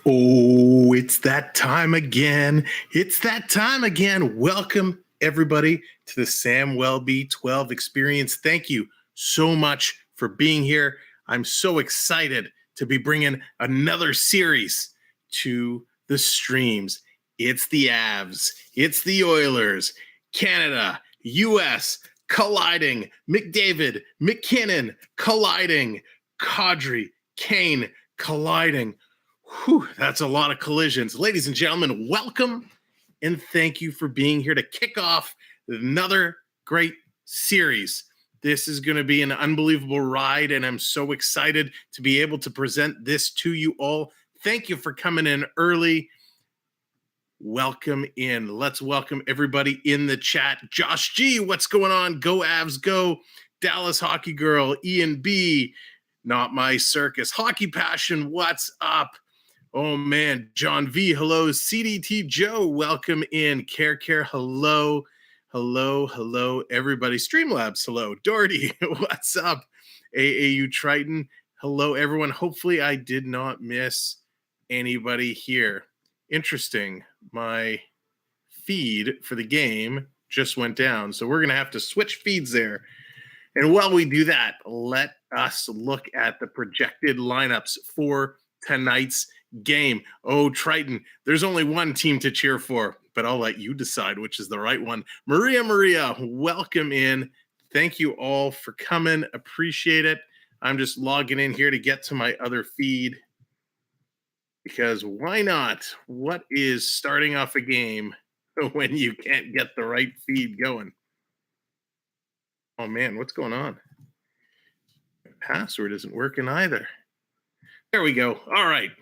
Oh, it's that time again. It's that time again. Welcome, everybody, to the Samwelb12 Experience. Thank you so much for being here. I'm so excited to be bringing another series to the streams. It's the Avs. It's the Oilers. Canada, U.S. colliding. McDavid, MacKinnon colliding. Kadri, Kane colliding. Whew, that's a lot of collisions. Ladies and gentlemen, welcome and thank you for being here to kick off another great series. This is going to be an unbelievable ride, and I'm so excited to be able to present this to you all. Thank you for coming in early. Welcome in. Let's welcome everybody in the chat. Josh G, what's going on? Go Avs, go. Dallas Hockey Girl, Ian B, Not My Circus. Hockey Passion, what's up? Oh, man. John V, hello. CDT Joe, welcome in. Care, hello. Hello, everybody. Streamlabs, hello. Doherty, what's up? AAU Triton, hello, everyone. Hopefully I did not miss anybody here. Interesting. My feed for the game just went down, so we're going to have to switch feeds there. And while we do that, let us look at the projected lineups for tonight's game. Oh, Triton, there's only one team to cheer for, but I'll let you decide which is the right one. Maria, welcome in. Thank you all for coming. Appreciate it. I'm just logging in here to get to my other feed because why not? What is starting off a game when you can't get the right feed going? Oh, man, what's going on? My password isn't working either. There we go. All right.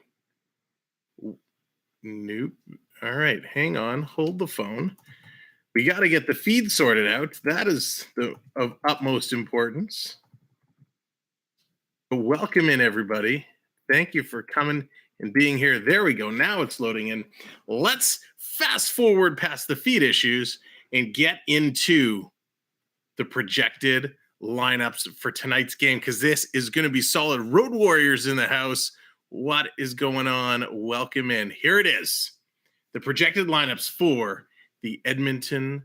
Nope. All right. Hang on. Hold the phone. We got to get the feed sorted out. That is of utmost importance. But welcome in, everybody. Thank you for coming and being here. There we go. Now it's loading in. Let's fast forward past the feed issues and get into the projected lineups for tonight's game, because this is going to be solid. Road Warriors in the house. What is going on? Welcome in. Here it is. The projected lineups for the Edmonton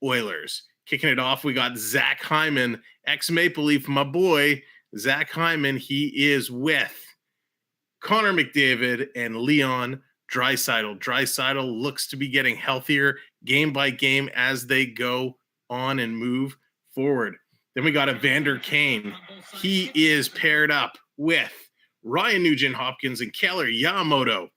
Oilers. Kicking it off, we got Zach Hyman, ex-Maple Leaf, my boy. Zach Hyman, he is with Conor McDavid and Leon Draisaitl. Draisaitl looks to be getting healthier game by game as they go on and move forward. Then we got Evander Kane. He is paired up with Ryan Nugent-Hopkins and Kailer Yamamoto.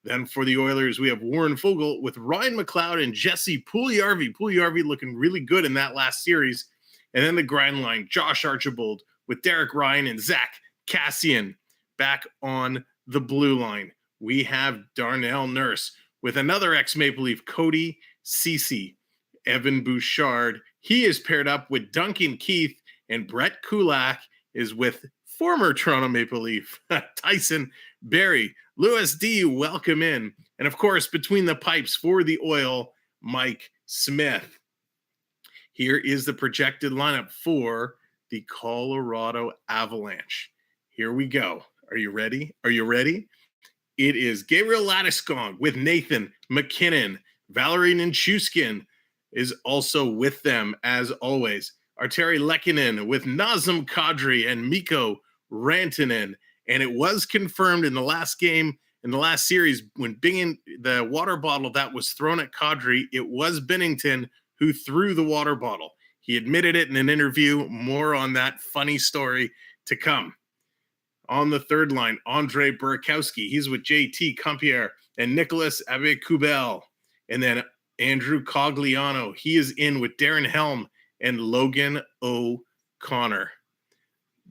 Then for the Oilers, we have Warren Foegele with Ryan McLeod and Jesse Puljujarvi. Puljujarvi looking really good in that last series. And then the grind line, Josh Archibald with Derek Ryan and Zach Kassian back on the blue line. We have Darnell Nurse with another ex-Maple Leaf, Cody Ceci. Evan Bouchard, he is paired up with Duncan Keith, and Brett Kulak is with former Toronto Maple Leaf, Tyson Barrie. Lewis D, welcome in. And of course, between the pipes for the Oil, Mike Smith. Here is the projected lineup for the Colorado Avalanche. Here we go. Are you ready? It is Gabriel Landeskog with Nathan MacKinnon. Valerie Nichushkin is also with them, as always. Arturi Lehkonen with Nazem Kadri and Mikko Rantanen. And it was confirmed in the last game, in the last series, when the water bottle that was thrown at Kadri, it was Binnington who threw the water bottle. He admitted it in an interview. More on that funny story to come. On the third line, Andre Burakovsky. He's with JT Compierre and Nicholas Ave-Kubel. And then Andrew Cogliano. He is in with Darren Helm and Logan O'Connor.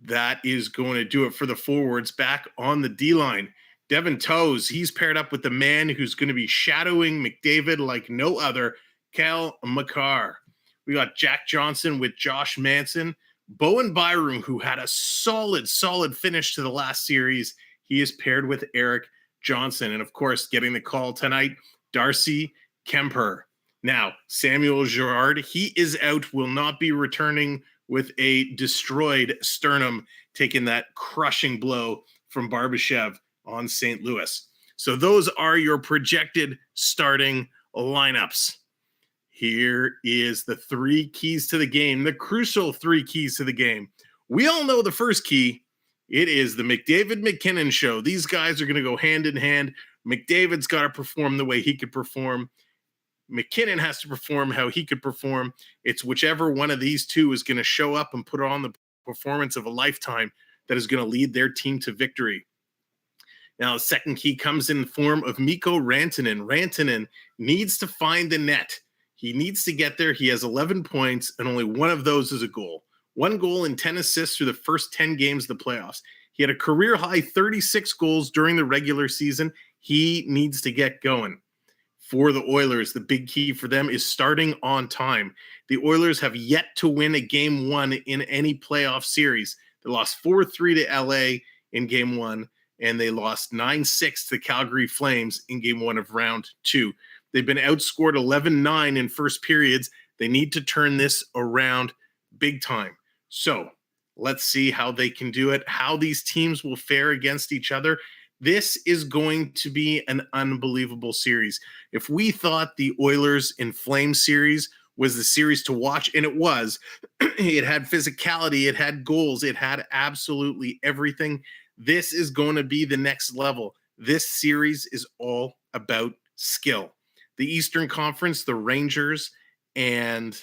That is going to do it for the forwards. Back on the D-line, Devin Toews. He's paired up with the man who's going to be shadowing McDavid like no other, Cale Makar. We got Jack Johnson with Josh Manson. Bowen Byram, who had a solid finish to the last series. He is paired with Eric Johnson. And, of course, getting the call tonight, Darcy Kemper. Now, Samuel Girard, he is out, will not be returning with a destroyed sternum, taking that crushing blow from Barbashev on St. Louis. So those are your projected starting lineups. Here is the 3 keys to the game, the crucial 3 keys to the game. We all know the first key. It is the McDavid MacKinnon show. These guys are going to go hand in hand. McDavid's got to perform the way he could perform. MacKinnon has to perform how he could perform. It's whichever one of these two is going to show up and put on the performance of a lifetime that is going to lead their team to victory. Now, the second key comes in the form of Mikko Rantanen. Rantanen needs to find the net. He needs to get there. He has 11 points, and only one of those is a goal. 1 goal and 10 assists through the first 10 games of the playoffs. He had a career-high 36 goals during the regular season. He needs to get going. For the Oilers, the big key for them is starting on time. The Oilers have yet to win a Game 1 in any playoff series. They lost 4-3 to LA in Game 1, and they lost 9-6 to the Calgary Flames in Game 1 of Round 2. They've been outscored 11-9 in first periods. They need to turn this around big time. So let's see how they can do it, how these teams will fare against each other. This is going to be an unbelievable series. If we thought the Oilers and Flames series was the series to watch, and it was, it had physicality, it had goals, it had absolutely everything. This is going to be the next level. This series is all about skill. The Eastern Conference, the Rangers, and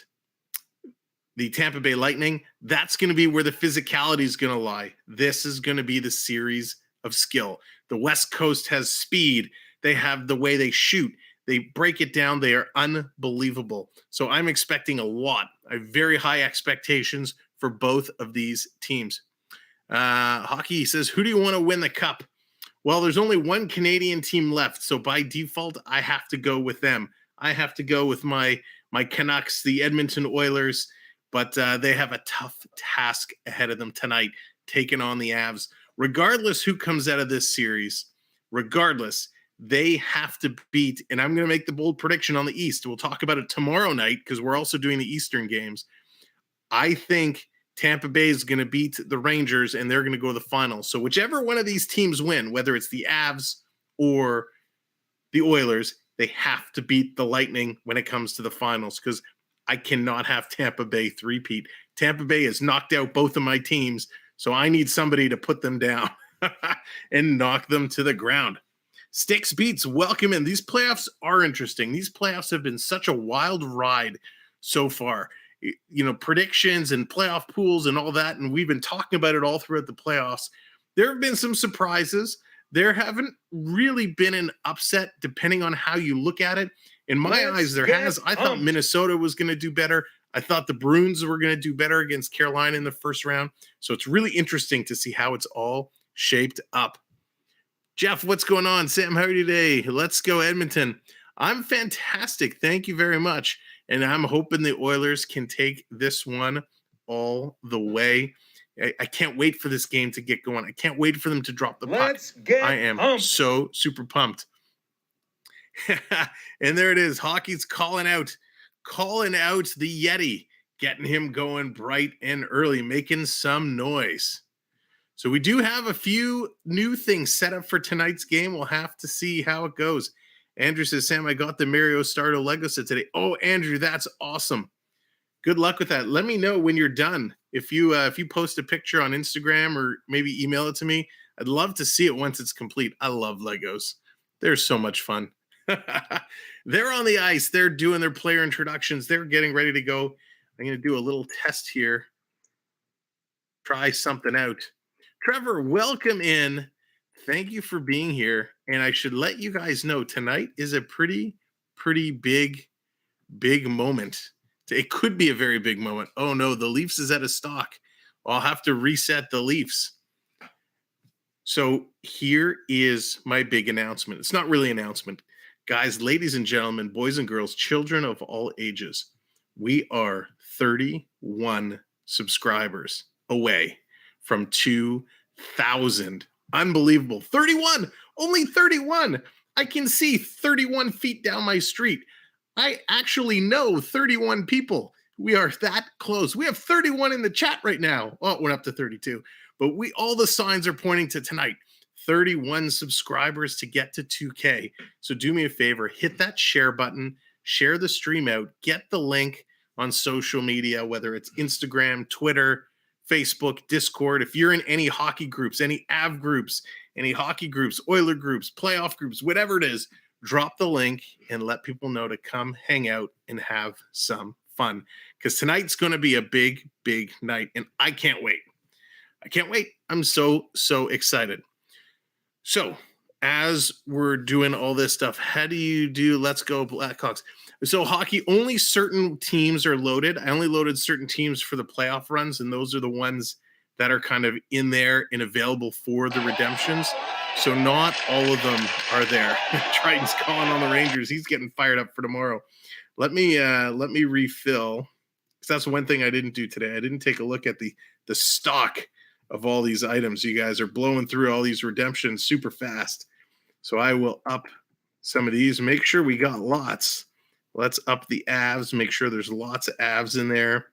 the Tampa Bay Lightning, that's going to be where the physicality is going to lie. This is going to be the series of skill. The West Coast has speed. They have the way they shoot. They break it down. They are unbelievable. So I'm expecting a lot. I have very high expectations for both of these teams. Hockey says, who do you want to win the cup? Well, there's only one Canadian team left, so by default, I have to go with them. I have to go with my Canucks, the Edmonton Oilers, but they have a tough task ahead of them tonight, taking on the Avs. Regardless who comes out of this series, regardless, they have to beat, and I'm going to make the bold prediction on the East. We'll talk about it tomorrow night because we're also doing the Eastern games. I think Tampa Bay is going to beat the Rangers, and they're going to go to the finals. So whichever one of these teams win, whether it's the Avs or the Oilers, they have to beat the Lightning when it comes to the finals because I cannot have Tampa Bay three-peat. Tampa Bay has knocked out both of my teams, so I need somebody to put them down and knock them to the ground. Sticks Beats, welcome in. These playoffs are interesting. These playoffs have been such a wild ride so far. You know, predictions and playoff pools and all that, and we've been talking about it all throughout the playoffs. There have been some surprises. There haven't really been an upset depending on how you look at it. In my eyes, there has. I thought Minnesota was going to do better. I thought the Bruins were going to do better against Carolina in the first round. So it's really interesting to see how it's all shaped up. Jeff, what's going on? Sam, how are you today? Let's go Edmonton. I'm fantastic. Thank you very much. And I'm hoping the Oilers can take this one all the way. I can't wait for this game to get going. I can't wait for them to drop the puck. I am so super pumped. And there it is. Hockey's calling out the Yeti, getting him going bright and early, making some noise. So we do have a few new things set up for tonight's game. We'll have to see how it goes. Andrew says, Sam, I got the Mario Stardo Lego set today. Oh, Andrew, that's awesome. Good luck with that. Let me know when you're done. If you post a picture on Instagram or maybe email it to me, I'd love to see it once it's complete. I love Legos. They're so much fun. They're on the ice. They're doing their player introductions. They're getting ready to go. I'm going to do a little test here. Try something out. Trevor, welcome in. Thank you for being here. And I should let you guys know tonight is a pretty big moment. It could be a very big moment. Oh no, the Leafs is out of stock. I'll have to reset the Leafs. So here is my big announcement. It's not really an announcement. Guys, ladies and gentlemen, boys and girls, children of all ages, we are 31 subscribers away from 2,000. Unbelievable. 31, only 31. I can see 31 feet down my street. I actually know 31 people. We are that close. We have 31 in the chat right now. Oh, we're up to 32. But all the signs are pointing to tonight. 31 subscribers to get to 2K. So do me a favor, hit that share button, share the stream out, get the link on social media, whether it's Instagram, Twitter, Facebook, Discord. If you're in any hockey groups, any AV groups, any hockey groups, Oiler groups, playoff groups, whatever it is, drop the link and let people know to come hang out and have some fun. Because tonight's going to be a big, big night, and I can't wait. I can't wait. I'm so excited. So as we're doing all this stuff, how do you do Let's Go Blackhawks? So hockey, only certain teams are loaded. I only loaded certain teams for the playoff runs, and those are the ones that are kind of in there and available for the redemptions. So not all of them are there. Triton's calling on the Rangers. He's getting fired up for tomorrow. Let me refill, because that's one thing I didn't do today. I didn't take a look at the stock of all these items. You guys are blowing through all these redemptions super fast. So I will up some of these, make sure we got lots. Let's up the Avs, make sure there's lots of Avs in there.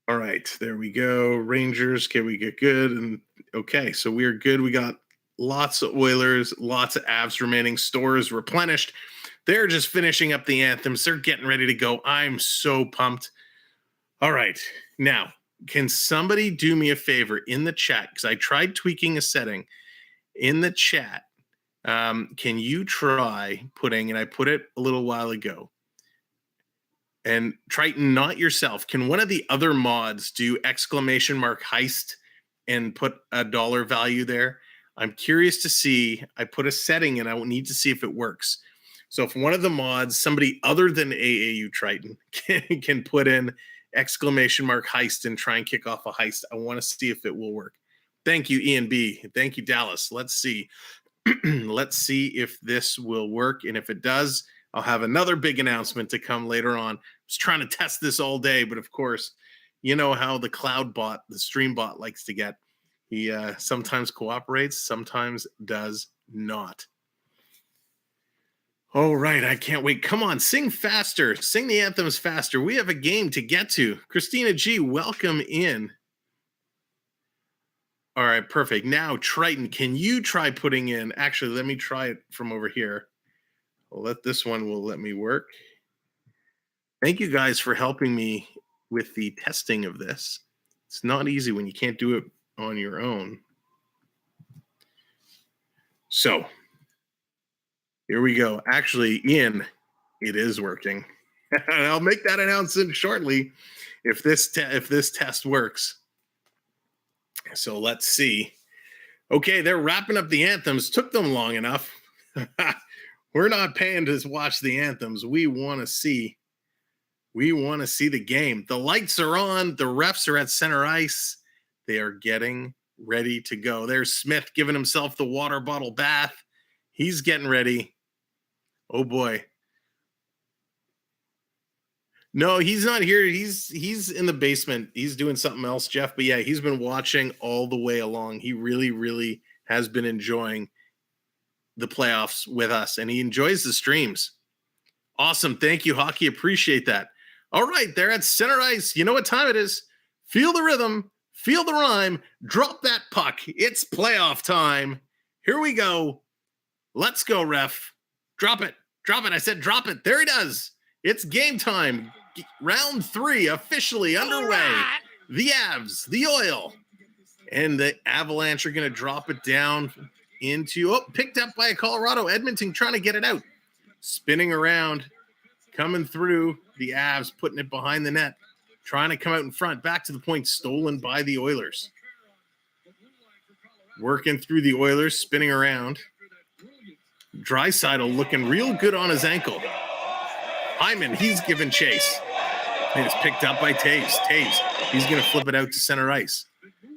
All right, there we go. Rangers, can we get good? And okay, so we're good. We got lots of Oilers, lots of Avs remaining. Stores replenished. They're just finishing up the anthems. They're getting ready to go. I'm so pumped. All right, now, can somebody do me a favor in the chat? Because I tried tweaking a setting in the chat. Can you try putting, and I put it a little while ago, and Triton, not yourself, can one of the other mods do !heist and put a dollar value there? I'm curious to see. I put a setting and I will need to see if it works. So if one of the mods, somebody other than AAU Triton, can put in !heist and try and kick off a heist, I want to see if it will work. Thank you, Ian B. Thank you, Dallas. Let's see. Let's see if this will work. And if it does, I'll have another big announcement to come later on. I was trying to test this all day, but of course, you know how the cloud bot, the stream bot likes to get. He sometimes cooperates, sometimes does not. All right, I can't wait. Come on, sing faster. Sing the anthems faster. We have a game to get to. Christina G, welcome in. All right, perfect. Now, Triton, can you try putting in... Actually, let me try it from over here. This one will let me work. Thank you guys for helping me with the testing of this. It's not easy when you can't do it on your own. So... here we go. Actually, Ian, it is working. I'll make that announcement shortly if this test works. So let's see. Okay, they're wrapping up the anthems. Took them long enough. We're not paying to watch the anthems. We want to see the game. The lights are on. The refs are at center ice. They are getting ready to go. There's Smith giving himself the water bottle bath. He's getting ready. Oh boy. No, he's not here. He's in the basement. He's doing something else, Jeff. But yeah, he's been watching all the way along. He really, really has been enjoying the playoffs with us, and he enjoys the streams. Awesome. Thank you, Hockey. Appreciate that. All right, they're at center ice. You know what time it is. Feel the rhythm. Feel the rhyme. Drop that puck. It's playoff time. Here we go. Let's go, ref. Drop it. Drop it. I said drop it. There he does. It's game time. Round 3 officially underway. Right. The Avs, the Oil, and the Avalanche are going to drop it down into, picked up by a Colorado. Edmonton trying to get it out. Spinning around, coming through. The Avs putting it behind the net, trying to come out in front. Back to the point, stolen by the Oilers. Working through the Oilers, spinning around. Draisaitl looking real good on his ankle. Hyman, he's giving chase. And it's picked up by Taves. Taves, he's going to flip it out to center ice.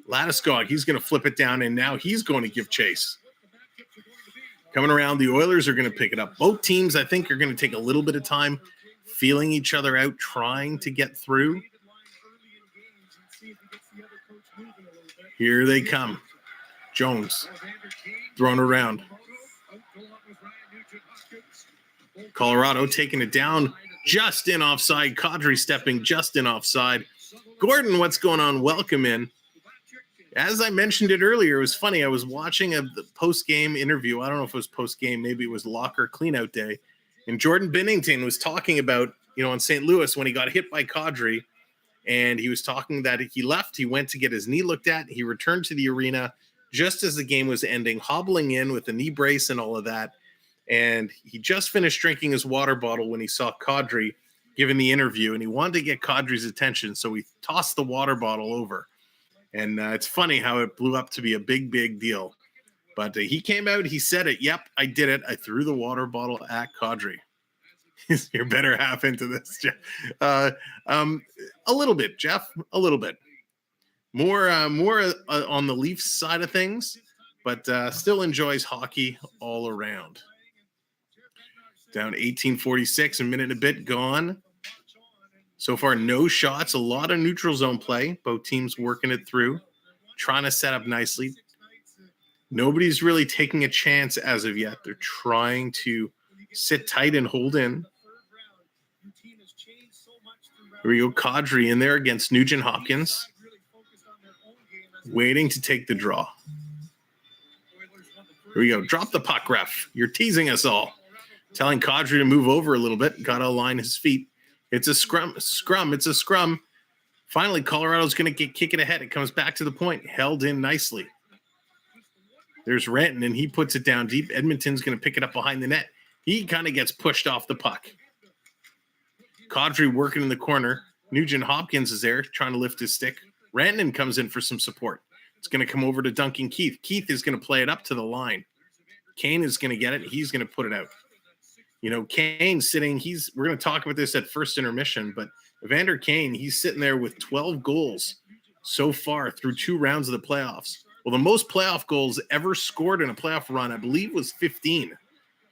Landeskog, he's going to flip it down, and now he's going to give chase. Coming around, the Oilers are going to pick it up. Both teams, I think, are going to take a little bit of time feeling each other out, trying to get through. Here they come. Jones thrown around. Colorado taking it down just in offside. Kadri stepping just in offside. Gordon, what's going on? Welcome in. As I mentioned it earlier, it was funny. I was watching the post-game interview. I don't know if it was post-game. Maybe it was locker cleanout day. And Jordan Binnington was talking about, in St. Louis when he got hit by Kadri, and he was talking that he left. He went to get his knee looked at. He returned to the arena just as the game was ending, hobbling in with a knee brace and all of that. And he just finished drinking his water bottle when he saw Kadri giving the interview, and he wanted to get Kadri's attention, so he tossed the water bottle over. And it's funny how it blew up to be a big, big deal. But he came out, he said it. Yep, I did it. I threw the water bottle at Kadri. You're better half into this, Jeff. A little bit, Jeff. A little bit. More on the Leafs side of things, but still enjoys hockey all around. Down 18:46, a minute and a bit gone. So far, no shots, a lot of neutral zone play. Both teams working it through, trying to set up nicely. Nobody's really taking a chance as of yet. They're trying to sit tight and hold in. Here we go, Kadri in there against Nugent Hopkins. Waiting to take the draw. Here we go, drop the puck, ref. You're teasing us all. Telling Kadri to move over a little bit. Got to align his feet. It's a scrum. It's a scrum. Finally, Colorado's going to kick it ahead. It comes back to the point. Held in nicely. There's Rantanen, and he puts it down deep. Edmonton's going to pick it up behind the net. He kind of gets pushed off the puck. Kadri working in the corner. Nugent Hopkins is there trying to lift his stick. Rantanen comes in for some support. It's going to come over to Duncan Keith. Keith is going to play it up to the line. Kane is going to get it. He's going to put it out. Kane sitting, we're going to talk about this at first intermission, but Evander Kane, he's sitting there with 12 goals so far through 2 rounds of the playoffs. Well, the most playoff goals ever scored in a playoff run, I believe, was 15.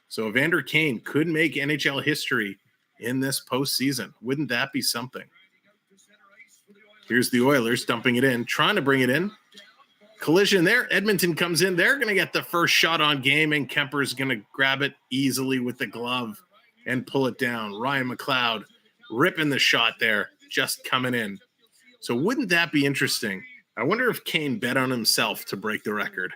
So Evander Kane could make NHL history in this postseason. Wouldn't that be something? Here's the Oilers dumping it in, trying to bring it in. Collision there. Edmonton comes in. They're going to get the first shot on game, and Kemper's going to grab it easily with the glove and pull it down. Ryan McLeod ripping the shot there, just coming in. So wouldn't that be interesting? I wonder if Kane bet on himself to break the record.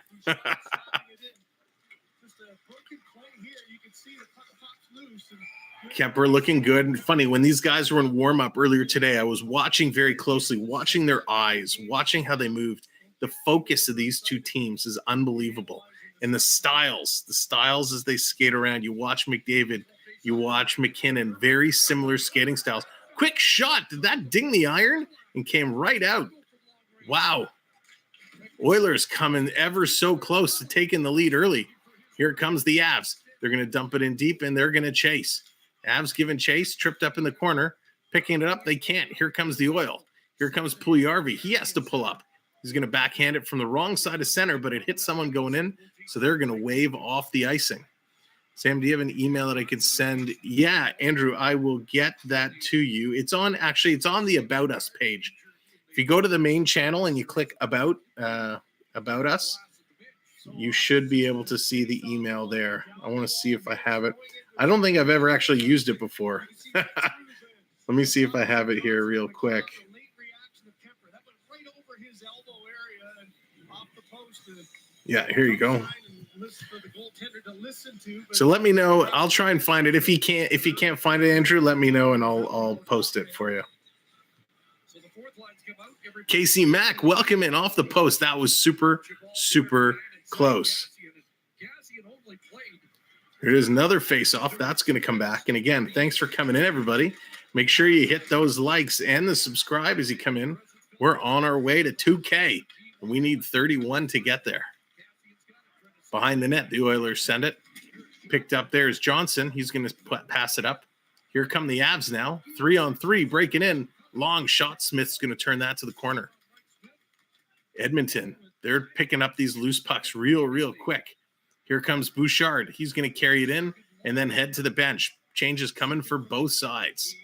Kemper looking good. Funny, when these guys were in warm-up earlier today, I was watching very closely, watching their eyes, watching how they moved. The focus of these two teams is unbelievable. And the styles as they skate around. You watch McDavid, you watch MacKinnon, very similar skating styles. Quick shot. Did that ding the iron? And came right out. Wow. Oilers coming ever so close to taking the lead early. Here comes the Avs. They're going to dump it in deep, and they're going to chase. Avs giving chase, tripped up in the corner. Picking it up, they can't. Here comes the Oil. Here comes Puljujarvi. He has to pull up. He's going to backhand it from the wrong side of center, but it hits someone going in, so they're going to wave off the icing. Sam, do you have an email that I could send? Yeah, Andrew, I will get that to you. It's on the About Us page. If you go to the main channel and you click About Us, you should be able to see the email there. I want to see if I have it. I don't think I've ever actually used it before. Let me see if I have it here real quick. Yeah, here you go. So let me know. I'll try and find it. If you can't find it, Andrew, let me know and I'll post it for you. Casey Mack, welcome in off the post. That was super, super close. Here is another face-off. That's going to come back. And again, thanks for coming in, everybody. Make sure you hit those likes and the subscribe as you come in. We're on our way to 2K, and we need 31 to get there. Behind the net, the Oilers send it. Picked up there is Johnson. He's going to pass it up. Here come the Avs now. 3-on-3, breaking in. Long shot. Smith's going to turn that to the corner. Edmonton, they're picking up these loose pucks real quick. Here comes Bouchard. He's going to carry it in and then head to the bench. Change is coming for both sides.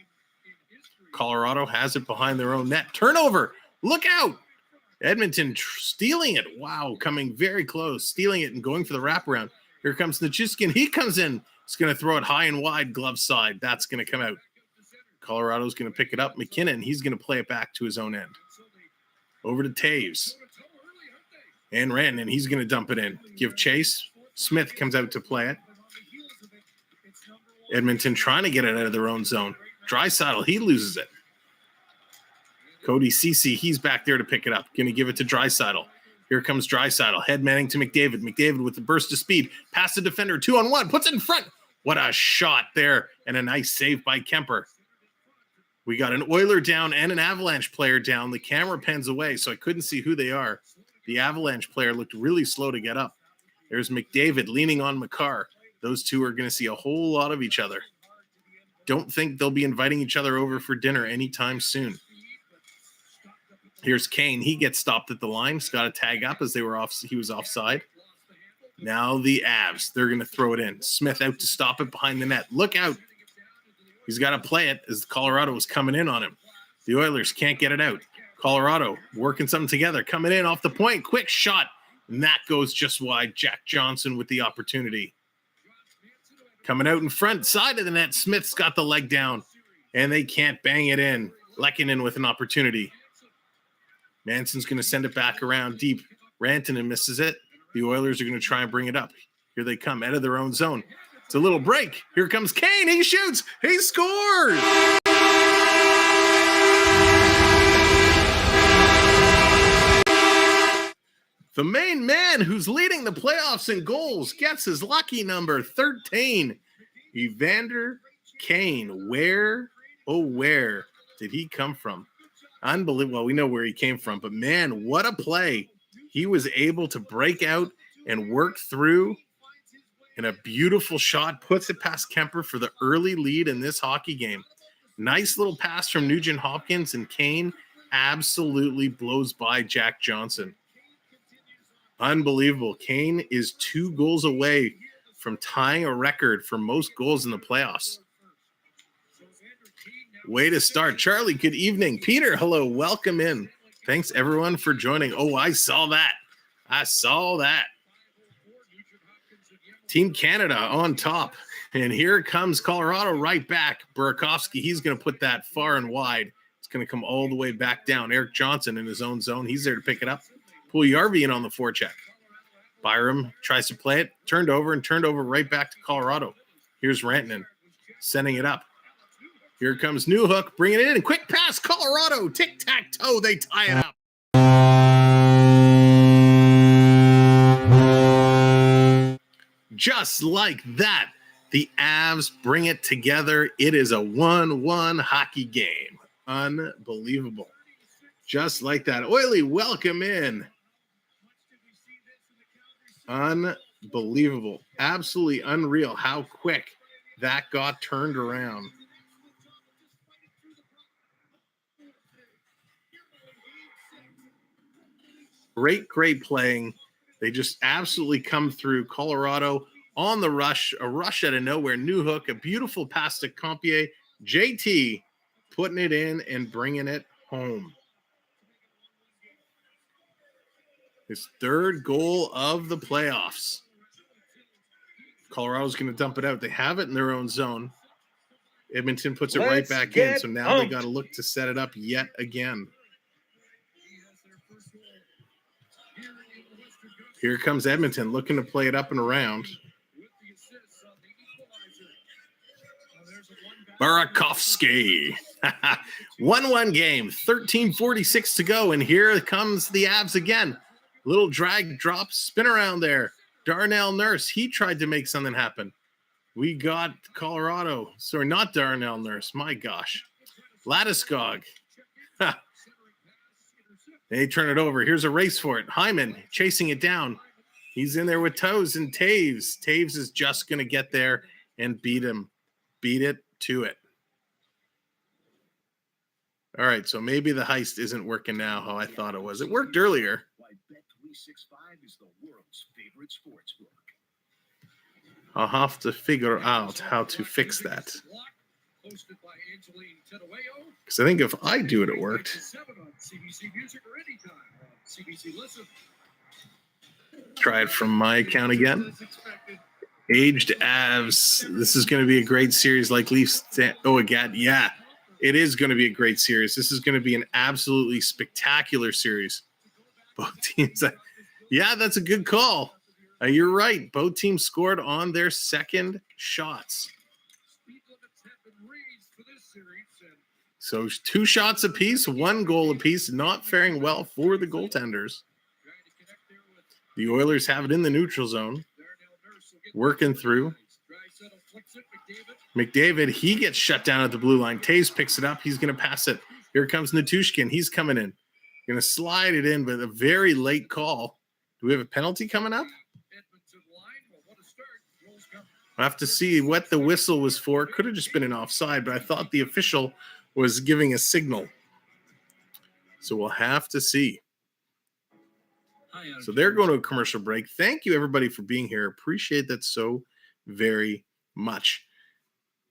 Colorado has it behind their own net. Turnover. Look out. Edmonton stealing it. Wow, coming very close. Stealing it and going for the wraparound. Here comes Nichushkin. He comes in. He's going to throw it high and wide, glove side. That's going to come out. Colorado's going to pick it up. MacKinnon, he's going to play it back to his own end. Over to Taves. And Rantanen, he's going to dump it in. Give chase. Smith comes out to play it. Edmonton trying to get it out of their own zone. Draisaitl, he loses it. Cody Ceci, he's back there to pick it up. Going to give it to Draisaitl. Here comes Draisaitl, head manning to McDavid. McDavid with the burst of speed. Past the defender, 2-on-1, puts it in front. What a shot there, and a nice save by Kemper. We got an Oiler down and an Avalanche player down. The camera pans away, so I couldn't see who they are. The Avalanche player looked really slow to get up. There's McDavid leaning on Makar. Those two are going to see a whole lot of each other. Don't think they'll be inviting each other over for dinner anytime soon. Here's Kane. He gets stopped at the line. He's got to tag up as he was offside. Now the Avs. They're going to throw it in. Smith out to stop it behind the net. Look out. He's got to play it as Colorado is coming in on him. The Oilers can't get it out. Colorado working something together. Coming in off the point. Quick shot. And that goes just wide. Jack Johnson with the opportunity. Coming out in front side of the net. Smith's got the leg down. And they can't bang it in. Lehkonen with an opportunity. Manson's going to send it back around deep. Rantanen misses it. The Oilers are going to try and bring it up. Here they come out of their own zone. It's a little break. Here comes Kane. He shoots. He scores. The main man who's leading the playoffs in goals gets his lucky number 13. Evander Kane. Where did he come from? Unbelievable. Well, we know where he came from, but man, what a play. He was able to break out and work through, and a beautiful shot puts it past Kemper for the early lead in this hockey game. Nice little pass from Nugent Hopkins, and Kane absolutely blows by Jack Johnson. Unbelievable. Kane is 2 goals away from tying a record for most goals in the playoffs. Way to start. Charlie, good evening. Peter, hello. Welcome in. Thanks, everyone, for joining. Oh, I saw that. Team Canada on top. And here comes Colorado right back. Burakovsky, he's going to put that far and wide. It's going to come all the way back down. Eric Johnson in his own zone. He's there to pick it up. Puljujarvi in on the forecheck. Byram tries to play it. Turned over right back to Colorado. Here's Rantanen sending it up. Here comes Newhook, bringing it in. Quick pass, Colorado. Tic-tac-toe, they tie it up. Just like that, the Avs bring it together. It is a 1-1 hockey game. Unbelievable. Just like that. Oily, welcome in. Unbelievable. Absolutely unreal how quick that got turned around. Great playing. They just absolutely come through. Colorado on the rush, a rush out of nowhere. Newhook, a beautiful pass to Compier. JT putting it in and bringing it home. His 3rd goal of the playoffs. Colorado's going to dump it out. They have it in their own zone. Edmonton puts it right back in. So now they got to look to set it up yet again. Here comes Edmonton looking to play it up and around. Burakovsky. 1-1 game, 13:46 to go, and here comes the Avs again. Little drag drop, spin around there. Darnell Nurse, he tried to make something happen. We got Colorado. Sorry, not Darnell Nurse. My gosh. Landeskog. They turn it over. Here's a race for it. Hyman chasing it down. He's in there with Toes and Taves. Taves is just going to get there and beat him. Beat it to it. All right, so maybe the heist isn't working now how I thought it was. It worked earlier. Bet365 is the world's favorite sportsbook. I'll have to figure out how to fix that. Because I think if I do it, it worked. Try it from my account again. Aged Avs. This is going to be a great series like Leafs. Oh, again, yeah. It is going to be a great series. This is going to be an absolutely spectacular series. Both teams. Yeah, that's a good call. You're right. Both teams scored on their second shots. So 2 shots apiece, 1 goal apiece, not faring well for the goaltenders. The Oilers have it in the neutral zone. Working through. McDavid, he gets shut down at the blue line. Taves picks it up. He's going to pass it. Here comes Natushkin. He's coming in. Going to slide it in, but a very late call. Do we have a penalty coming up? I'll have to see what the whistle was for. Could have just been an offside, but I thought the official was giving a signal. So we'll have to see. So they're going to a commercial break. Thank you, everybody, for being here. Appreciate that so very much.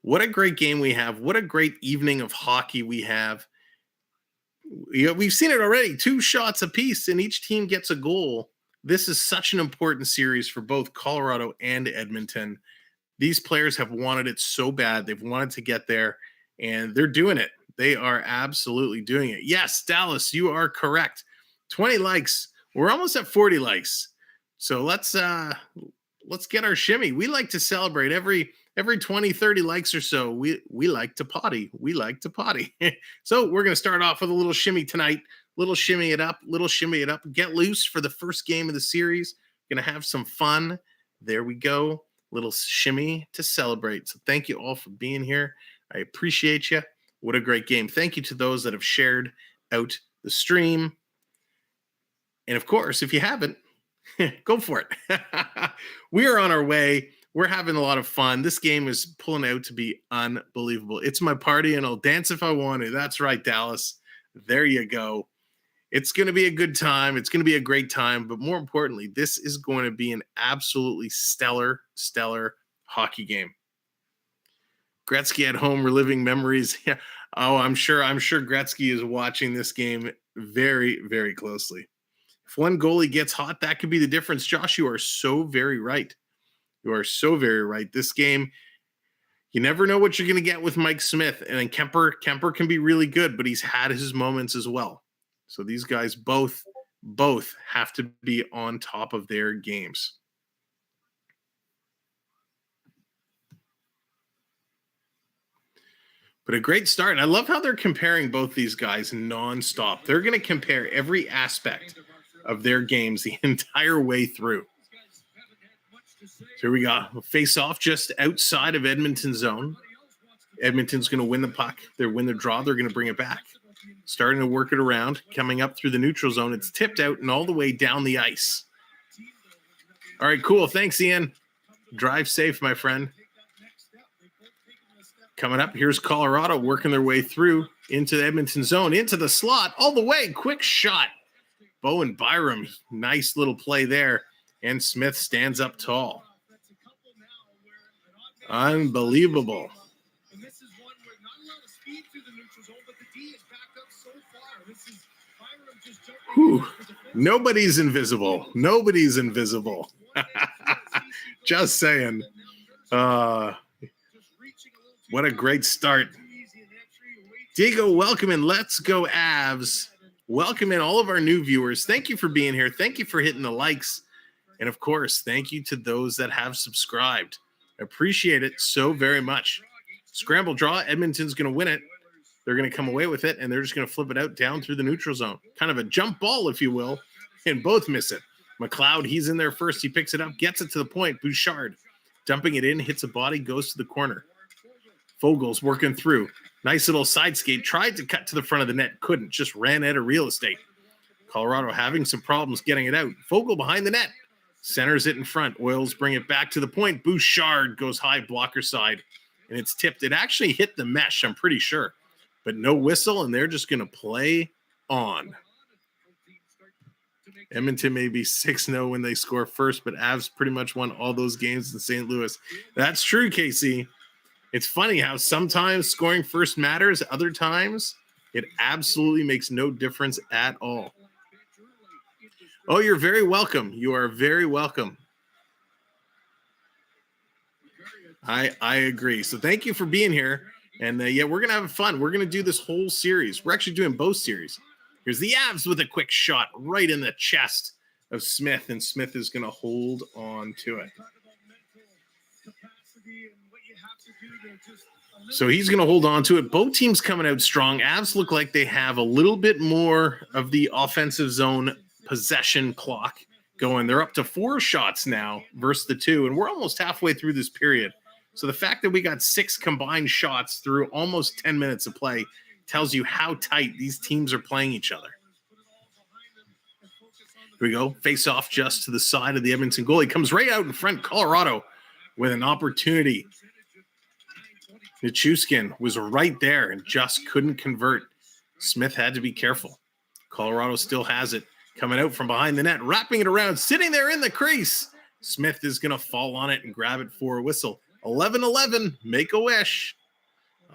What a great game we have. What a great evening of hockey we have. We've seen it already. 2 shots apiece, and each team gets a goal. This is such an important series for both Colorado and Edmonton. These players have wanted it so bad. They've wanted to get there, and they're doing it. They are absolutely doing it. Yes, Dallas, you are correct. 20 likes. We're almost at 40 likes. So let's get our shimmy. We like to celebrate every 20, 30 likes or so. We like to potty. We like to potty. So we're going to start off with a little shimmy tonight. Little shimmy it up. Get loose for the first game of the series. Going to have some fun. There we go. Little shimmy to celebrate. So thank you all for being here. I appreciate you. What a great game. Thank you to those that have shared out the stream. And of course, if you haven't, go for it. We are on our way. We're having a lot of fun. This game is pulling out to be unbelievable. It's my party, and I'll dance if I want to. That's right, Dallas. There you go. It's going to be a good time. It's going to be a great time. But more importantly, this is going to be an absolutely stellar hockey game. Gretzky at home reliving memories. Yeah. Oh, I'm sure Gretzky is watching this game very, very closely. If one goalie gets hot, that could be the difference. Josh, you are so very right. You are so very right. This game, you never know what you're going to get with Mike Smith. And then Kemper can be really good, but he's had his moments as well. So these guys both have to be on top of their games. But a great start. And I love how they're comparing both these guys nonstop. They're going to compare every aspect of their games the entire way through. So here we go. Face off just outside of Edmonton's zone. Edmonton's going to win the puck. They win the draw. They're going to bring it back. Starting to work it around. Coming up through the neutral zone. It's tipped out and all the way down the ice. All right, cool. Thanks, Ian. Drive safe, my friend. Coming up, here's Colorado working their way through into the Edmonton zone, into the slot, all the way. Quick shot. Bowen Byram, nice little play there. And Smith stands up tall. Unbelievable. Whew. Nobody's invisible. Nobody's invisible. Just saying. What a great start. Diego, welcome in. Let's go Avs. Welcome in all of our new viewers. Thank you for being here. Thank you for hitting the likes. And of course, thank you to those that have subscribed. I appreciate it so very much. Scramble draw. Edmonton's going to win it. They're going to come away with it, and they're just going to flip it out down through the neutral zone. Kind of a jump ball, if you will, and both miss it. McLeod, he's in there first. He picks it up, gets it to the point. Bouchard dumping it in, hits a body, goes to the corner. Fogel's working through. Nice little side skate. Tried to cut to the front of the net. Couldn't. Just ran out of real estate. Colorado having some problems getting it out. Fogel behind the net. Centers it in front. Oils bring it back to the point. Bouchard goes high blocker side. And it's tipped. It actually hit the mesh, I'm pretty sure. But no whistle, and they're just going to play on. Edmonton may be 6-0 when they score first, but Avs pretty much won all those games in St. Louis. That's true, KC. It's funny how sometimes scoring first matters. Other times, it absolutely makes no difference at all. Oh, you're very welcome. You are very welcome. I agree. So thank you for being here. And yeah, we're going to have fun. We're going to do this whole series. We're actually doing both series. Here's the Avs with a quick shot right in the chest. of Smith, and Smith is going to hold on to it. So he's going to hold on to it. Both teams coming out strong. Avs look like they have a little bit more of the offensive zone possession clock going. They're up to 4 shots now versus the 2, and we're almost halfway through this period. So the fact that we got 6 combined shots through almost 10 minutes of play tells you how tight these teams are playing each other. Here we go. Face off just to the side of the Edmonton goal. He comes right out in front. Colorado with an opportunity. Nichushkin was right there and just couldn't convert. Smith had to be careful. Colorado still has it. Coming out from behind the net, wrapping it around, sitting there in the crease. Smith is going to fall on it and grab it for a whistle. 11-11, make a wish.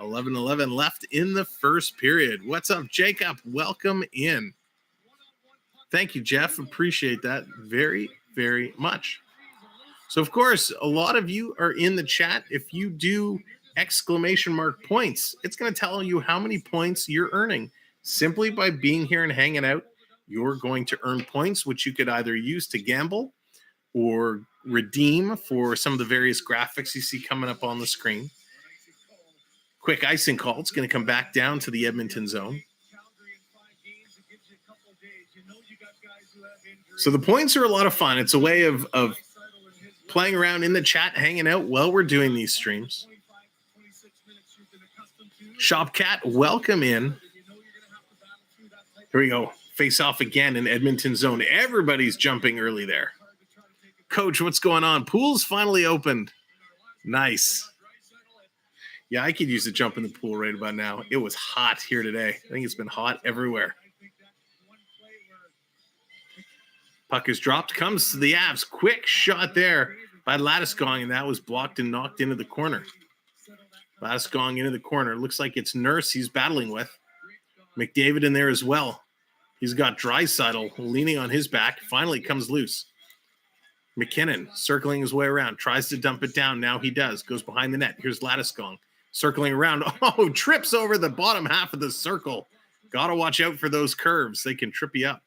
11-11 left in the first period. What's up, Jacob? Welcome in. Thank you, Jeff. Appreciate that very, very much. So, of course, a lot of you are in the chat. If you do ! points, it's going to tell you how many points you're earning. Simply by being here and hanging out, you're going to earn points, which you could either use to gamble or redeem for some of the various graphics you see coming up on the screen. Quick icing call. It's going to come back down to the Edmonton zone. So the points are a lot of fun. It's a way of playing around in the chat, hanging out while we're doing these streams. Shopcat, welcome in. Here we go. Face off again in Edmonton zone. Everybody's jumping early there. Coach, what's going on? Pool's finally opened. Nice. Yeah, I could use a jump in the pool right about now. It was hot here today. I think it's been hot everywhere. Puck is dropped. Comes to the Avs. Quick shot there by Landeskog, and that was blocked and knocked into the corner. Landeskog into the corner. Looks like it's Nurse he's battling with. McDavid in there as well. He's got Draisaitl leaning on his back. Finally comes loose. MacKinnon circling his way around. Tries to dump it down. Now he does. Goes behind the net. Here's Landeskog circling around. Oh, trips over the bottom half of the circle. Got to watch out for those curves. They can trip you up.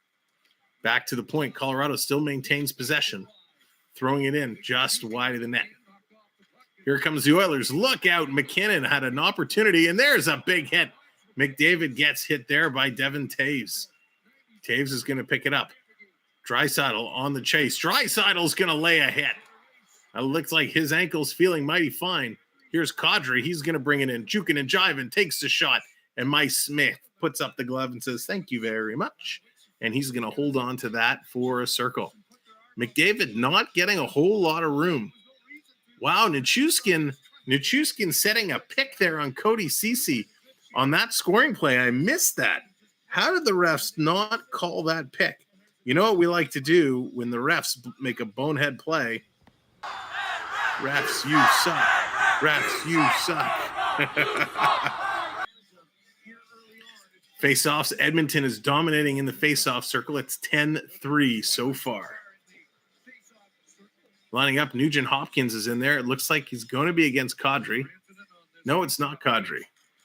Back to the point. Colorado still maintains possession. Throwing it in just wide of the net. Here comes the Oilers. Look out. MacKinnon had an opportunity, and there's a big hit. McDavid gets hit there by Devin Taves. Taves is going to pick it up. Draisaitl on the chase. Draisaitl's going to lay a hit. It looks like his ankle's feeling mighty fine. Here's Kadri. He's going to bring it in. Jukin and Jivin takes the shot, and Mike Smith puts up the glove and says, thank you very much. And he's going to hold on to that for a circle. McDavid not getting a whole lot of room. Wow, Nichushkin setting a pick there on Cody Ceci on that scoring play. I missed that. How did the refs not call that pick? You know what we like to do when the refs make a bonehead play? Refs, you suck. Refs, you suck. Face-offs. Edmonton is dominating in the face-off circle. It's 10-3 so far. Lining up, Nugent Hopkins is in there. It looks like he's going to be against Kadri. No, it's not Kadri.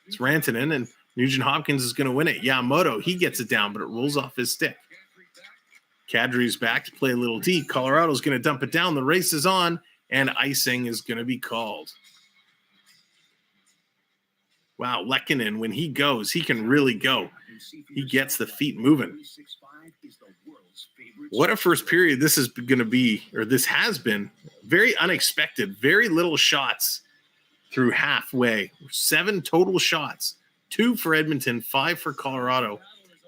It's Rantanen, and Nugent Hopkins is going to win it. Yamamoto, he gets it down, but it rolls off his stick. Kadri's back to play a little D. Colorado's going to dump it down. The race is on, and icing is going to be called. Wow, MacKinnon, when he goes, he can really go. He gets the feet moving. What a first period this is going to be, or this has been. Very unexpected. Very little shots through halfway. 7 total shots. 2 for Edmonton, 5 for Colorado.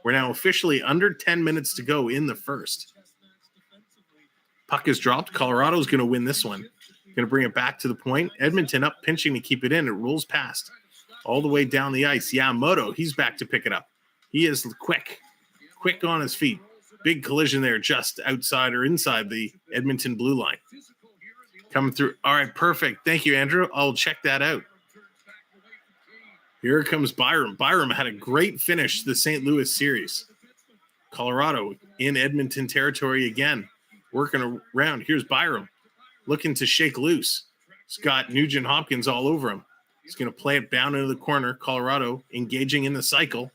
We're now officially under 10 minutes to go in the first. Puck is dropped. Colorado's going to win this one. Going to bring it back to the point. Edmonton up, pinching to keep it in. It rolls past all the way down the ice. Yamamoto, he's back to pick it up. He is quick on his feet. Big collision there just outside or inside the Edmonton blue line. Coming through. All right, perfect. Thank you, Andrew. I'll check that out. Here comes Byram. Byram had a great finish to the St. Louis series. Colorado in Edmonton territory again. Working around. Here's Byram looking to shake loose. He's got Nugent Hopkins all over him. He's going to play it down into the corner. Colorado engaging in the cycle.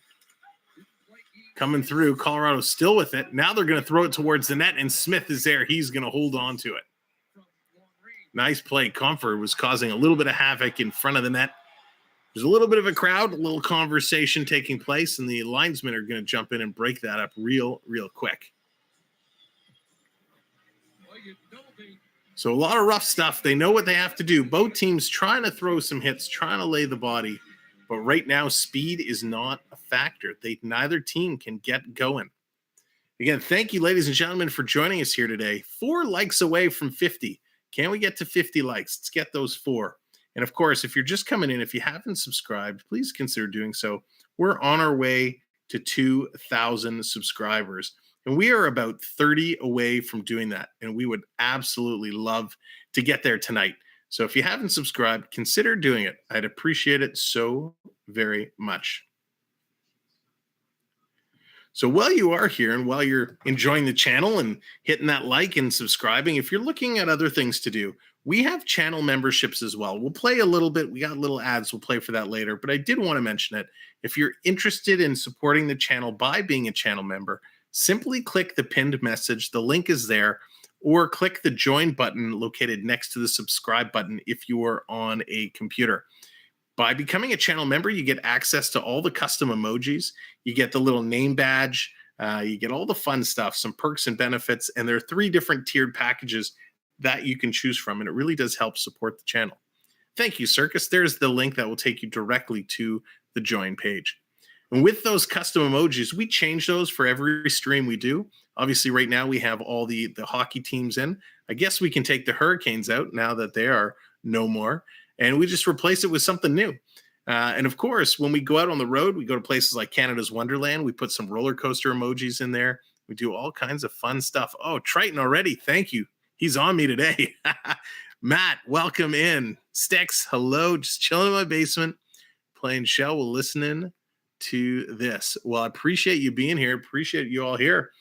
coming through. Colorado still with it. Now they're going to throw it towards the net, and Smith is there. He's going to hold on to it. Nice play. Comfort was causing a little bit of havoc in front of the net. There's a little bit of a crowd, a little conversation taking place, and the linesmen are going to jump in and break that up real quick. So a lot of rough stuff. They know what they have to do. Both teams trying to throw some hits, trying to lay the body. But right now, speed is not a factor. Neither team can get going. Again, thank you, ladies and gentlemen, for joining us here today. 4 likes away from 50. Can we get to 50 likes? Let's get those 4. And of course, if you're just coming in, if you haven't subscribed, please consider doing so. We're on our way to 2,000 subscribers. And we are about 30 away from doing that. And we would absolutely love to get there tonight. So if you haven't subscribed, consider doing it. I'd appreciate it so very much. So while you are here and while you're enjoying the channel and hitting that like and subscribing, if you're looking at other things to do, we have channel memberships as well. We'll play a little bit. We got little ads. We'll play for that later. But I did want to mention it. If you're interested in supporting the channel by being a channel member, simply click the pinned message. The link is there. Or click the join button located next to the subscribe button if you are on a computer. By becoming a channel member, you get access to all the custom emojis. You get the little name badge. You get all the fun stuff, some perks and benefits. And there are 3 different tiered packages that you can choose from. And it really does help support the channel. Thank you, Circus. There's the link that will take you directly to the join page. And with those custom emojis, we change those for every stream we do. Obviously, right now we have all the hockey teams in. I guess we can take the Hurricanes out now that they are no more. And we just replace it with something new. And of course, when we go out on the road, we go to places like Canada's Wonderland. We put some roller coaster emojis in there. We do all kinds of fun stuff. Oh, Triton already. Thank you. He's on me today. Matt, welcome in. Sticks, hello. Just chilling in my basement, playing shell while listening to this. Well, I appreciate you being here. Appreciate you all here.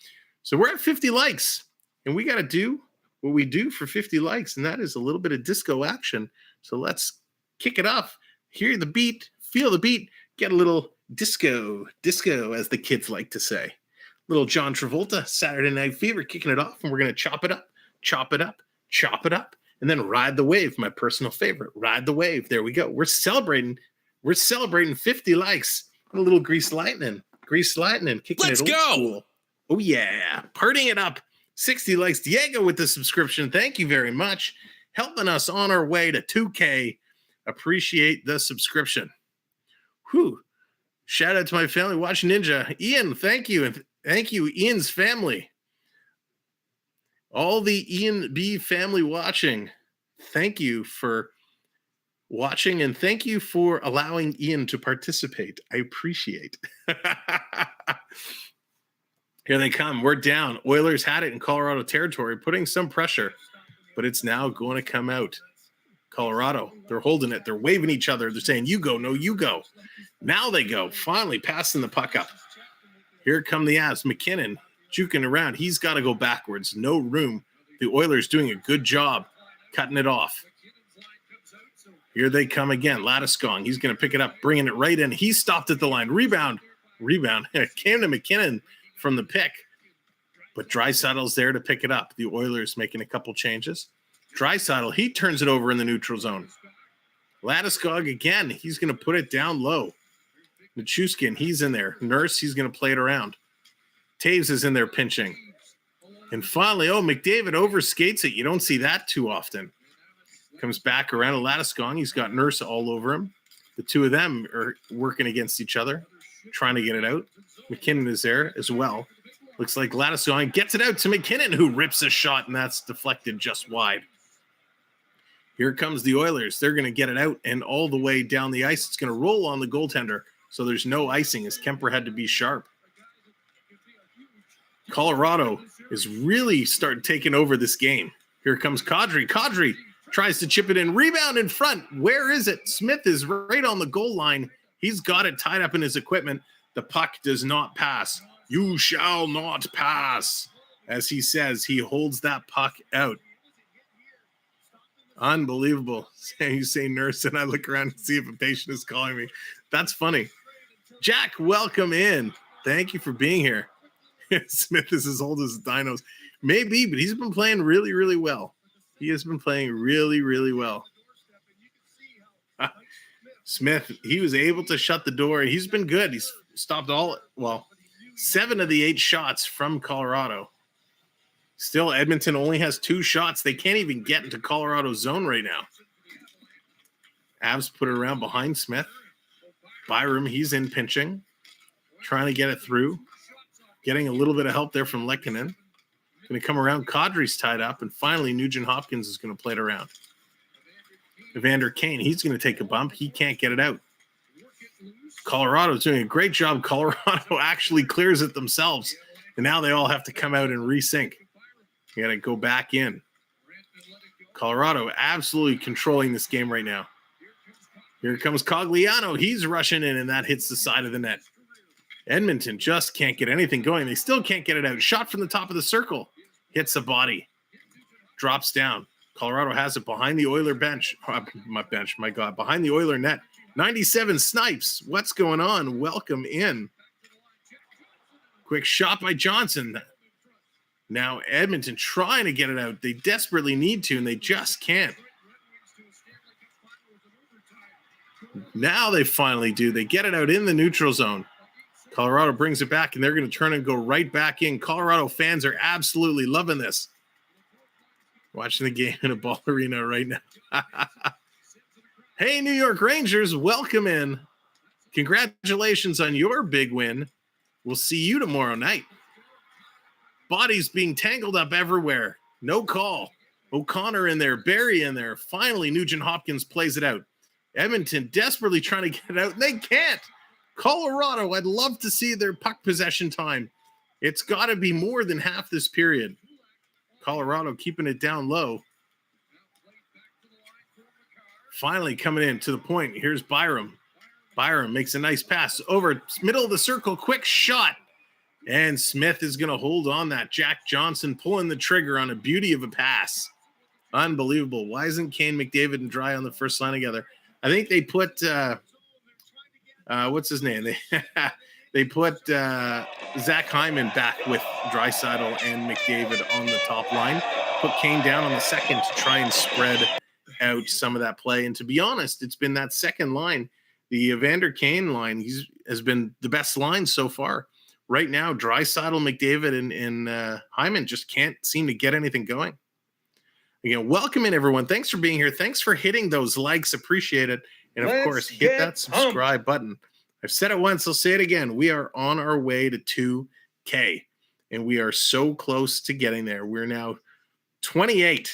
So we're at 50 likes, and we got to do what we do for 50 likes, and that is a little bit of disco action. So let's kick it off. Hear the beat, feel the beat, get a little disco, as the kids like to say. Little John Travolta, Saturday Night Fever, kicking it off, and we're going to chop it up, and then Ride the Wave, my personal favorite. Ride the Wave. There we go. We're celebrating 50 likes. A little Grease Lightning, kicking Let's it old go. school. Oh, yeah. Partying it up. 60 likes. Diego with the subscription. Thank you very much. Helping us on our way to 2K. Appreciate the subscription. Whew. Shout out to my family watching Ninja. Ian, thank you. And thank you, Ian's family. All the Ian B family watching. Thank you for watching, and thank you for allowing Ian to participate. I appreciate. Here they come. We're down. Oilers had it in Colorado territory, putting some pressure, but it's now going to come out. Colorado, they're holding it. They're waving each other. They're saying, you go, no, you go. Now they go, finally passing the puck up. Here come the Avs. MacKinnon juking around. He's got to go backwards. No room. The Oilers doing a good job cutting it off. Here they come again. Landeskog, he's going to pick it up, bringing it right in. He stopped at the line. Rebound. Came to MacKinnon from the pick. But Draisaitl's there to pick it up. The Oilers making a couple changes. Draisaitl, he turns it over in the neutral zone. Landeskog again. He's going to put it down low. Nichushkin, he's in there. Nurse, he's going to play it around. Taves is in there pinching. And finally, McDavid overskates it. You don't see that too often. Comes back around to Landeskog. He's got Nurse all over him. The two of them are working against each other, trying to get it out. MacKinnon is there as well. Looks like Landeskog gets it out to MacKinnon, who rips a shot, and that's deflected just wide. Here comes the Oilers. They're going to get it out, and all the way down the ice, it's going to roll on the goaltender. So there's no icing, as Kemper had to be sharp. Colorado is really starting taking over this game. Here comes Kadri. Kadri tries to chip it in. Rebound in front. Where is it? Smith is right on the goal line. He's got it tied up in his equipment. The puck does not pass. You shall not pass. As he says, he holds that puck out. Unbelievable. You say Nurse, and I look around and see if a patient is calling me. That's funny. Jack, welcome in. Thank you for being here. Smith is as old as Dinos. Maybe, but he's been playing really, really well. He has been playing really, really well. Smith, he was able to shut the door. He's been good. He's stopped 7 of the 8 shots from Colorado. Still, Edmonton only has 2 shots. They can't even get into Colorado's zone right now. Avs put it around behind Smith. Byram, he's in pinching, trying to get it through. Getting a little bit of help there from MacKinnon. Going to come around. Kadri's tied up, and finally Nugent Hopkins is going to play it around. Evander Kane, he's going to take a bump. He can't get it out. Colorado's doing a great job. Colorado actually clears it themselves, and now they all have to come out and resync. You got to go back in. Colorado absolutely controlling this game right now. Here comes Cogliano. He's rushing in, and that hits the side of the net. Edmonton just can't get anything going. They still can't get it out. Shot from the top of the circle. Hits the body. Drops down. Colorado has it behind the Oiler bench. My God. Behind the Oiler net. 97 Snipes. What's going on? Welcome in. Quick shot by Johnson. Now Edmonton trying to get it out. They desperately need to, and they just can't. Now they finally do. They get it out in the neutral zone. Colorado brings it back, and they're going to turn and go right back in. Colorado fans are absolutely loving this. Watching the game in a ball arena right now. Hey, New York Rangers, welcome in. Congratulations on your big win. We'll see you tomorrow night. Bodies being tangled up everywhere. No call. O'Connor in there, Barry in there. Finally, Nugent Hopkins plays it out. Edmonton desperately trying to get it out, and they can't. Colorado, I'd love to see their puck possession time. It's got to be more than half this period. Colorado keeping it down low. Finally coming in to the point. Here's Byram. Byram makes a nice pass over middle of the circle. Quick shot. And Smith is going to hold on that. Jack Johnson pulling the trigger on a beauty of a pass. Unbelievable. Why isn't Kane, McDavid, and Dry on the first line together? I think they put what's his name? They put Zach Hyman back with Draisaitl and McDavid on the top line. Put Kane down on the second to try and spread out some of that play. And to be honest, it's been that second line, the Evander Kane line, has been the best line so far. Right now, Draisaitl, McDavid, and Hyman just can't seem to get anything going. Again, welcome in, everyone. Thanks for being here. Thanks for hitting those likes. Appreciate it. And, of course, hit that subscribe button. I've said it once. I'll say it again. We are on our way to 2K, and we are so close to getting there. We're now 28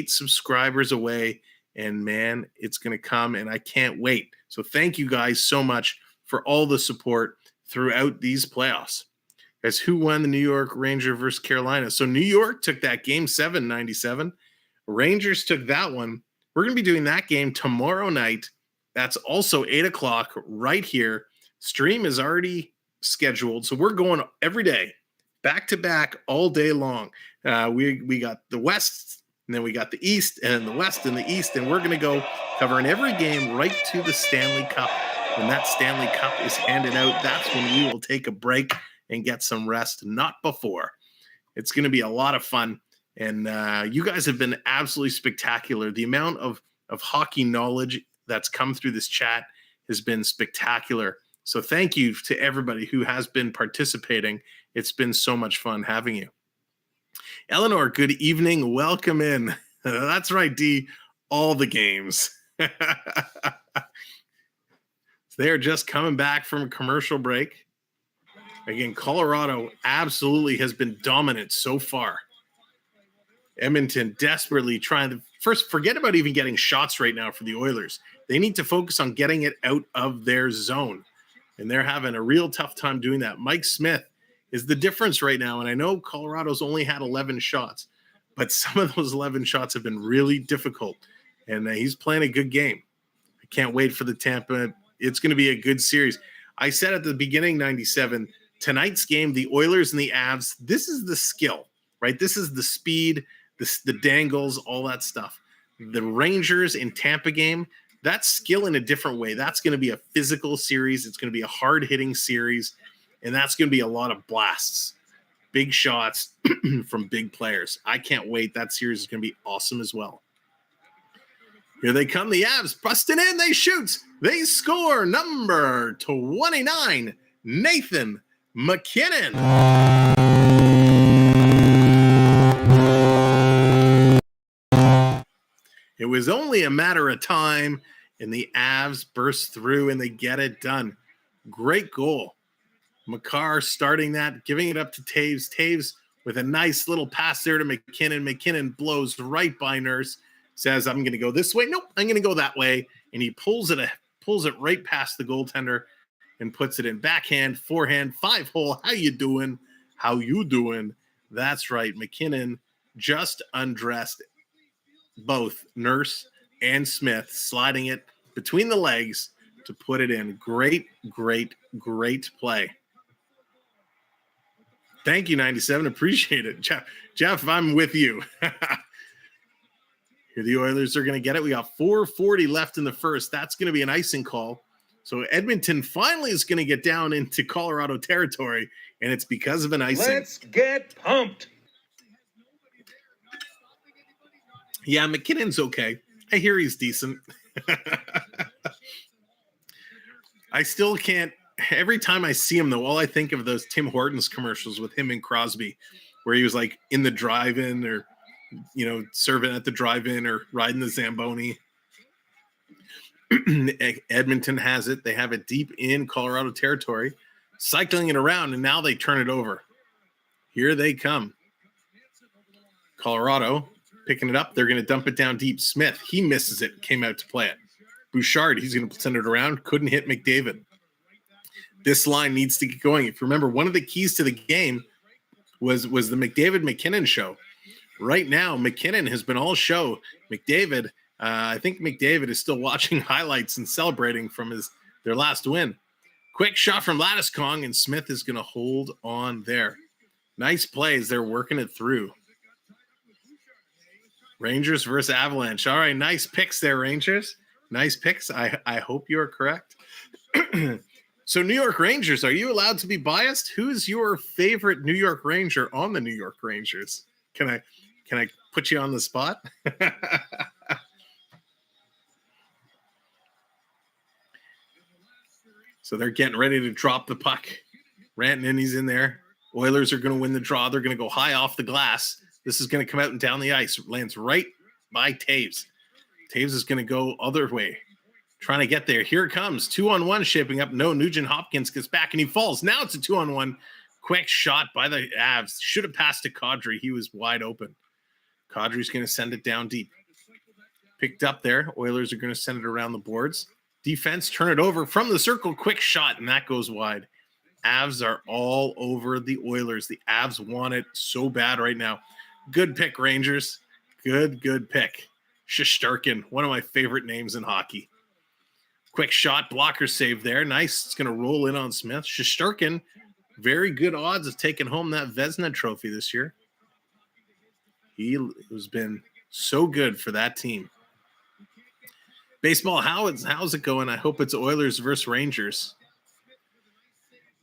subscribers away, and, man, it's going to come, and I can't wait. So thank you guys so much for all the support throughout these playoffs. As who won the New York Ranger versus Carolina? So New York took that game 7-97. Rangers took that one. We're going to be doing that game tomorrow night. That's also 8 o'clock right here. Stream is already scheduled. So we're going every day, back to back, all day long. We got the West, and then we got the East, and the West and the East. And we're going to go covering every game right to the Stanley Cup. When that Stanley Cup is handed out, that's when we will take a break and get some rest, not before. It's going to be a lot of fun. And you guys have been absolutely spectacular. The amount of hockey knowledge that's come through this chat has been spectacular. So thank you to everybody who has been participating. It's been so much fun having you. Eleanor, good evening. Welcome in. That's right, D. All the games. They're just coming back from a commercial break. Again, Colorado absolutely has been dominant so far. Edmonton desperately trying to first forget about even getting shots right now for the Oilers. They need to focus on getting it out of their zone, and they're having a real tough time doing that. Mike Smith is the difference right now, and I know Colorado's only had 11 shots, but some of those 11 shots have been really difficult, and he's playing a good game. I can't wait for the Tampa. It's going to be a good series. I said at the beginning, 97, tonight's game, the Oilers and the Avs, this is the skill, right? This is the speed, the dangles, all that stuff. The Rangers in Tampa game, that's skill in a different way. That's going to be a physical series. It's going to be a hard-hitting series. And that's going to be a lot of blasts, big shots from big players. I can't wait. That series is going to be awesome as well. Here they come, the Avs, busting in, they shoot, they score, number 29, Nathan MacKinnon. It was only a matter of time, and the Avs burst through, and they get it done. Great goal. Makar starting that, giving it up to Taves. Taves with a nice little pass there to MacKinnon. MacKinnon blows right by Nurse. Says, I'm going to go this way. Nope, I'm going to go that way. And he pulls it right past the goaltender and puts it in backhand, forehand, 5-hole. How you doing? How you doing? That's right. MacKinnon just undressed both Nurse and Smith, sliding it between the legs to put it in. Great, great, great play. Thank you, 97. Appreciate it. Jeff, I'm with you. Here the Oilers are going to get it. We got 4:40 left in the first. That's going to be an icing call. So Edmonton finally is going to get down into Colorado territory, and it's because of an icing. Let's get pumped. Yeah, McKinnon's okay. I hear he's decent. I still can't. Every time I see him, though, all I think of those Tim Hortons commercials with him and Crosby, where he was like in the drive-in or serving at the drive-in or riding the Zamboni. Edmonton has it. They have it deep in Colorado territory, cycling it around, and now they turn it over. Here they come. Colorado picking it up. They're going to dump it down deep. Smith, he misses it, came out to play it. Bouchard, he's going to send it around, couldn't hit McDavid. This line needs to get going. If you remember, one of the keys to the game was the McDavid-MacKinnon show. Right now, MacKinnon has been all show. McDavid, I think McDavid is still watching highlights and celebrating from their last win. Quick shot from Landeskog, and Smith is going to hold on there. Nice plays. They're working it through. Rangers versus Avalanche. All right, nice picks there, Rangers. Nice picks. I hope you're correct. So, New York Rangers, are you allowed to be biased? Who's your favorite New York Ranger on the New York Rangers? Can I put you on the spot? So they're getting ready to drop the puck. Rantanen, he's in there. Oilers are going to win the draw. They're going to go high off the glass. This is going to come out and down the ice. Lands right by Taves. Taves is going to go other way. Trying to get there. Here it comes. 2-on-1 shaping up. No, Nugent Hopkins gets back and he falls. Now it's a 2-on-1. Quick shot by the Avs. Should have passed to Kadri. He was wide open. Kadri's going to send it down deep. Picked up there. Oilers are going to send it around the boards. Defense, turn it over from the circle. Quick shot, and that goes wide. Avs are all over the Oilers. The Avs want it so bad right now. Good pick, Rangers. Good pick. Shesterkin, one of my favorite names in hockey. Quick shot, blocker save there. Nice. It's going to roll in on Smith. Shesterkin, very good odds of taking home that Vezina trophy this year. He has been so good for that team. Baseball, how's it going? I hope it's Oilers versus Rangers.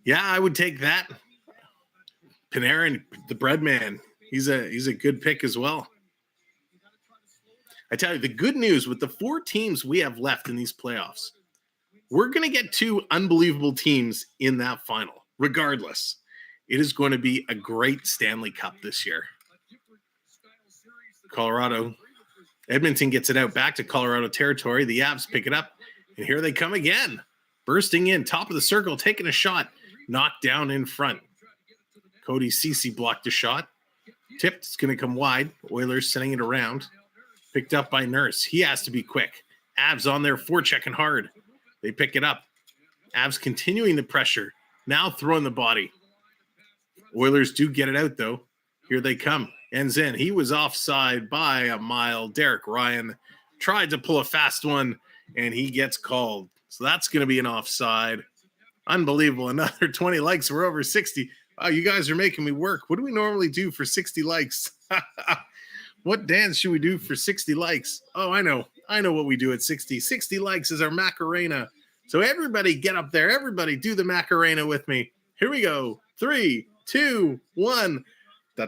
Yeah, I would take that. Panarin, the bread man, he's a good pick as well. I tell you, the good news with the 4 teams we have left in these playoffs, we're going to get 2 unbelievable teams in that final. Regardless, it is going to be a great Stanley Cup this year. Colorado, Edmonton gets it out back to Colorado territory. The Avs pick it up, and here they come again. Bursting in, top of the circle, taking a shot, knocked down in front. Cody Ceci blocked a shot. Tipped, it's going to come wide. Oilers sending it around. Picked up by Nurse. He has to be quick. Avs on there, forechecking hard. They pick it up. Avs continuing the pressure. Now throwing the body. Oilers do get it out, though. Here they come. Ends in. He was offside by a mile. Derek Ryan tried to pull a fast one, and he gets called. So that's going to be an offside. Unbelievable. Another 20 likes. We're over 60. Oh, you guys are making me work. What do we normally do for 60 likes? What dance should we do for 60 likes? Oh, I know what we do at 60. 60 likes is our Macarena. So everybody get up there. Everybody do the Macarena with me. Here we go. 3, 2, 1. Hey,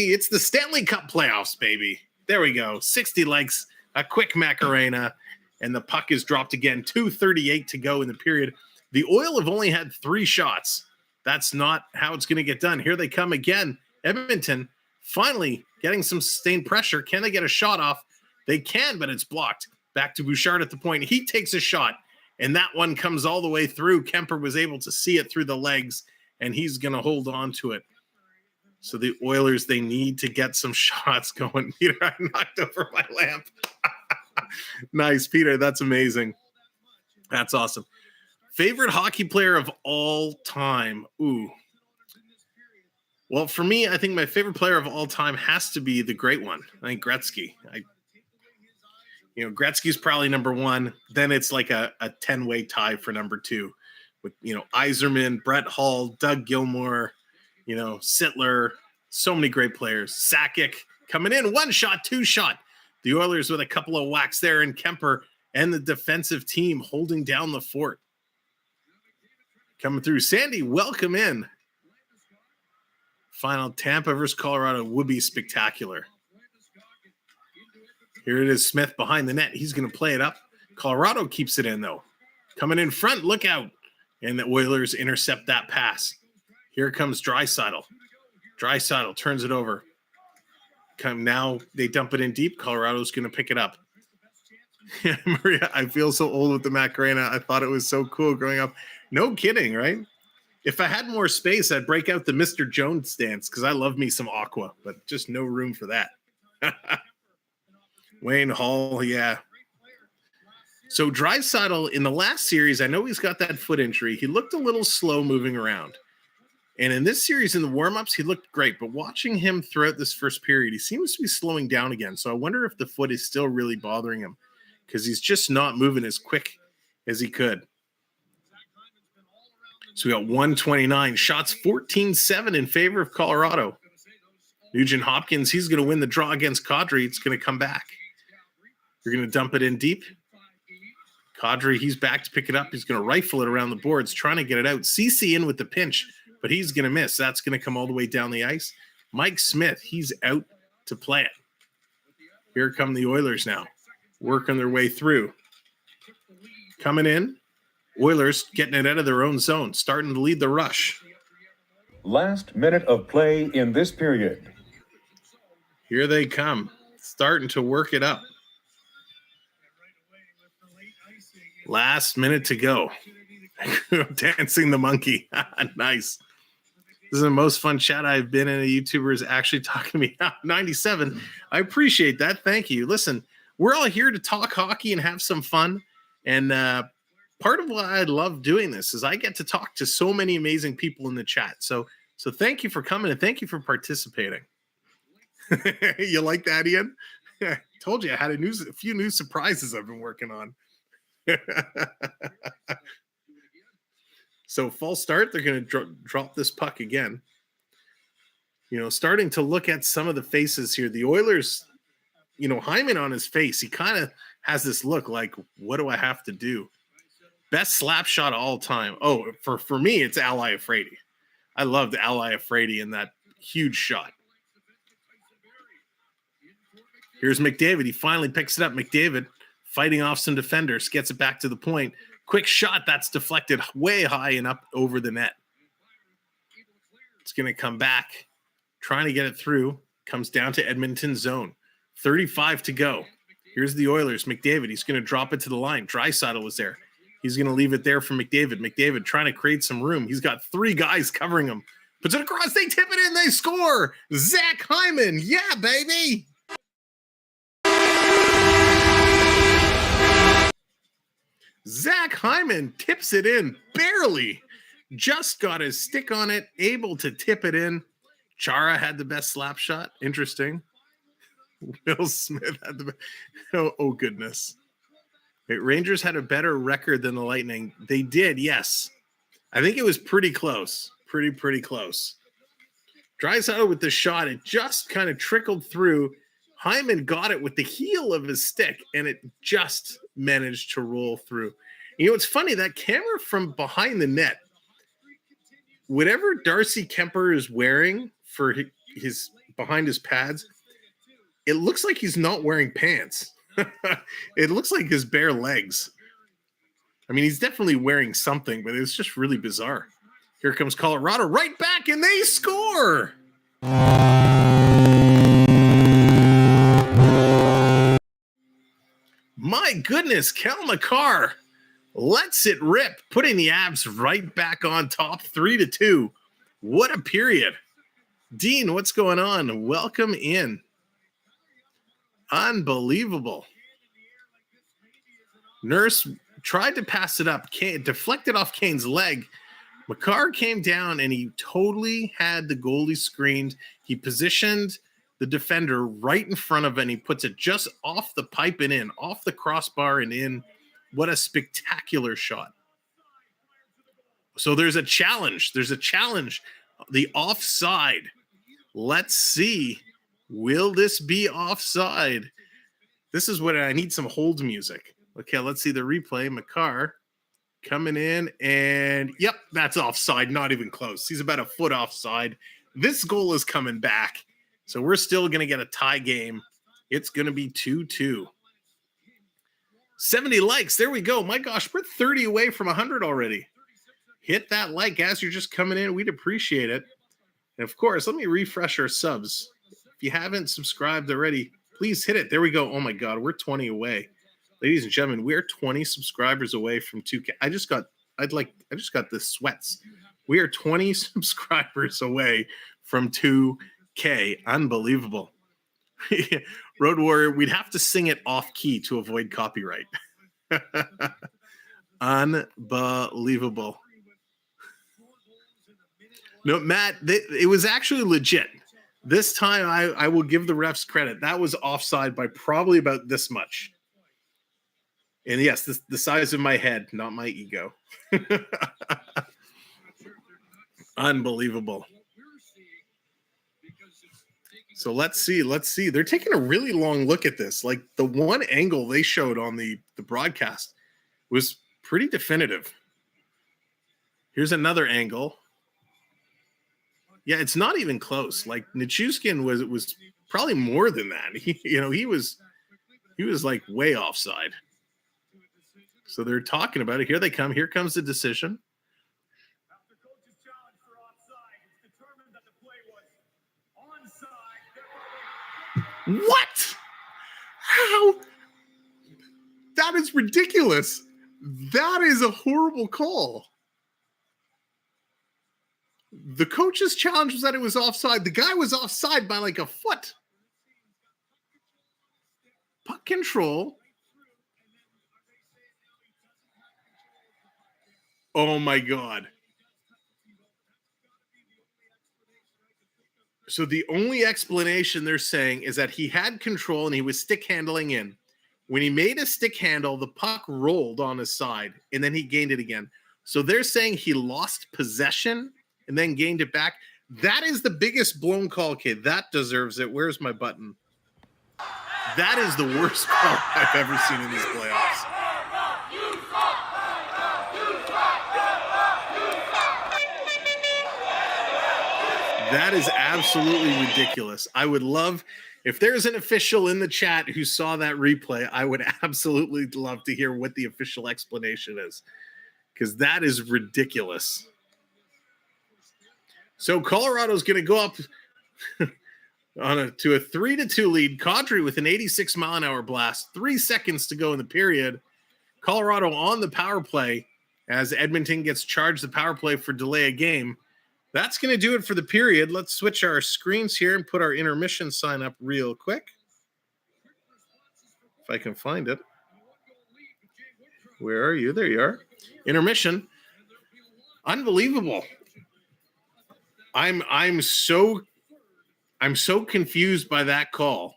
it's the Stanley Cup Playoffs, baby. There we go. 60 likes, a quick Macarena, and the puck is dropped again. 2:38 to go in the period. The Oil have only had 3 shots. That's not how it's going to get done. Here they come again. Edmonton finally getting some sustained pressure. Can they get a shot off? They can, but it's blocked. Back to Bouchard at the point. He takes a shot, and that one comes all the way through. Kemper was able to see it through the legs, and he's going to hold on to it. So the Oilers, they need to get some shots going. Peter, I knocked over my lamp. Nice, Peter. That's amazing. That's awesome. Favorite hockey player of all time? Ooh. Well, for me, I think my favorite player of all time has to be the great one. I think Gretzky. Gretzky's probably number 1. Then it's like a 10-way tie for number 2 with, Yzerman, Brett Hull, Doug Gilmour, Sittler, so many great players. Sakic coming in, 1 shot, 2 shot. The Oilers with a couple of whacks there, and Kemper and the defensive team holding down the fort. Coming through. Sandy, welcome in. Final Tampa versus Colorado would be spectacular. Here it is, Smith behind the net. He's going to play it up. Colorado keeps it in, though. Coming in front, look out. And the Oilers intercept that pass. Here comes Draisaitl. Draisaitl turns it over. Now they dump it in deep. Colorado's going to pick it up. Maria, I feel so old with the Macarena. I thought it was so cool growing up. No kidding, right? If I had more space, I'd break out the Mr. Jones dance because I love me some Aqua, but just no room for that. Wayne Hall, yeah. So Draisaitl, in the last series, I know he's got that foot injury. He looked a little slow moving around. And in this series, in the warm-ups, he looked great. But watching him throughout this first period, he seems to be slowing down again. So I wonder if the foot is still really bothering him because he's just not moving as quick as he could. So we got 129 shots, 14-7 in favor of Colorado. Nugent Hopkins, he's going to win the draw against Kadri. It's going to come back. You're going to dump it in deep. Kadri, he's back to pick it up. He's going to rifle it around the boards, trying to get it out. CC in with the pinch, but he's going to miss. That's going to come all the way down the ice. Mike Smith, he's out to play it. Here come the Oilers now, working their way through. Coming in. Oilers getting it out of their own zone, starting to lead the rush. Last minute of play in this period. Here they come, starting to work it up. Last minute to go. Dancing the monkey. Nice. This is the most fun chat I've been in. A YouTuber is actually talking to me. 97. I appreciate that. Thank you. Listen, we're all here to talk hockey and have some fun. And part of why I love doing this is I get to talk to so many amazing people in the chat. So thank you for coming and thank you for participating. You like that, Ian? I told you I had a few new surprises I've been working on. So false start, they're going to drop this puck again. Starting to look at some of the faces here. The Oilers, Hyman on his face, he kind of has this look like, what do I have to do? Best slap shot of all time. Oh, for me, it's Ally Afraidy. I loved Ally Afraidy in that huge shot. Here's McDavid. He finally picks it up. McDavid fighting off some defenders, gets it back to the point. Quick shot that's deflected way high and up over the net. It's going to come back, trying to get it through. Comes down to Edmonton zone. 35 to go. Here's the Oilers. McDavid, he's going to drop it to the line. Draisaitl was there. He's going to leave it there for McDavid. McDavid trying to create some room. He's got 3 guys covering him. Puts it across. They tip it in. They score. Zach Hyman. Yeah, baby. Zach Hyman tips it in. Barely. Just got his stick on it. Able to tip it in. Chara had the best slap shot. Interesting. Will Smith had the best. Oh, goodness. Wait, Rangers had a better record than the Lightning. They did, yes. I think it was pretty close. Pretty close. Draisaitl with the shot. It just kind of trickled through. Hyman got it with the heel of his stick, and it just managed to roll through. You know, it's funny, that camera from behind the net, whatever Darcy Kemper is wearing for his behind his pads, it looks like he's not wearing pants. It looks like his bare legs. I mean, he's definitely wearing something, but it's just really bizarre. Here comes Colorado right back, and they score. My goodness, Cale Makar lets it rip, putting the Avs right back on top, 3-2. What a period. Dean, what's going on? Welcome in. Unbelievable. Nurse tried to pass it up, deflected off Kane's leg. Makar came down, and he totally had the goalie screened. He positioned the defender right in front of it, and he puts it just off the pipe and in, off the crossbar and in. What a spectacular shot. So there's a challenge. The offside. Let's see. Will this be offside? This is what I need, some hold music. Okay, let's see the replay. Makar coming in, and yep, that's offside. Not even close. He's about a foot offside. This goal is coming back. So we're still going to get a tie game. It's going to be 2-2. 70 likes. There we go. My gosh, we're 30 away from 100 already. Hit that like as you're just coming in. We'd appreciate it. And of course, let me refresh our subs. If you haven't subscribed already, please hit it. There we go. Oh my God, we're 20 away. Ladies and gentlemen, we're 20 subscribers away from 2K. I just got the sweats. We are 20 subscribers away from 2K. Unbelievable. Road Warrior, we'd have to sing it off key to avoid copyright. Unbelievable. No, Matt, it was actually legit. This time I will give the refs credit. That was offside by probably about this much. And yes, the size of my head, not my ego. Unbelievable. So let's see. They're taking a really long look at this. Like, the one angle they showed on the broadcast was pretty definitive. Here's another angle. Yeah, it's not even close. Like, Nichushkin was probably more than that. He was like way offside. So they're talking about it. Here they come. Here comes the decision. After coach's challenge for offside, it's determined that the play was onside. What? How? That is ridiculous. That is a horrible call. The coach's challenge was that it was offside. The guy was offside by like a foot. Puck control. Oh my God. So the only explanation they're saying is that he had control and he was stick handling in. When he made a stick handle, the puck rolled on his side and then he gained it again. So they're saying he lost possession and then gained it back. That is the biggest blown call. Okay, that deserves it. Where's my button? That is the worst call I've ever seen in these playoffs. That is absolutely ridiculous. I would love, if there's an official in the chat who saw that replay, I would absolutely love to hear what the official explanation is, because that is ridiculous. So Colorado's going to go up to a 3-2 lead. Kadri with an 86-mile-an-hour blast. 3 seconds to go in the period. Colorado on the power play as Edmonton gets charged the power play for delay of game. That's going to do it for the period. Let's switch our screens here and put our intermission sign up real quick. If I can find it. Where are you? There you are. Intermission. Unbelievable. I'm so confused by that call.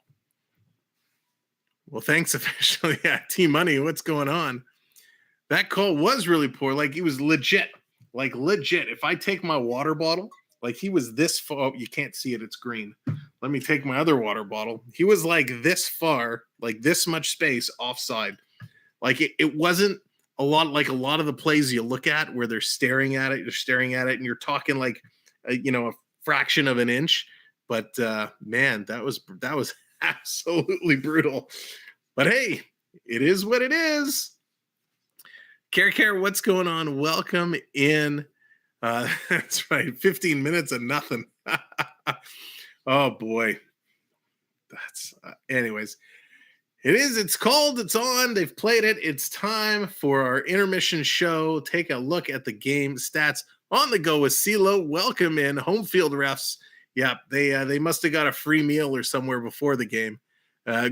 Well, thanks officially. Yeah, T-Money, what's going on? That call was really poor. Like, he was legit. Like, legit. If I take my water bottle, like, he was this far. Oh, you can't see it. It's green. let me take my other water bottle. He was like this far, like this much space offside. Like it wasn't a lot of the plays you look at where they're staring at it, and you're talking like, a fraction of an inch. But man, that was absolutely brutal. But hey, it is what it is. Care, what's going on? Welcome in. That's right, 15 minutes of nothing. Oh boy. That's anyways. It's called, it's on, they've played it. It's time for our intermission show. Take a look at the game stats on the go with CeeLo. Welcome in, home field refs. Yeah, they must have got a free meal or somewhere before the game.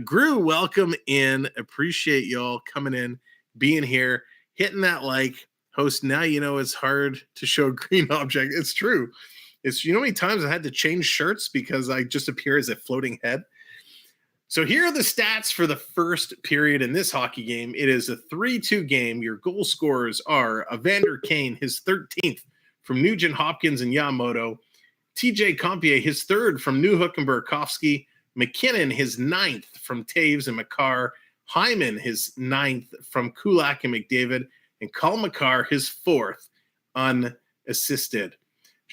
Gru, welcome in. Appreciate y'all coming in, being here, hitting that like. Host, now you know it's hard to show a green object. It's true. It's, how many times I had to change shirts because I just appear as a floating head. So here are the stats for the first period in this hockey game. It is a 3-2 game. Your goal scorers are Evander Kane, his 13th from Nugent Hopkins and Yamamoto. TJ Compier, his 3rd from Newhook and Burakovsky. McKinnon, his 9th from Taves and Makar. Hyman, his 9th from Kulak and McDavid. And Cale Makar, his 4th, unassisted.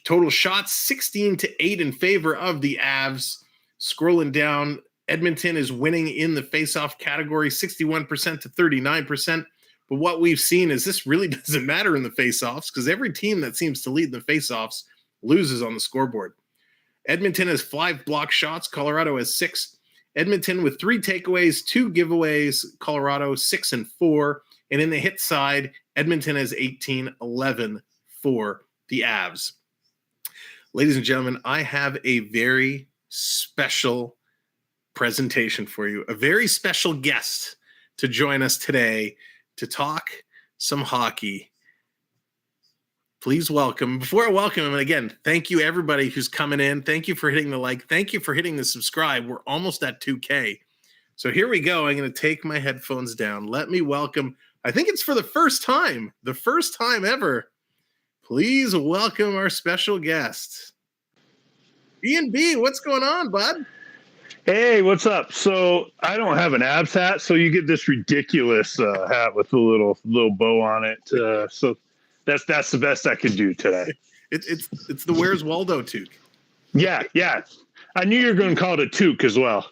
Total shots, 16-8 in favor of the Avs. Scrolling down, Edmonton is winning in the faceoff category, 61% to 39%. But what we've seen is this really doesn't matter in the faceoffs because every team that seems to lead in the faceoffs loses on the scoreboard. Edmonton has 5 block shots. Colorado has 6. Edmonton with 3 takeaways, 2 giveaways. Colorado 6 and 4. And in the hit side, Edmonton has 18-11 for the Avs. Ladies and gentlemen, I have a very special presentation for you. A very special guest to join us today to talk some hockey. Please welcome, before I welcome him, again, thank you everybody who's coming in. Thank you for hitting the like. Thank you for hitting the subscribe. We're almost at 2K. So here we go. I'm going to take my headphones down. Let me welcome, I think it's for the first time ever. Please welcome our special guest. B&B, what's going on, bud? Hey, what's up? So I don't have an abs hat, so you get this ridiculous hat with a little bow on it. So that's the best I could do today. It's the Where's Waldo toque. Yeah. I knew you were going to call it a toque as well.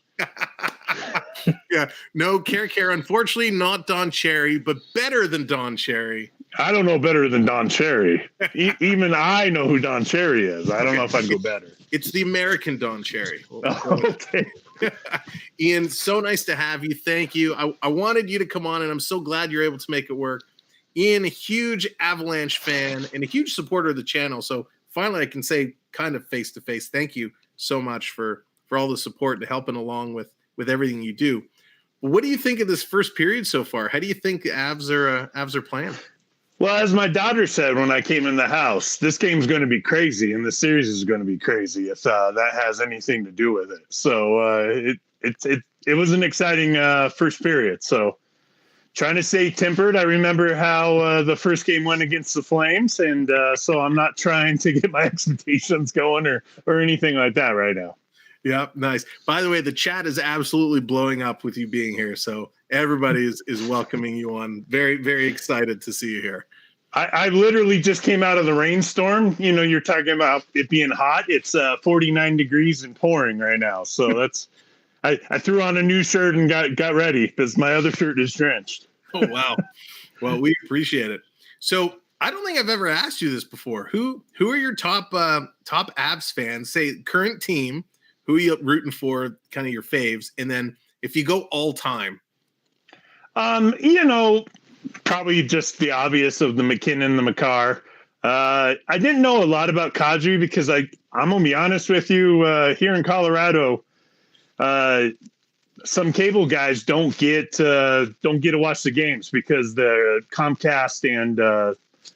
Yeah, no, Care. Unfortunately, not Don Cherry, but better than Don Cherry. I don't know better than Don Cherry. Even I know who Don Cherry is. I don't know if I'd go better. It's the American Don Cherry. Okay. Ian, so nice to have you. Thank you. I wanted you to come on, and I'm so glad you're able to make it work. Ian, a huge Avalanche fan and a huge supporter of the channel. So finally, I can say kind of face to face, thank you so much for all the support and helping along with everything you do. What do you think of this first period so far? How do you think the Avs are playing? Well, as my daughter said when I came in the house, this game's going to be crazy, and the series is going to be crazy if that has anything to do with it. So it was an exciting first period. So trying to stay tempered. I remember how the first game went against the Flames, and so I'm not trying to get my expectations going or anything like that right now. Yeah, nice. By the way, the chat is absolutely blowing up with you being here. So everybody is welcoming you on. Very, very excited to see you here. I literally just came out of the rainstorm. You know, you're talking about it being hot. It's 49 degrees and pouring right now. So that's I threw on a new shirt and got ready because my other shirt is drenched. Oh, wow. Well, we appreciate it. So I don't think I've ever asked you this before. Who are your top Avs fans? Say current team. Who are you rooting for, kind of your faves? And then if you go all time. Probably just the obvious of the McKinnon, the Makar. I didn't know a lot about Kadri because I'm going to be honest with you, here in Colorado, some cable guys don't get to watch the games because the Comcast and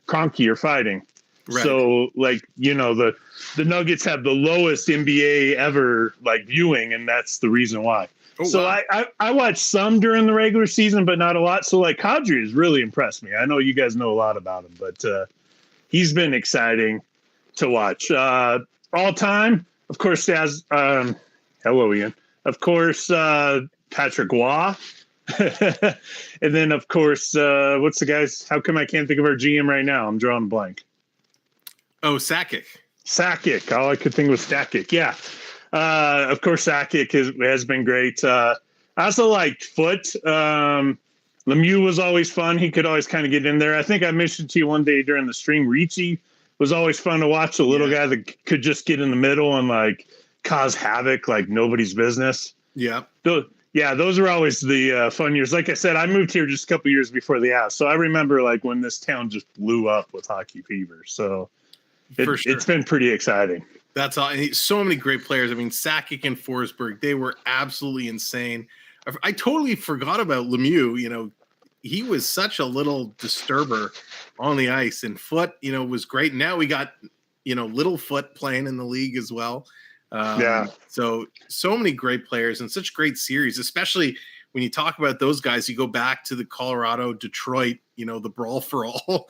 Cronky are fighting. Right. So, the Nuggets have the lowest NBA ever, viewing, and that's the reason why. Oh, so wow. I watched some during the regular season, but not a lot. So, Kadri has really impressed me. I know you guys know a lot about him, but he's been exciting to watch. All time, of course, Hello, Ian. Of course, Patrick Waugh. And then, of course, what's the guy's? How come I can't think of our GM right now? I'm drawing a blank. Oh, Sakic. Sakic. All I could think was Sakic. Yeah. Of course, Sakic has been great. I also liked Foote. Lemieux was always fun. He could always kind of get in there. I think I mentioned to you one day during the stream, Ricci was always fun to watch. The little guy that could just get in the middle and like cause havoc like nobody's business. Yeah. Those are always the fun years. Like I said, I moved here just a couple years before the Avs, so I remember like when this town just blew up with hockey fever. So it's been pretty exciting. That's all. And so many great players. I mean, Sakic and Forsberg, they were absolutely insane. I totally forgot about Lemieux. You know, he was such a little disturber on the ice, and Foote, you know, was great. Now we got, you know, little Foote playing in the league as well. So many great players and such great series, especially when you talk about those guys, you go back to the Colorado, Detroit, you know, the brawl for all,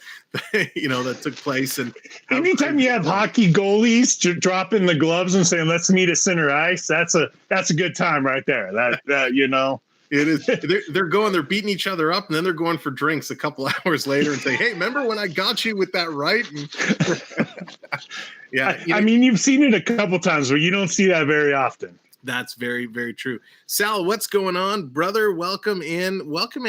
you know, that took place. And anytime you have hockey goalies dropping the gloves and saying, let's meet at center ice, that's a good time right there. That you know, it is. They're beating each other up, and then they're going for drinks a couple hours later and say, hey, remember when I got you with that, right? And yeah. I mean, you've seen it a couple times, but you don't see that very often. That's very, very true. Sal, what's going on, brother? Welcome in,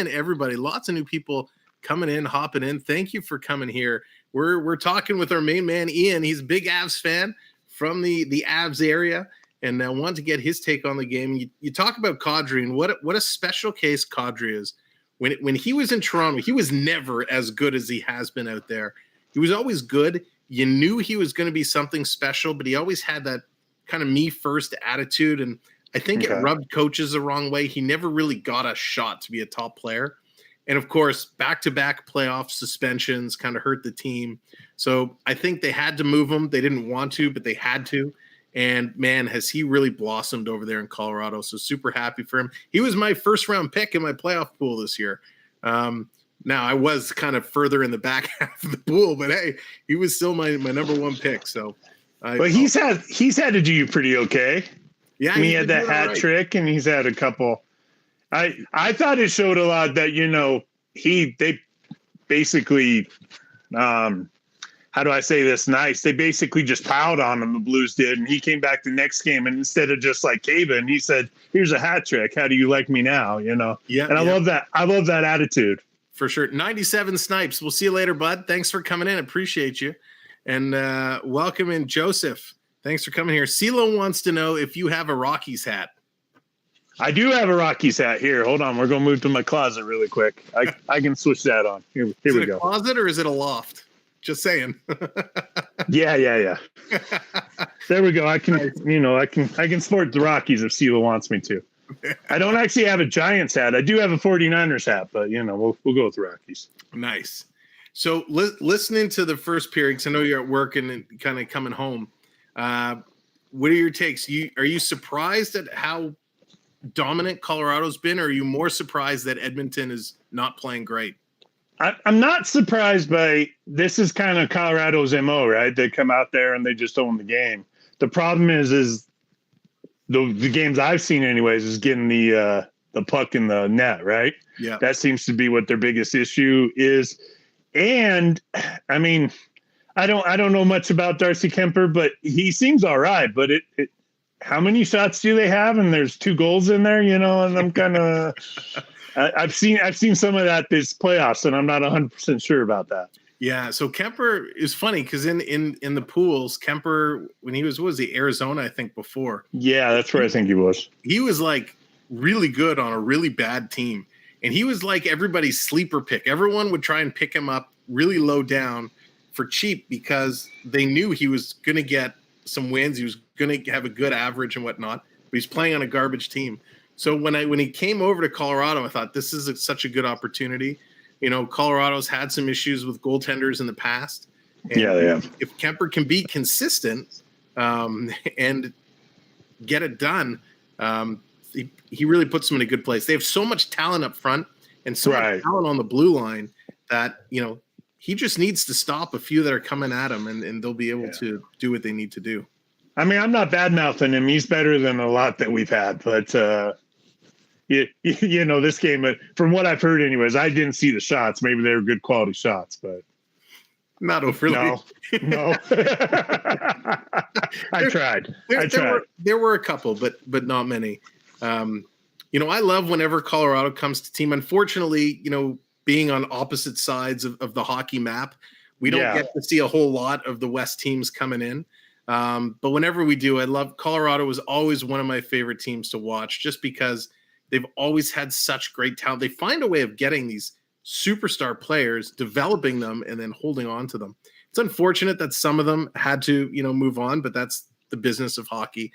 everybody. Lots of new people coming in, hopping in. Thank you for coming here. We're talking with our main man, Ian. He's a big Avs fan from the Avs area, and I want to get his take on the game. You talk about Kadri and what a special case Kadri is. When he was in Toronto, he was never as good as he has been out there. He was always good. You knew he was going to be something special, but he always had that kind of me first attitude, and I think it rubbed coaches the wrong way. He never really got a shot to be a top player, and of course back-to-back playoff suspensions kind of hurt the team. So I think they had to move him. They didn't want to, but they had to, and man, has he really blossomed over there in Colorado. So super happy for him. He was my first round pick in my playoff pool this year. Now I was kind of further in the back half of the pool, but hey, he was still my number one pick. So but he's had to do pretty okay. Yeah, he had that hat trick, and he's had a couple. I thought it showed a lot that, you know, they basically, how do I say this nice? They basically just piled on him. The Blues did, and he came back the next game, and instead of just like caving, he said, "Here's a hat trick. How do you like me now?" You know. Yeah. And I love that. I love that attitude. For sure. 97 Snipes. We'll see you later, bud. Thanks for coming in. Appreciate you. And welcome in, Joseph. Thanks for coming here. CeeLo wants to know if you have a Rockies hat. I do have a Rockies hat here. Hold on. We're going to move to my closet really quick. I can switch that on. Here we go. Is it a closet or is it a loft? Just saying. Yeah. There we go. I can sport the Rockies if CeeLo wants me to. I don't actually have a Giants hat. I do have a 49ers hat, but, you know, we'll go with the Rockies. Nice. So listening to the first period, because I know you're at work and kind of coming home, what are your takes? Are you surprised at how dominant Colorado's been, or are you more surprised that Edmonton is not playing great? I'm not surprised by this. Is kind of Colorado's MO, right? They come out there and they just own the game. The problem is the games I've seen anyways is getting the puck in the net, right? Yeah. That seems to be what their biggest issue is. And I mean, I don't know much about Darcy Kemper, but he seems all right. But how many shots do they have? And there's 2 goals in there, you know. And I'm kind of, I've seen some of that this playoffs, and I'm not 100% sure about that. Yeah. So Kemper is funny because in the pools, Kemper, when he was Arizona, I think before. Yeah, that's where I think he was. He was like really good on a really bad team. And he was like everybody's sleeper pick. Everyone would try and pick him up really low down for cheap because they knew he was going to get some wins. He was going to have a good average and whatnot. But he's playing on a garbage team. So when he came over to Colorado, I thought this is such a good opportunity. You know, Colorado's had some issues with goaltenders in the past. And yeah. If Kemper can be consistent and get it done, he really puts them in a good place. They have so much talent up front and so much talent on the blue line that, you know, he just needs to stop a few that are coming at him, and they'll be able to do what they need to do. I mean, I'm not bad-mouthing him. He's better than a lot that we've had. But, you know, this game, from what I've heard anyways, I didn't see the shots. Maybe they were good quality shots, but. Not overly. No. I tried. There were a couple, but not many. You know, I love whenever Colorado comes to team. Unfortunately, you know, being on opposite sides of the hockey map, we don't get to see a whole lot of the West teams coming in. But whenever we do, I love Colorado is always one of my favorite teams to watch just because they've always had such great talent. They find a way of getting these superstar players, developing them, and then holding on to them. It's unfortunate that some of them had to, you know, move on, but that's the business of hockey.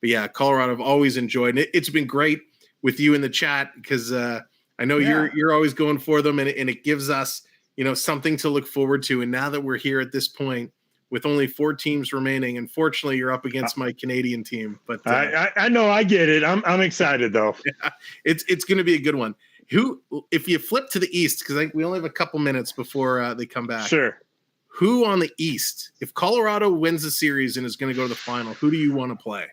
But yeah, Colorado I've always enjoyed. And it's been great with you in the chat because I know you're always going for them, and it gives us, you know, something to look forward to. And now that we're here at this point with only 4 teams remaining, unfortunately, you're up against my Canadian team. But I know, I get it. I'm excited though. Yeah, it's going to be a good one. Who, if you flip to the East, because I think we only have a couple minutes before they come back. Sure. Who on the East, if Colorado wins the series and is going to go to the final, who do you want to play?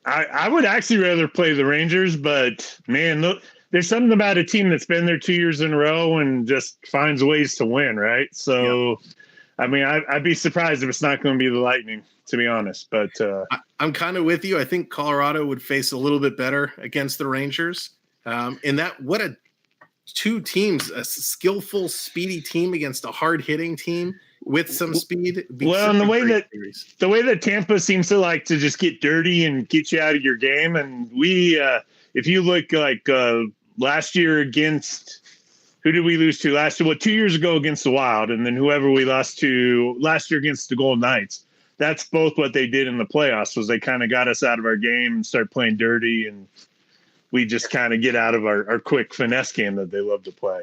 I would actually rather play the Rangers, but man, look, there's something about a team that's been there 2 years in a row and just finds ways to win, right? So, I mean, I'd be surprised if it's not going to be the Lightning, to be honest. But I'm kind of with you. I think Colorado would face a little bit better against the Rangers. And that, what a 2 teams, a skillful, speedy team against a hard-hitting team with some speed. Well, and the way that Tampa seems to like to just get dirty and get you out of your game, and we, if you look like last year against, who did we lose to last year? Well, 2 years ago against the Wild, and then whoever we lost to last year against the Golden Knights. That's both what they did in the playoffs. Was they kind of got us out of our game and start playing dirty, and we just kind of get out of our quick finesse game that they love to play.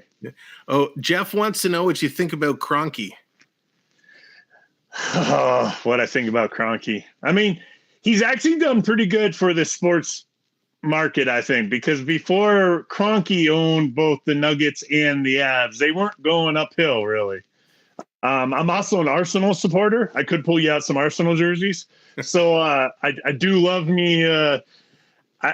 Oh, Jeff wants to know what you think about Kroenke. Oh, what I think about Kroenke. I mean, he's actually done pretty good for the sports market, I think, because before Kroenke owned both the Nuggets and the Avs, they weren't going uphill, really. I'm also an Arsenal supporter. I could pull you out some Arsenal jerseys. So I do love me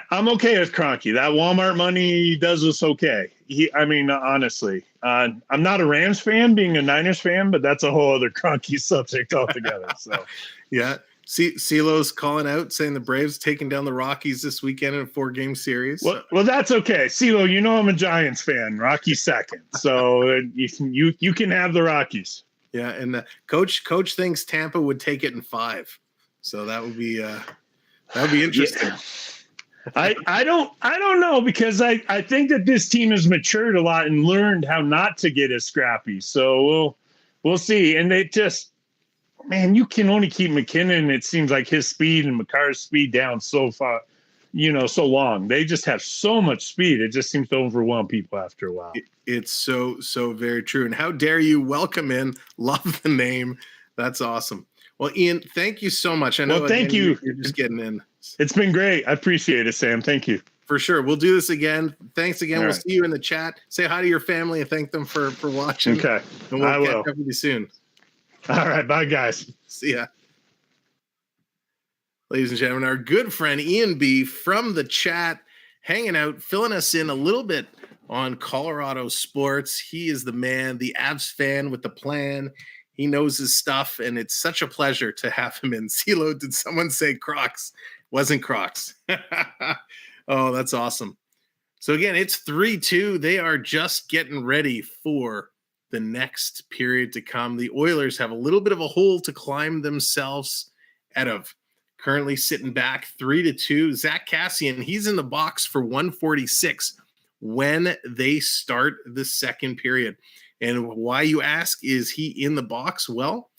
I'm okay with Kroenke. That Walmart money does us okay. I mean, honestly, I'm not a Rams fan, being a Niners fan, but that's a whole other Kroenke subject altogether. So, yeah. CeeLo's calling out, saying the Braves taking down the Rockies this weekend in a 4-game series. Well, that's okay. CeeLo, you know I'm a Giants fan. Rockies second, so you can have the Rockies. Yeah, and Coach thinks Tampa would take it in 5, so that would be interesting. Yeah. I don't know, because I think that this team has matured a lot and learned how not to get as scrappy. So we'll see. And they just, man, you can only keep MacKinnon, it seems like, his speed and Makar's speed down so far, so long. They just have so much speed. It just seems to overwhelm people after a while. It's so very true. And how dare you welcome in, love the name. That's awesome. Well, Ian, thank you so much. I know. Well, thank you. You're just getting in. It's been great. I appreciate it, Sam. Thank you. For sure. We'll do this again. Thanks again. All we'll right. see you in the chat. Say hi to your family and thank them for watching. Okay. And we'll I will. catch up with you soon. All right. Bye, guys. See ya. Ladies and gentlemen, our good friend Ian B from the chat, hanging out, filling us in a little bit on Colorado sports. He is the man, the Avs fan with the plan. He knows his stuff, and it's such a pleasure to have him in. CeeLo, did someone say Crocs? Wasn't Crocs. Oh, that's awesome. So again, it's 3-2. They are just getting ready for the next period to come. The Oilers have a little bit of a hole to climb themselves out of. Currently sitting back 3-2. Zach Kassian, he's in the box for 146 when they start the second period. And why, you ask, is he in the box? Well,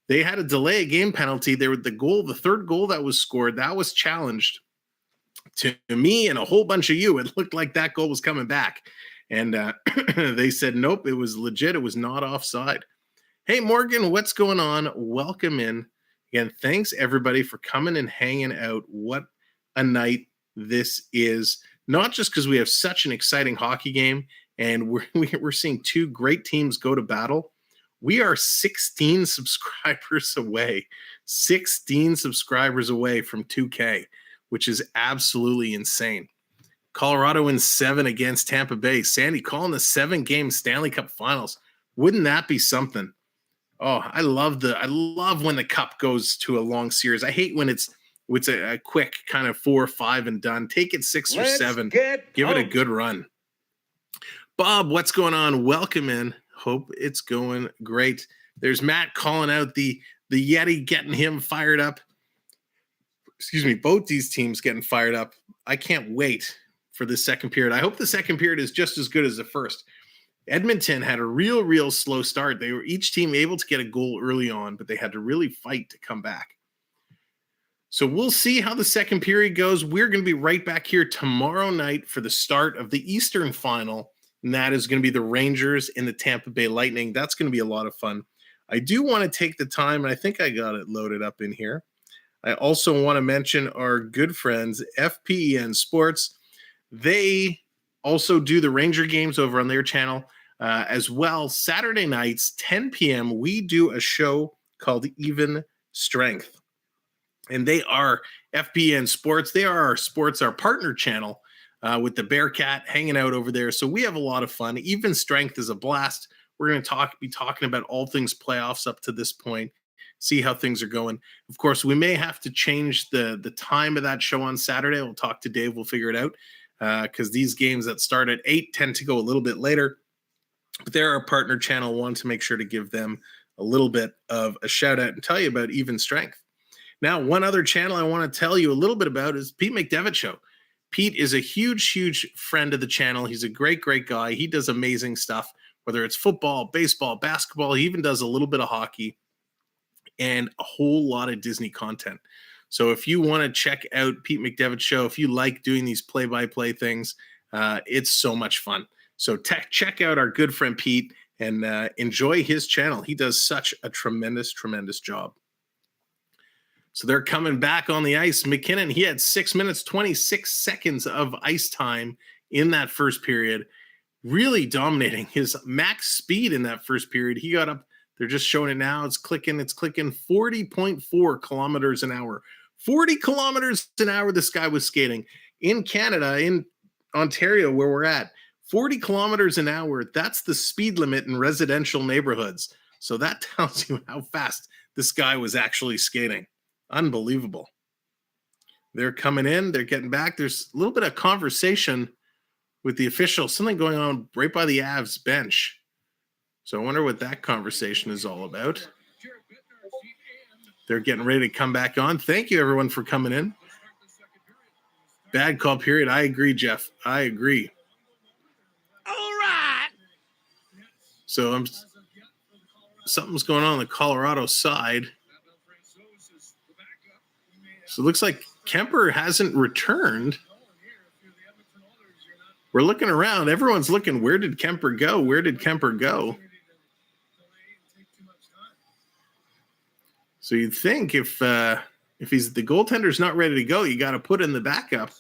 they had a delay a game penalty. There, the third goal that was scored, that was challenged. To me and a whole bunch of you, it looked like that goal was coming back. And they said, nope, it was legit. It was not offside. Hey, Morgan, what's going on? Welcome in. Again, thanks, everybody, for coming and hanging out. What a night this is. Not just because we have such an exciting hockey game, and we're seeing 2 great teams go to battle. We are 16 subscribers away. 16 subscribers away from 2K, which is absolutely insane. Colorado in 7 against Tampa Bay. Sandy calling the 7-game Stanley Cup Finals. Wouldn't that be something? Oh, I love when the cup goes to a long series. I hate when it's a quick kind of 4 or 5 and done. Take it 6 or 7. Give it a good run. Bob, what's going on? Welcome in. Hope it's going great. There's Matt calling out the Yeti, getting him fired up. Excuse me, both these teams getting fired up. I can't wait for the second period. I hope the second period is just as good as the first. Edmonton had a real slow start. They were each team able to get a goal early on, but they had to really fight to come back. So we'll see how the second period goes. We're going to be right back here tomorrow night for the start of the Eastern Final, and that is going to be the Rangers and the Tampa Bay Lightning. That's going to be a lot of fun. I do want to take the time, and I think I got it loaded up in here. I also want to mention our good friends, FPEN Sports. They also do the Ranger games over on their channel as well. Saturday nights, 10 p.m., we do a show called Even Strength. And they are FPN Sports. They are our partner channel with the Bearcat hanging out over there. So we have a lot of fun. Even Strength is a blast. We're going to be talking about all things playoffs up to this point, see how things are going. Of course, we may have to change the time of that show on Saturday. We'll talk to Dave. We'll figure it out because these games that start at 8 tend to go a little bit later. But they're our partner channel. Want to make sure to give them a little bit of a shout out and tell you about Even Strength. Now, one other channel I want to tell you a little bit about is Pete McDavid Show. Pete is a huge friend of the channel. He's a great guy. He does amazing stuff, whether it's football, baseball, basketball. He even does a little bit of hockey and a whole lot of Disney content. So if you want to check out Pete McDavid Show, if you like doing these play-by-play things, it's so much fun. So check out our good friend Pete and enjoy his channel. He does such a tremendous job. So they're coming back on the ice. MacKinnon, he had 6 minutes, 26 seconds of ice time in that first period, really dominating his max speed in that first period. He got up, they're just showing it now. It's clicking 40.4 kilometers an hour. 40 kilometers an hour this guy was skating. In Canada, in Ontario, where we're at, 40 kilometers an hour, that's the speed limit in residential neighborhoods. So that tells you how fast this guy was actually skating. Unbelievable. They're coming in. They're getting back. There's a little bit of conversation with the officials. Something going on right by the Avs bench. So I wonder what that conversation is all about. They're getting ready to come back on. Thank you, everyone, for coming in. Bad call period. I agree, Jeff. I agree. All right. So something's going on the Colorado side. So it looks like Kemper hasn't returned. We're looking around. Everyone's looking. Where did Kemper go? Where did Kemper go? So you'd think if he's the goaltender's not ready to go, you got to put in the backup.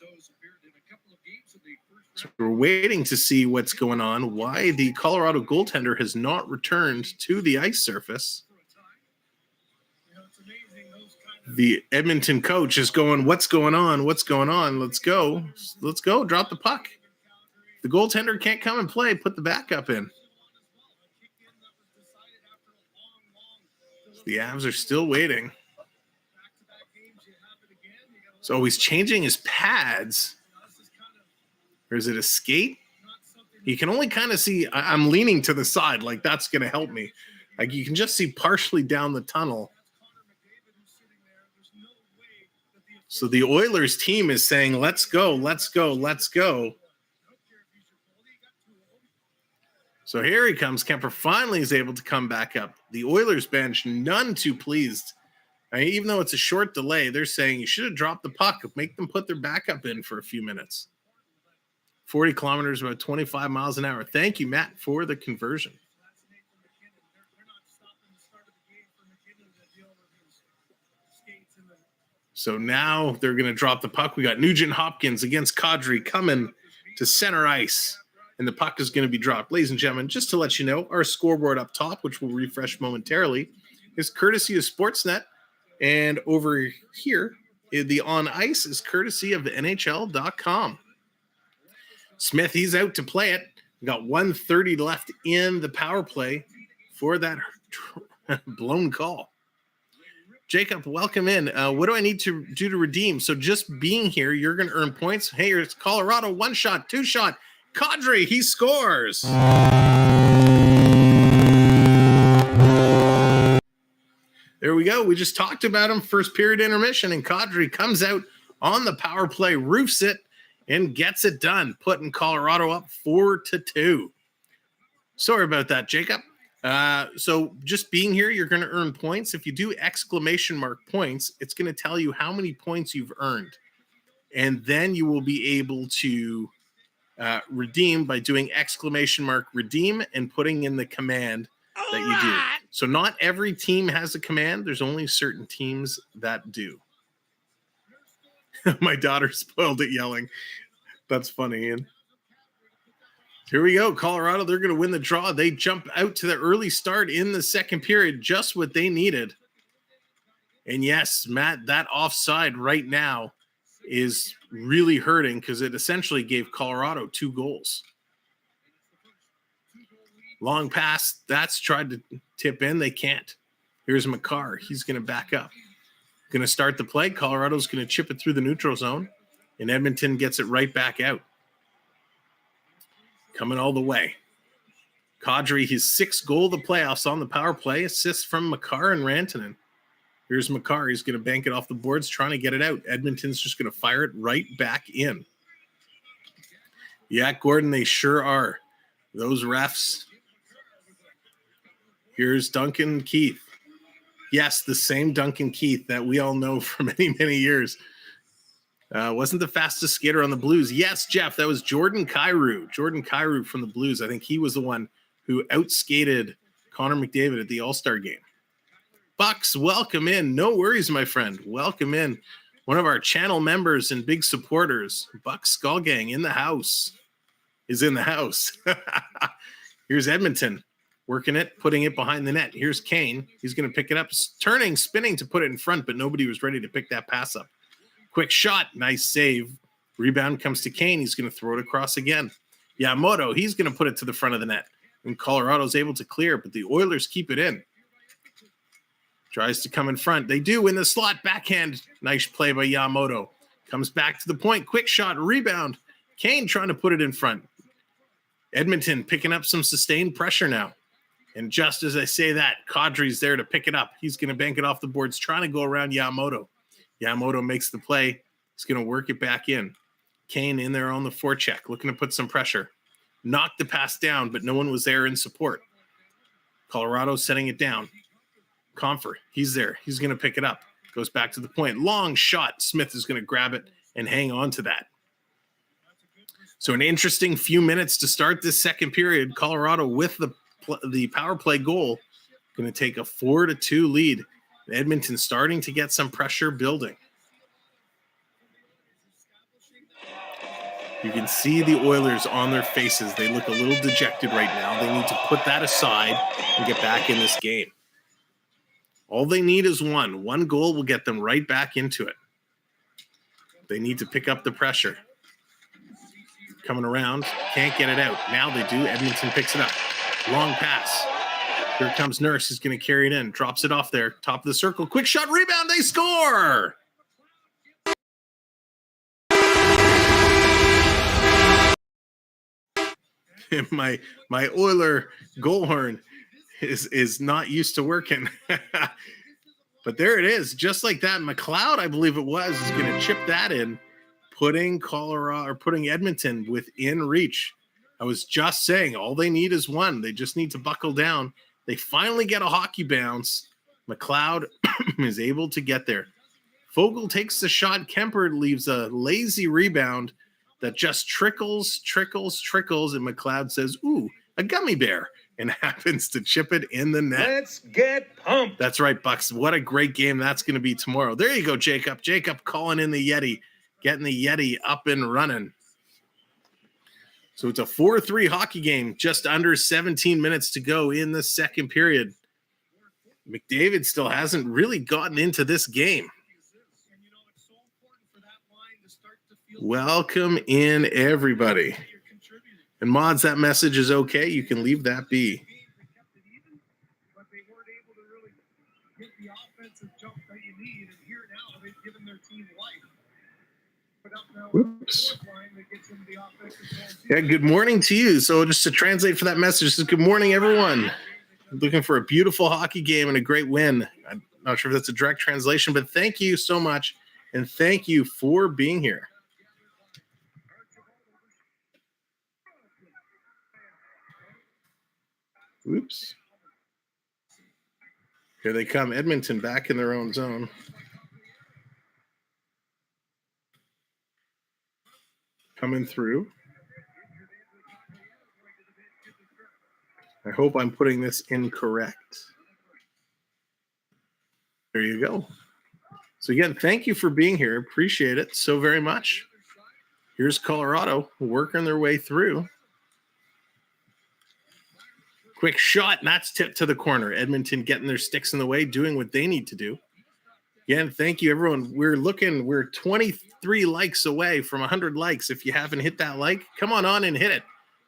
So we're waiting to see what's going on. Why the Colorado goaltender has not returned to the ice surface. The Edmonton coach is going, what's going on? What's going on? Let's go. Let's go. Drop the puck. The goaltender can't come and play. Put the backup in. The Avs are still waiting. So he's changing his pads. Or is it a skate? You can only kind of see, I'm leaning to the side, like that's going to help me. Like you can just see partially down the tunnel. So the Oilers team is saying, let's go, let's go, let's go. So here he comes. Kemper finally is able to come back up. The Oilers bench, none too pleased. I mean, even though it's a short delay, they're saying you should have dropped the puck. Make them put their backup in for a few minutes. 40 kilometers, about 25 miles an hour. Thank you, Matt, for the conversion. So now they're going to drop the puck. We got Nugent Hopkins against Kadri coming to center ice. and the puck is going to be dropped. Ladies and gentlemen, just to let you know, our scoreboard up top, which will refresh momentarily, is courtesy of Sportsnet. And over here, the on ice is courtesy of NHL.com. Smith, he's out to play it. We got 1:30 left in the power play for that blown call. Jacob, welcome in. What do I need to do to redeem? So just being here, you're going to earn points. Hey, it's Colorado. 1 shot, 2 shot. Kadri, he scores. There we go. We just talked about him. First period intermission, and Kadri comes out on the power play, roofs it, and gets it done, putting Colorado up 4-2. Sorry about that, Jacob. So just being here, you're going to earn points. If you do exclamation mark points, it's going to tell you how many points you've earned. And then you will be able to redeem by doing exclamation mark redeem and putting in the command that you do. So not every team has a command. There's only certain teams that do. My daughter spoiled it yelling. That's funny, Ian. Here we go. Colorado, they're going to win the draw. They jump out to the early start in the second period, just what they needed. And yes, Matt, that offside right now is really hurting because it essentially gave Colorado 2 goals. Long pass, that's tried to tip in. They can't. Here's Makar. He's going to back up. Going to start the play. Colorado's going to chip it through the neutral zone, and Edmonton gets it right back out. Coming all the way. Kadri, his 6th goal of the playoffs on the power play. Assist from Makar and Rantanen. Here's Makar. He's going to bank it off the boards, trying to get it out. Edmonton's just going to fire it right back in. Yeah, Gordon, they sure are. Those refs. Here's Duncan Keith. Yes, the same Duncan Keith that we all know for many, many years. Wasn't the fastest skater on the Blues. Yes, Jeff, that was Jordan Kyrou. Jordan Kyrou from the Blues. I think he was the one who outskated Conor McDavid at the All-Star game. Bucks, welcome in. No worries, my friend. Welcome in. One of our channel members and big supporters, Bucks Skull Gang in the house, is in the house. Here's Edmonton. Working it, putting it behind the net. Here's Kane. He's going to pick it up, turning, spinning to put it in front, but nobody was ready to pick that pass up. Quick shot. Nice save. Rebound comes to Kane. He's going to throw it across again. Yamamoto, he's going to put it to the front of the net. And Colorado's able to clear, but the Oilers keep it in. Tries to come in front. They do in the slot. Backhand. Nice play by Yamamoto. Comes back to the point. Quick shot. Rebound. Kane trying to put it in front. Edmonton picking up some sustained pressure now. And just as I say that, Kadri's there to pick it up. He's going to bank it off the boards, trying to go around Yamamoto. Yamamoto makes the play. He's going to work it back in. Kane in there on the forecheck, looking to put some pressure. Knocked the pass down, but no one was there in support. Colorado setting it down. Comfort, he's there. He's going to pick it up. Goes back to the point. Long shot. Smith is going to grab it and hang on to that. So an interesting few minutes to start this second period. Colorado with the power play goal, going to take a 4-2 lead. Edmonton starting to get some pressure building. You can see the Oilers on their faces. They look a little dejected right now. They need to put that aside and get back in this game. All they need is one. One goal will get them right back into it. They need to pick up the pressure. Coming around, can't get it out. Now they do. Edmonton picks it up. Long pass. Here comes Nurse. He's going to carry it in. Drops it off there. Top of the circle. Quick shot. Rebound. They score. My Oiler goal horn is not used to working. But there it is. Just like that. McLeod, I believe it was, is going to chip that in, putting Edmonton within reach. I was just saying, all they need is one. They just need to buckle down. They finally get a hockey bounce. McLeod is able to get there. Fogle takes the shot. Kemper leaves a lazy rebound that just trickles. And McLeod says, ooh, a gummy bear, and happens to chip it in the net. Let's get pumped. That's right, Bucks. What a great game that's going to be tomorrow. There you go, Jacob. Jacob calling in the Yeti, getting the Yeti up and running. So it's a 4-3 hockey game, just under 17 minutes to go in the second period. McDavid still hasn't really gotten into this game. Welcome in, everybody. And mods, that message is okay. You can leave that be. But they weren't able to really get the offensive jump that you need. And here now, they've given their team life. Oops. Yeah, good morning to you. So just to translate for that message, this is good morning, everyone. Looking for a beautiful hockey game and a great win. I'm not sure if that's a direct translation, but thank you so much. And thank you for being here. Oops. Here they come. Edmonton back in their own zone. Coming through. I hope I'm putting this incorrect. There you go. So again, thank you for being here. Appreciate it so very much. Here's Colorado working their way through. Quick shot, and that's tipped to the corner. Edmonton getting their sticks in the way, doing what they need to do. Again, thank you, everyone. We're 23 likes away from 100 likes. If you haven't hit that like, come on and hit it.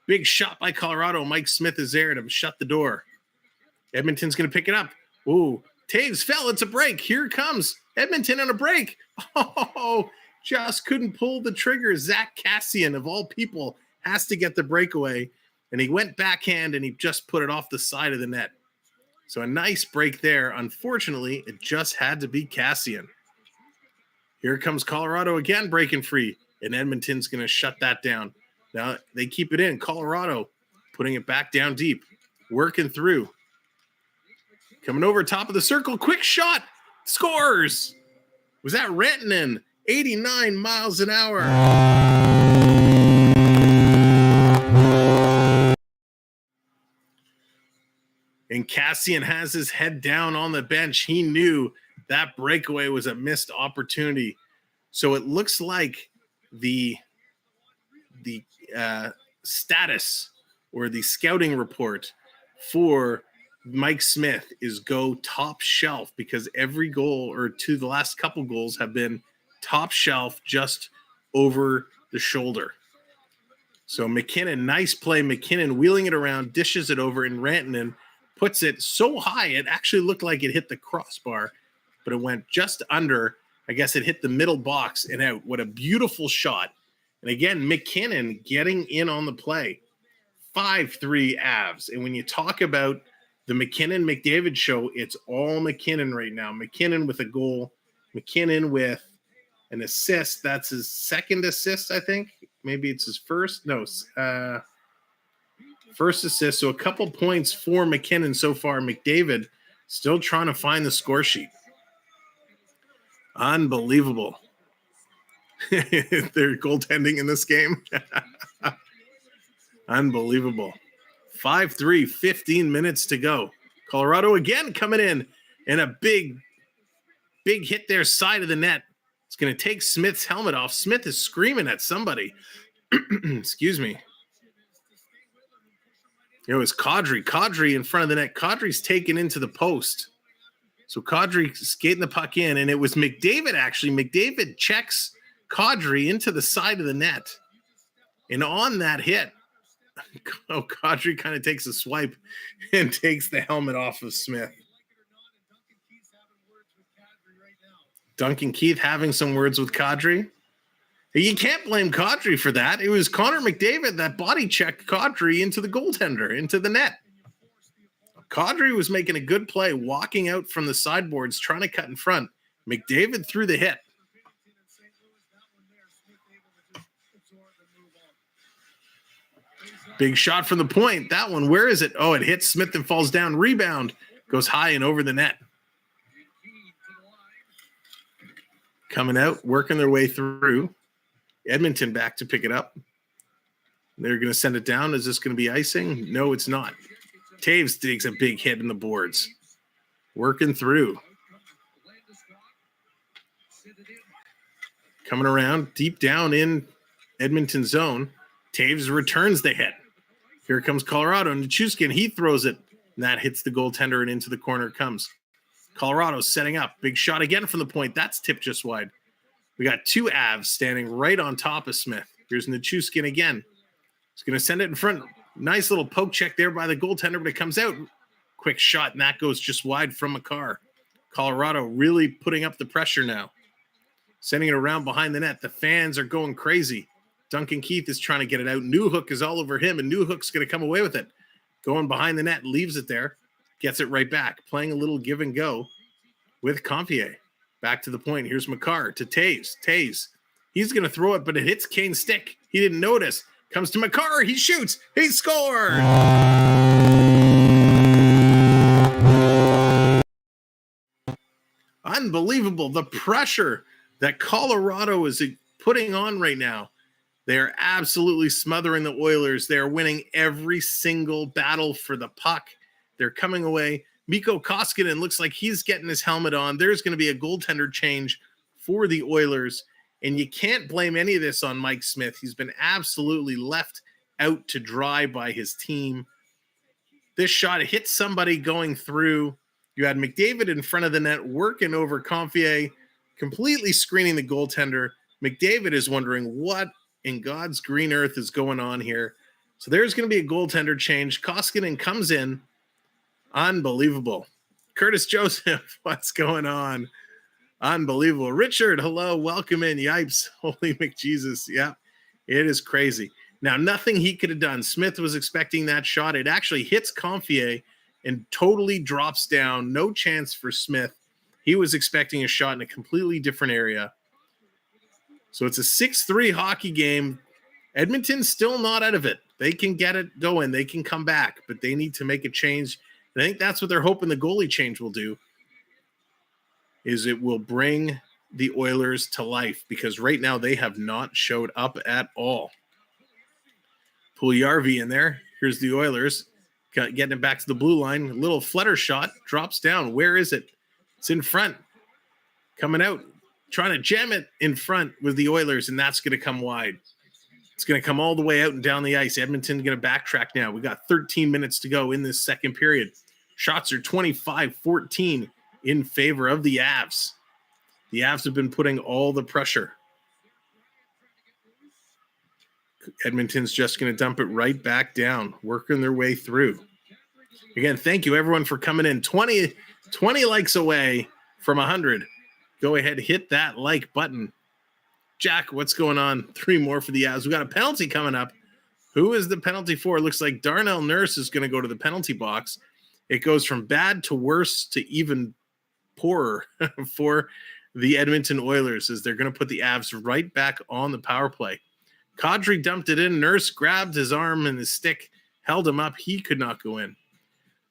Big shot by Colorado. Mike Smith is there to shut the door. Edmonton's going to pick it up. Ooh, Taves fell. It's a break. Here comes Edmonton on a break. Oh, just couldn't pull the trigger. Zach Kassian, of all people, has to get the breakaway. And he went backhand, and he just put it off the side of the net. So a nice break there. Unfortunately, it just had to be Kassian. Here comes Colorado again, breaking free. And Edmonton's going to shut that down. Now they keep it in. Colorado putting it back down deep. Working through. Coming over top of the circle. Quick shot. Scores. Was that Rantanen? 89 miles an hour. And Kassian has his head down on the bench. He knew that breakaway was a missed opportunity. So it looks like the status or the scouting report for Mike Smith is go top shelf, because every goal or the last couple goals have been top shelf, just over the shoulder. So MacKinnon, nice play. MacKinnon wheeling it around, dishes it over, and Rantanen puts it so high it actually looked like it hit the crossbar, but it went just under. I guess it hit the middle box and out. What a beautiful shot. And again, MacKinnon getting in on the play. 5-3 Avs. And when you talk about the MacKinnon-McDavid show, it's all MacKinnon right now. MacKinnon with a goal. MacKinnon with an assist. That's his second assist, I think. Maybe it's his first. No, first assist. So a couple points for MacKinnon so far. McDavid still trying to find the score sheet. Unbelievable. They're goaltending in this game. Unbelievable. 5-3, 15 minutes to go. Colorado again coming in, and a big hit there, side of the net. It's going to take Smith's helmet off. Smith is screaming at somebody. Excuse me. It was Kadri. Kadri in front of the net. Kadri's taken into the post. So Kadri skating the puck in, and it was McDavid, actually. McDavid checks Kadri into the side of the net. And on that hit, Kadri kind of takes a swipe and takes the helmet off of Smith. Duncan Keith having some words with Kadri. You can't blame Kadri for that. It was Conor McDavid that body checked Kadri into the goaltender, into the net. Kadri was making a good play, walking out from the sideboards, trying to cut in front. McDavid threw the hit. Big shot from the point. That one, where is it? Oh, it hits Smith and falls down. Rebound goes high and over the net. Coming out, working their way through. Edmonton back to pick it up. They're going to send it down. Is this going to be icing? No, it's not. Taves takes a big hit in the boards. Working through. Coming around deep down in Edmonton zone. Taves returns the hit. Here comes Colorado. Nichushkin, he throws it. And that hits the goaltender and into the corner it comes. Colorado setting up. Big shot again from the point. That's tipped just wide. We got two Avs standing right on top of Smith. Here's Nichushkin again. He's going to send it in front. Nice little poke check there by the goaltender, but it comes out. Quick shot, and that goes just wide from Makar. Colorado really putting up the pressure now. Sending it around behind the net. The fans are going crazy. Duncan Keith is trying to get it out. Newhook is all over him, and Newhook's going to come away with it. Going behind the net, leaves it there. Gets it right back. Playing a little give and go with Confier. Back to the point. Here's Makar to Taves. Taves. He's going to throw it, but it hits Kane's stick. He didn't notice. Comes to Makar. He shoots. He scores. Unbelievable. The pressure that Colorado is putting on right now. They're absolutely smothering the Oilers. They're winning every single battle for the puck. They're coming away. Mikko Koskinen looks like he's getting his helmet on. There's going to be a goaltender change for the Oilers. And you can't blame any of this on Mike Smith. He's been absolutely left out to dry by his team. This shot hit somebody going through. You had McDavid in front of the net working over Confier, completely screening the goaltender. McDavid is wondering what in God's green earth is going on here. So there's going to be a goaltender change. Koskinen comes in. Unbelievable. Curtis Joseph, what's going on? Unbelievable. Richard, hello. Welcome in. Yipes. Holy McJesus. Yeah, it is crazy. Now, nothing he could have done. Smith was expecting that shot. It actually hits Confier and totally drops down. No chance for Smith. He was expecting a shot in a completely different area. So it's a 6-3 hockey game. Edmonton's still not out of it. They can get it going. They can come back, but they need to make a change. And I think that's what they're hoping the goalie change will do, is it will bring the Oilers to life, because right now they have not showed up at all. Puljujarvi in there. Here's the Oilers. Getting it back to the blue line. A little flutter shot. Drops down. Where is it? It's in front. Coming out. Trying to jam it in front with the Oilers, and that's going to come wide. It's going to come all the way out and down the ice. Edmonton's going to backtrack now. We got 13 minutes to go in this second period. Shots are 25-14 in favor of the Avs. The Avs have been putting all the pressure. Edmonton's just going to dump it right back down, working their way through. Again, thank you, everyone, for coming in. 20 likes away from 100. Go ahead, hit that like button. Jack, what's going on? 3 more for the Avs. We got a penalty coming up. Who is the penalty for? It looks like Darnell Nurse is going to go to the penalty box. It goes from bad to worse to even poorer for the Edmonton Oilers, as they're going to put the Avs right back on the power play. Kadri dumped it in. Nurse grabbed his arm and his stick, held him up. He could not go in.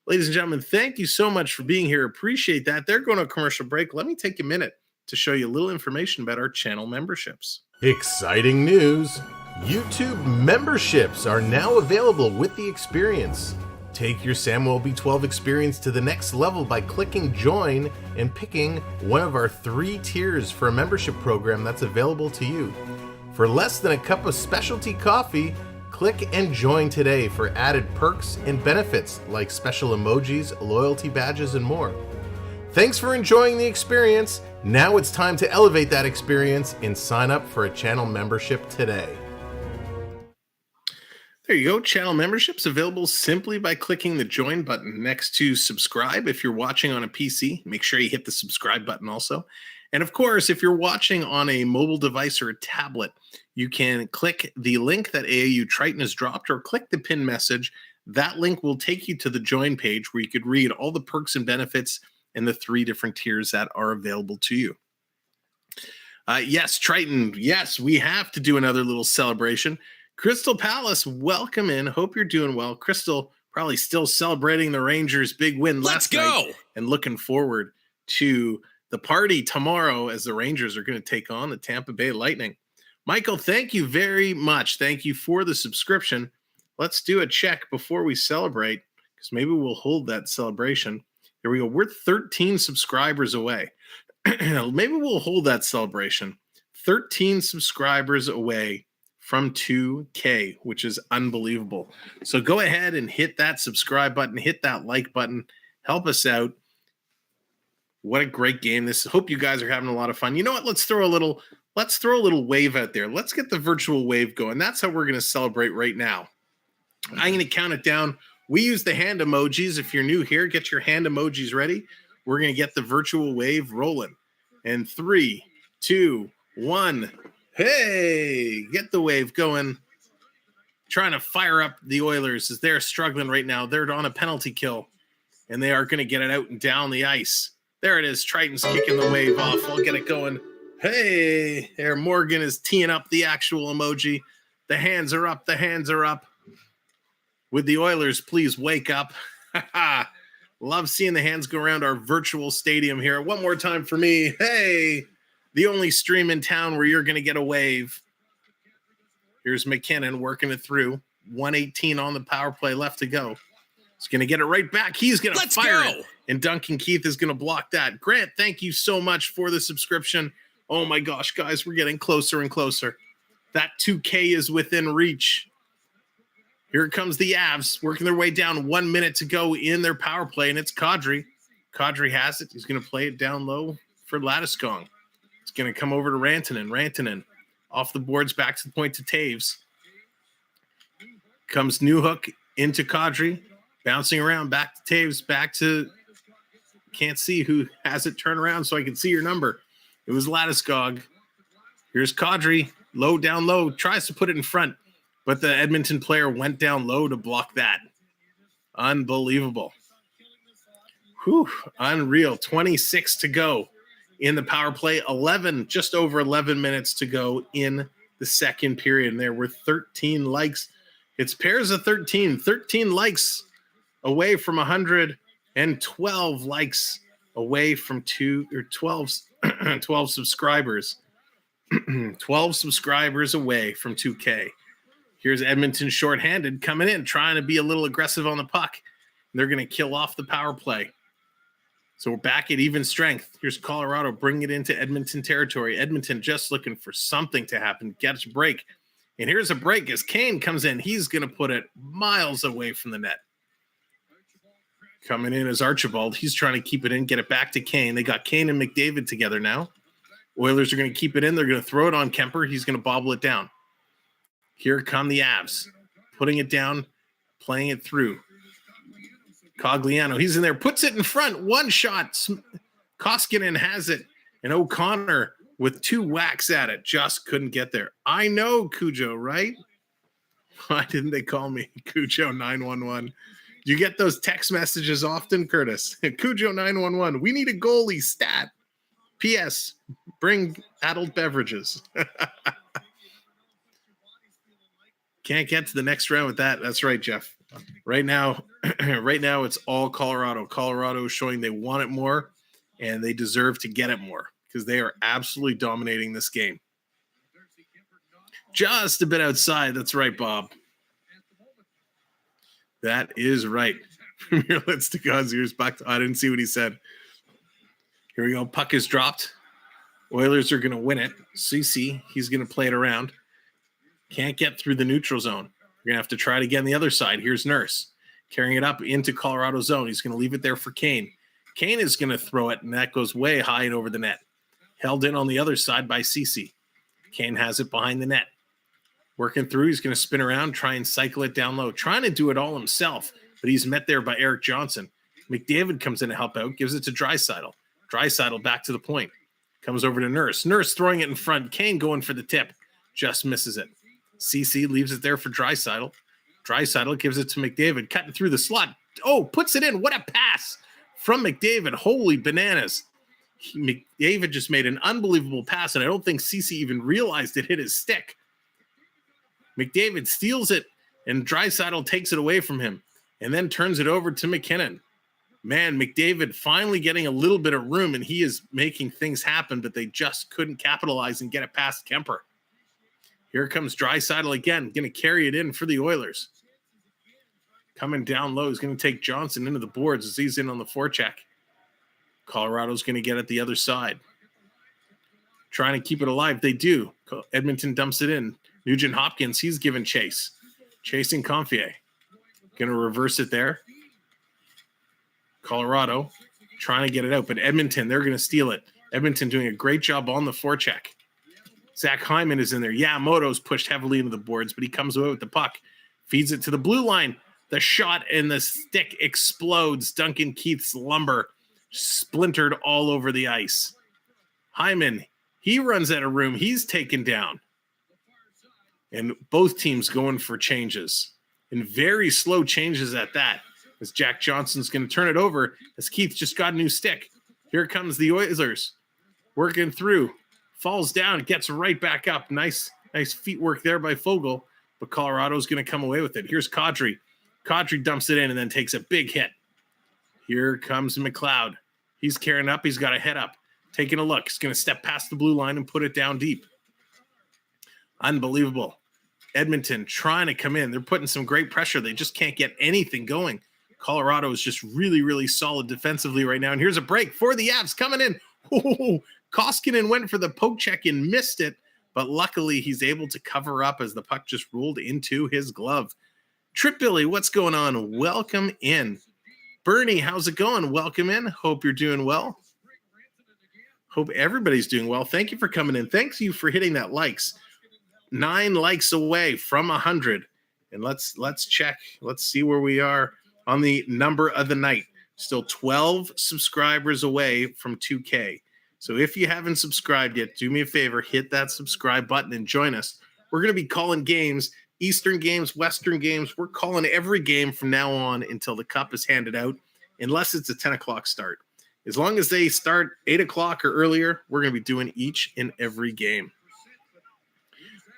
Ladies and gentlemen, thank you so much for being here. Appreciate that. They're going to a commercial break. Let me take a minute to show you a little information about our channel memberships. Exciting news! YouTube memberships are now available with the experience. Take your Samwelb12 experience to the next level by clicking join and picking one of our 3 tiers for a membership program that's available to you. For less than a cup of specialty coffee, click and join today for added perks and benefits like special emojis, loyalty badges, and more. Thanks for enjoying the experience. Now it's time to elevate that experience and sign up for a channel membership today. There you go. Channel memberships available simply by clicking the join button next to subscribe. If you're watching on a PC, make sure you hit the subscribe button also. And of course, if you're watching on a mobile device or a tablet, you can click the link that AAU Triton has dropped, or click the pin message. That link will take you to the join page where you could read all the perks and benefits and the 3 different tiers that are available to you. Yes, Triton. Yes, we have to do another little celebration. Crystal Palace, welcome in. Hope you're doing well. Crystal probably still celebrating the Rangers' big win last night and looking forward to the party tomorrow as the Rangers are going to take on the Tampa Bay Lightning. Michael, thank you very much. Thank you for the subscription. Let's do a check before we celebrate, because maybe we'll hold that celebration. Here we go. We're 13 subscribers away. Maybe we'll hold that celebration. 13 subscribers away from 2K, which is unbelievable. So go ahead and hit that subscribe button, hit that like button, help us out. What a great game this. Hope you guys are having a lot of fun. You know what? Let's throw a little wave out there. Let's get the virtual wave going. That's how we're going to celebrate right now. I'm going to count it down. We use the hand emojis. If you're new here, get your hand emojis ready. We're going to get the virtual wave rolling. And 3, 2, 1. Hey, get the wave going. Trying to fire up the Oilers as they're struggling right now. They're on a penalty kill, and they are going to get it out and down the ice. There it is. Triton's kicking the wave off. We'll get it going. Hey, there. Morgan is teeing up the actual emoji. The hands are up. The hands are up. Would the Oilers please wake up? Love seeing the hands go around our virtual stadium here. One more time for me. Hey, the only stream in town where you're going to get a wave. Here's MacKinnon working it through. 1:18 on the power play left to go. He's going to get it right back. He's going to fire it. And Duncan Keith is going to block that. Grant, thank you so much for the subscription. Oh my gosh, guys, we're getting closer and closer. That 2K is within reach. Here comes the Avs working their way down. 1 minute to go in their power play, and it's Kadri. Kadri has it. He's going to play it down low for Landeskog. It's going to come over to Rantanen. Rantanen off the boards back to the point to Taves. Comes Newhook into Kadri. Bouncing around back to Taves. Back to – can't see who has it. Turn around so I can see your number. It was Landeskog. Here's Kadri. Low, down low. Tries to put it in front. But the Edmonton player went down low to block that. Unbelievable. Whew, unreal. 26 to go in the power play. Just over 11 minutes to go in the second period. And there were 13 likes. It's pairs of 13. 13 likes away from 112 likes away from 12 subscribers. 12 subscribers away from 2K. Here's Edmonton shorthanded coming in, trying to be a little aggressive on the puck. They're going to kill off the power play. So we're back at even strength. Here's Colorado bringing it into Edmonton territory. Edmonton just looking for something to happen. Gets a break. And here's a break as Kane comes in. He's going to put it miles away from the net. Coming in as Archibald. He's trying to keep it in, get it back to Kane. They got Kane and McDavid together now. Oilers are going to keep it in. They're going to throw it on Kemper. He's going to bobble it down. Here come the Avs, putting it down, playing it through. Cogliano, he's in there, puts it in front, one shot. Koskinen has it, and O'Connor with 2 whacks at it, just couldn't get there. I know, Cujo, right? Why didn't they call me Cujo 911? Do you get those text messages often, Curtis? Cujo 911, we need a goalie stat. P.S. Bring adult beverages. Can't get to the next round with that. That's right, Jeff. Right now it's all Colorado. Colorado is showing they want it more, and they deserve to get it more because they are absolutely dominating this game. Just a bit outside. That's right, Bob. That is right. Let's to God's ears back to, I didn't see what he said. Here we go. Puck is dropped. Oilers are going to win it. CC, he's going to play it around. Can't get through the neutral zone. You're going to have to try it again the other side. Here's Nurse carrying it up into Colorado zone. He's going to leave it there for Kane. Kane is going to throw it, and that goes way high and over the net. Held in on the other side by Cece. Kane has it behind the net. Working through. He's going to spin around, try and cycle it down low. Trying to do it all himself, but he's met there by Eric Johnson. McDavid comes in to help out, gives it to Draisaitl. Draisaitl back to the point. Comes over to Nurse. Nurse throwing it in front. Kane going for the tip. Just misses it. CC leaves it there for Draisaitl. Draisaitl gives it to McDavid, cutting through the slot. Oh, puts it in. What a pass from McDavid. Holy bananas. McDavid just made an unbelievable pass, and I don't think CC even realized it hit his stick. McDavid steals it, and Draisaitl takes it away from him and then turns it over to MacKinnon. Man, McDavid finally getting a little bit of room, and he is making things happen, but they just couldn't capitalize and get it past Kemper. Here comes Draisaitl again, going to carry it in for the Oilers. Coming down low, he's going to take Johnson into the boards as he's in on the forecheck. Colorado's going to get it the other side. Trying to keep it alive. They do. Edmonton dumps it in. Nugent Hopkins, he's given chase. Chasing Confier. Going to reverse it there. Colorado trying to get it out, but Edmonton, they're going to steal it. Edmonton doing a great job on the forecheck. Zach Hyman is in there. Yamamoto's pushed heavily into the boards, but he comes away with the puck. Feeds it to the blue line. The shot and the stick explodes. Duncan Keith's lumber splintered all over the ice. Hyman, he runs out of room. He's taken down. And both teams going for changes. And very slow changes at that. As Jack Johnson's going to turn it over as Keith just got a new stick. Here comes the Oilers. Working through. Falls down. Gets right back up. Nice feet work there by Fogle. But Colorado's going to come away with it. Here's Kadri. Kadri dumps it in and then takes a big hit. Here comes McLeod. He's carrying up. He's got a head up. Taking a look. He's going to step past the blue line and put it down deep. Unbelievable. Edmonton trying to come in. They're putting some great pressure. They just can't get anything going. Colorado is just really, really solid defensively right now. And here's a break for the Avs coming in. Oh, Koskinen went for the poke check and missed it. But luckily, he's able to cover up as the puck just rolled into his glove. Trip Billy, what's going on? Welcome in. Bernie, how's it going? Welcome in. Hope you're doing well. Hope everybody's doing well. Thank you for coming in. Thanks you for hitting that likes. 9 likes away from 100. And let's check. Let's see where we are on the number of the night. Still 12 subscribers away from 2K. So if you haven't subscribed yet, do me a favor, hit that subscribe button and join us. We're going to be calling games, Eastern games, Western games. We're calling every game from now on until the cup is handed out, unless it's a 10 o'clock start. As long as they start 8 o'clock or earlier, we're going to be doing each and every game.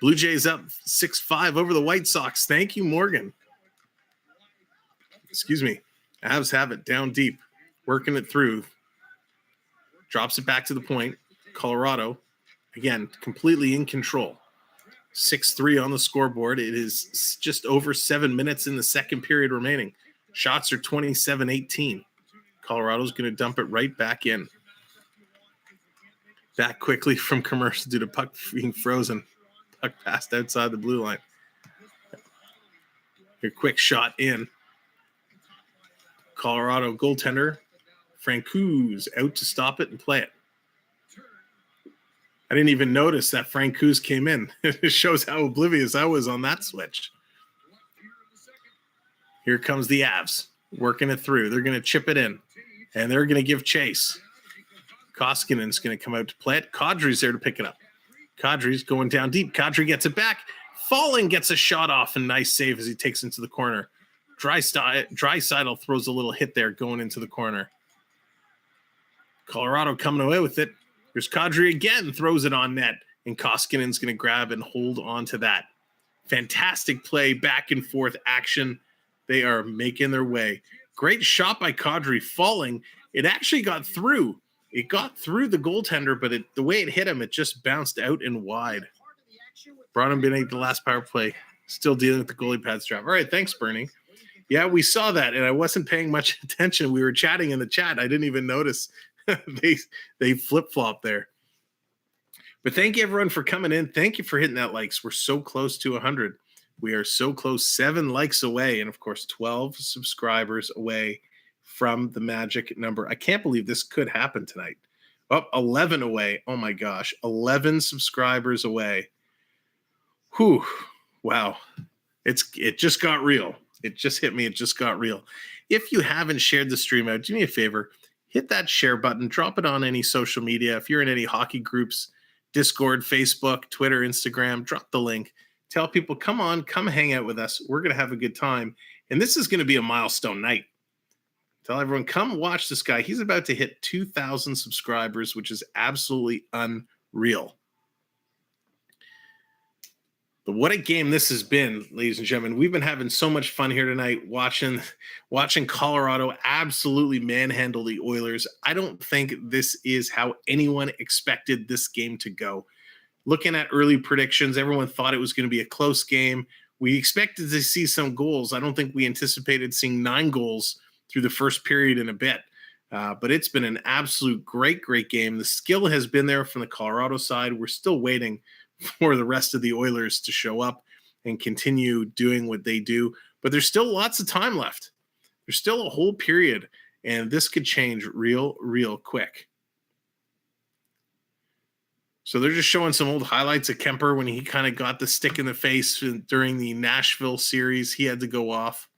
Blue Jays up 6-5 over the White Sox. Thank you, Morgan. Excuse me. Avs have it down deep, working it through. Drops it back to the point. Colorado, again, completely in control. 6-3 on the scoreboard. It is just over 7 minutes in the second period remaining. Shots are 27-18. Colorado's going to dump it right back in. Back quickly from commercial due to puck being frozen. Puck passed outside the blue line. A quick shot in. Colorado goaltender Francouz out to stop it and play it. I didn't even notice that Francouz came in. It shows how oblivious I was on that switch. Here comes the Avs working it through. They're going to chip it in, and they're going to give chase. Koskinen's going to come out to play it. Kadri's there to pick it up. Kadri's going down deep. Kadri gets it back. Falling gets a shot off, and nice save as he takes into the corner. Draisaitl throws a little hit there going into the corner. Colorado coming away with it. Here's Kadri again, throws it on net, and Koskinen's going to grab and hold on to that. Fantastic play, back and forth action. They are making their way. Great shot by Kadri, falling. It actually got through. It got through the goaltender, but the way it hit him, it just bounced out and wide. Brought him in the last power play. Still dealing with the goalie pad strap. All right, thanks, Bernie. Yeah, we saw that, and I wasn't paying much attention. We were chatting in the chat. I didn't even notice they flip-flopped there. But thank you, everyone, for coming in. Thank you for hitting that likes. We're so close to 100. We are so close, 7 likes away, and, of course, 12 subscribers away from the magic number. I can't believe this could happen tonight. Oh, 11 away. Oh, my gosh. 11 subscribers away. Whew. Wow. It just got real. It just hit me. It just got real. If you haven't shared the stream out, do me a favor. Hit that share button. Drop it on any social media. If you're in any hockey groups, Discord, Facebook, Twitter, Instagram, drop the link. Tell people, come on, come hang out with us. We're going to have a good time. And this is going to be a milestone night. Tell everyone, come watch this guy. He's about to hit 2,000 subscribers, which is absolutely unreal. But what a game this has been, ladies and gentlemen. We've been having so much fun here tonight watching Colorado absolutely manhandle the Oilers. I don't think this is how anyone expected this game to go. Looking at early predictions, everyone thought it was going to be a close game. We expected to see some goals. I don't think we anticipated seeing 9 goals through the first period in a bit. But it's been an absolute great game. The skill has been there from the Colorado side. We're still waiting for the rest of the Oilers to show up and continue doing what they do. But there's still lots of time left. There's still a whole period, and this could change real quick. So they're just showing some old highlights of Kemper when he kind of got the stick in the face during the Nashville series. He had to go off.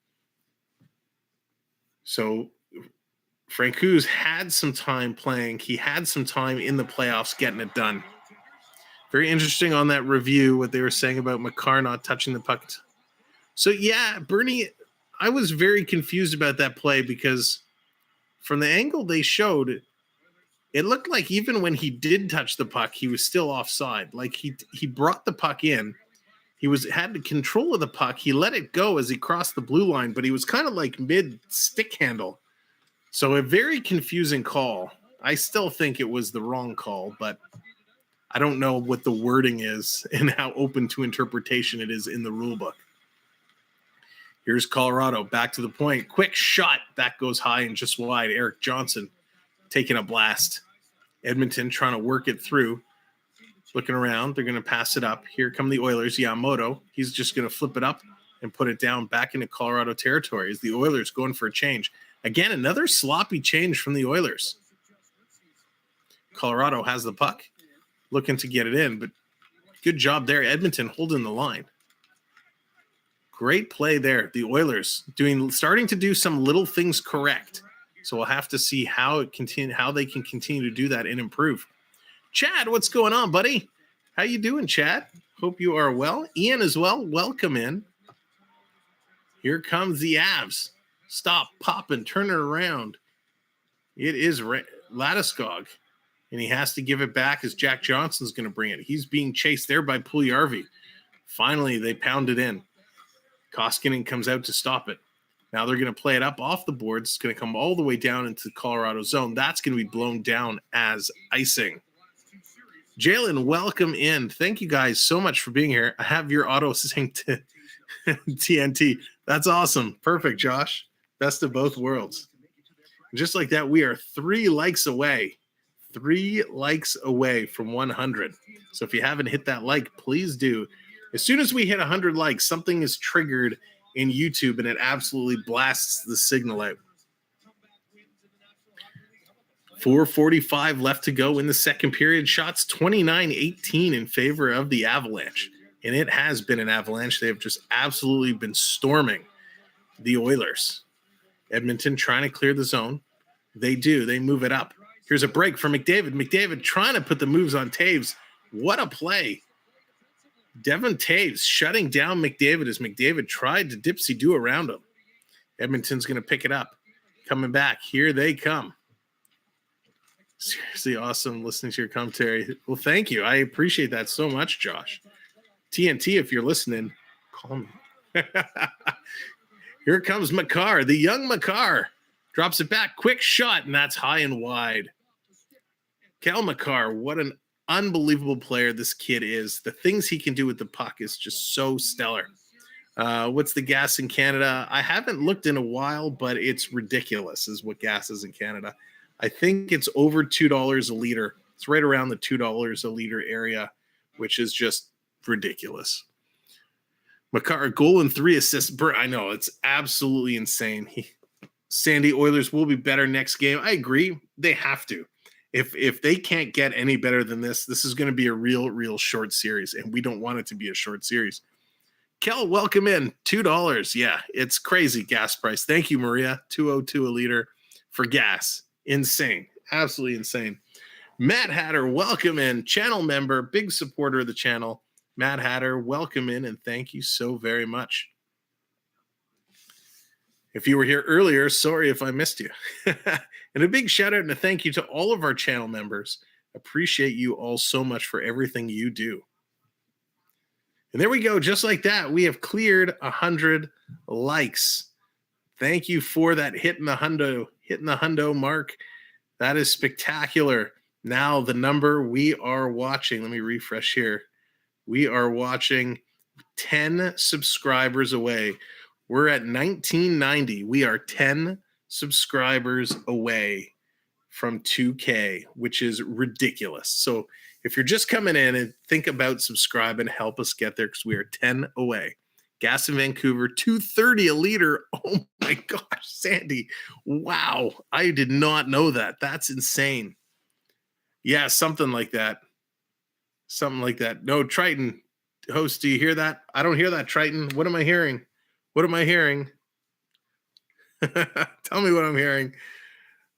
So Francouz had some time playing. He had some time in the playoffs getting it done. Very interesting on that review, what they were saying about Makar not touching the puck. So, yeah, Bernie, I was very confused about that play because from the angle they showed, it looked like even when he did touch the puck, he was still offside. Like he brought the puck in. He had the control of the puck. He let it go as he crossed the blue line, but he was kind of like mid-stick handle. So a very confusing call. I still think it was the wrong call, but I don't know what the wording is and how open to interpretation it is in the rule book. Here's Colorado, back to the point. Quick shot. That goes high and just wide. Eric Johnson taking a blast. Edmonton trying to work it through. Looking around. They're going to pass it up. Here come the Oilers. Yamamoto. He's just going to flip it up and put it down back into Colorado territory as the Oilers going for a change. Again, another sloppy change from the Oilers. Colorado has the puck. Looking to get it in, but good job there. Edmonton holding the line. Great play there. The Oilers starting to do some little things correct. So we'll have to see how they can continue to do that and improve. Chad, what's going on, buddy? How you doing, Chad? Hope you are well. Ian as well. Welcome in. Here comes the Avs. Stop, pop, and turn it around. It is Landeskog. And he has to give it back as Jack Johnson's going to bring it. He's being chased there by Puljujarvi. Finally, they pound it in. Koskinen comes out to stop it. Now they're going to play it up off the boards. It's going to come all the way down into the Colorado zone. That's going to be blown down as icing. Jalen, welcome in. Thank you guys so much for being here. I have your auto sync to TNT. That's awesome. Perfect, Josh. Best of both worlds. Just like that, we are 3 likes away. 3 likes away from 100. So if you haven't hit that like, please do. As soon as we hit 100 likes, something is triggered in YouTube and it absolutely blasts the signal out. 4:45 left to go in the second period. Shots 29-18 in favor of the Avalanche. And it has been an avalanche. They have just absolutely been storming the Oilers. Edmonton trying to clear the zone. They do. They move it up. Here's a break for McDavid. McDavid trying to put the moves on Taves. What a play. Devon Taves shutting down McDavid as McDavid tried to dipsy-do around him. Edmonton's going to pick it up. Coming back. Here they come. Seriously awesome listening to your commentary. Well, thank you. I appreciate that so much, Josh. TNT, if you're listening, call me. Here comes Makar, the young Makar. Drops it back. Quick shot, and that's high and wide. Cale Makar, what an unbelievable player this kid is. The things he can do with the puck is just so stellar. What's the gas in Canada? I haven't looked in a while, but it's ridiculous is what gas is in Canada. I think it's over $2 a liter. It's right around the $2 a liter area, which is just ridiculous. Makar, a goal and 3 assists. I know, it's absolutely insane. Sandy Oilers will be better next game. I agree. They have to. If they can't get any better than this, this is going to be a real short series, and we don't want it to be a short series. Kel, welcome in. $2. Yeah, it's crazy gas price. Thank you, Maria. $2.02 a liter for gas. Insane. Absolutely insane. Matt Hatter, welcome in. Channel member, big supporter of the channel. Matt Hatter, welcome in, and thank you so very much. If you were here earlier, sorry if I missed you. And a big shout out and a thank you to all of our channel members. Appreciate you all so much for everything you do. And there we go. Just like that, we have cleared 100 likes. Thank you for that hitting the hundo mark. That is spectacular. Now the number we are watching, let me refresh here. We are watching 10 subscribers away. We're at 1990. We are 10 subscribers away from 2K, which is ridiculous. So if you're just coming in, and think about subscribe and help us get there, because we are 10 away. Gas in Vancouver, $2.30 a liter. Oh my gosh, Sandy. Wow. I did not know that. That's insane. Yeah, something like that. Something like that. No, Triton, host, do you hear that? I don't hear that, Triton. What am I hearing? What am I hearing? Tell me what I'm hearing.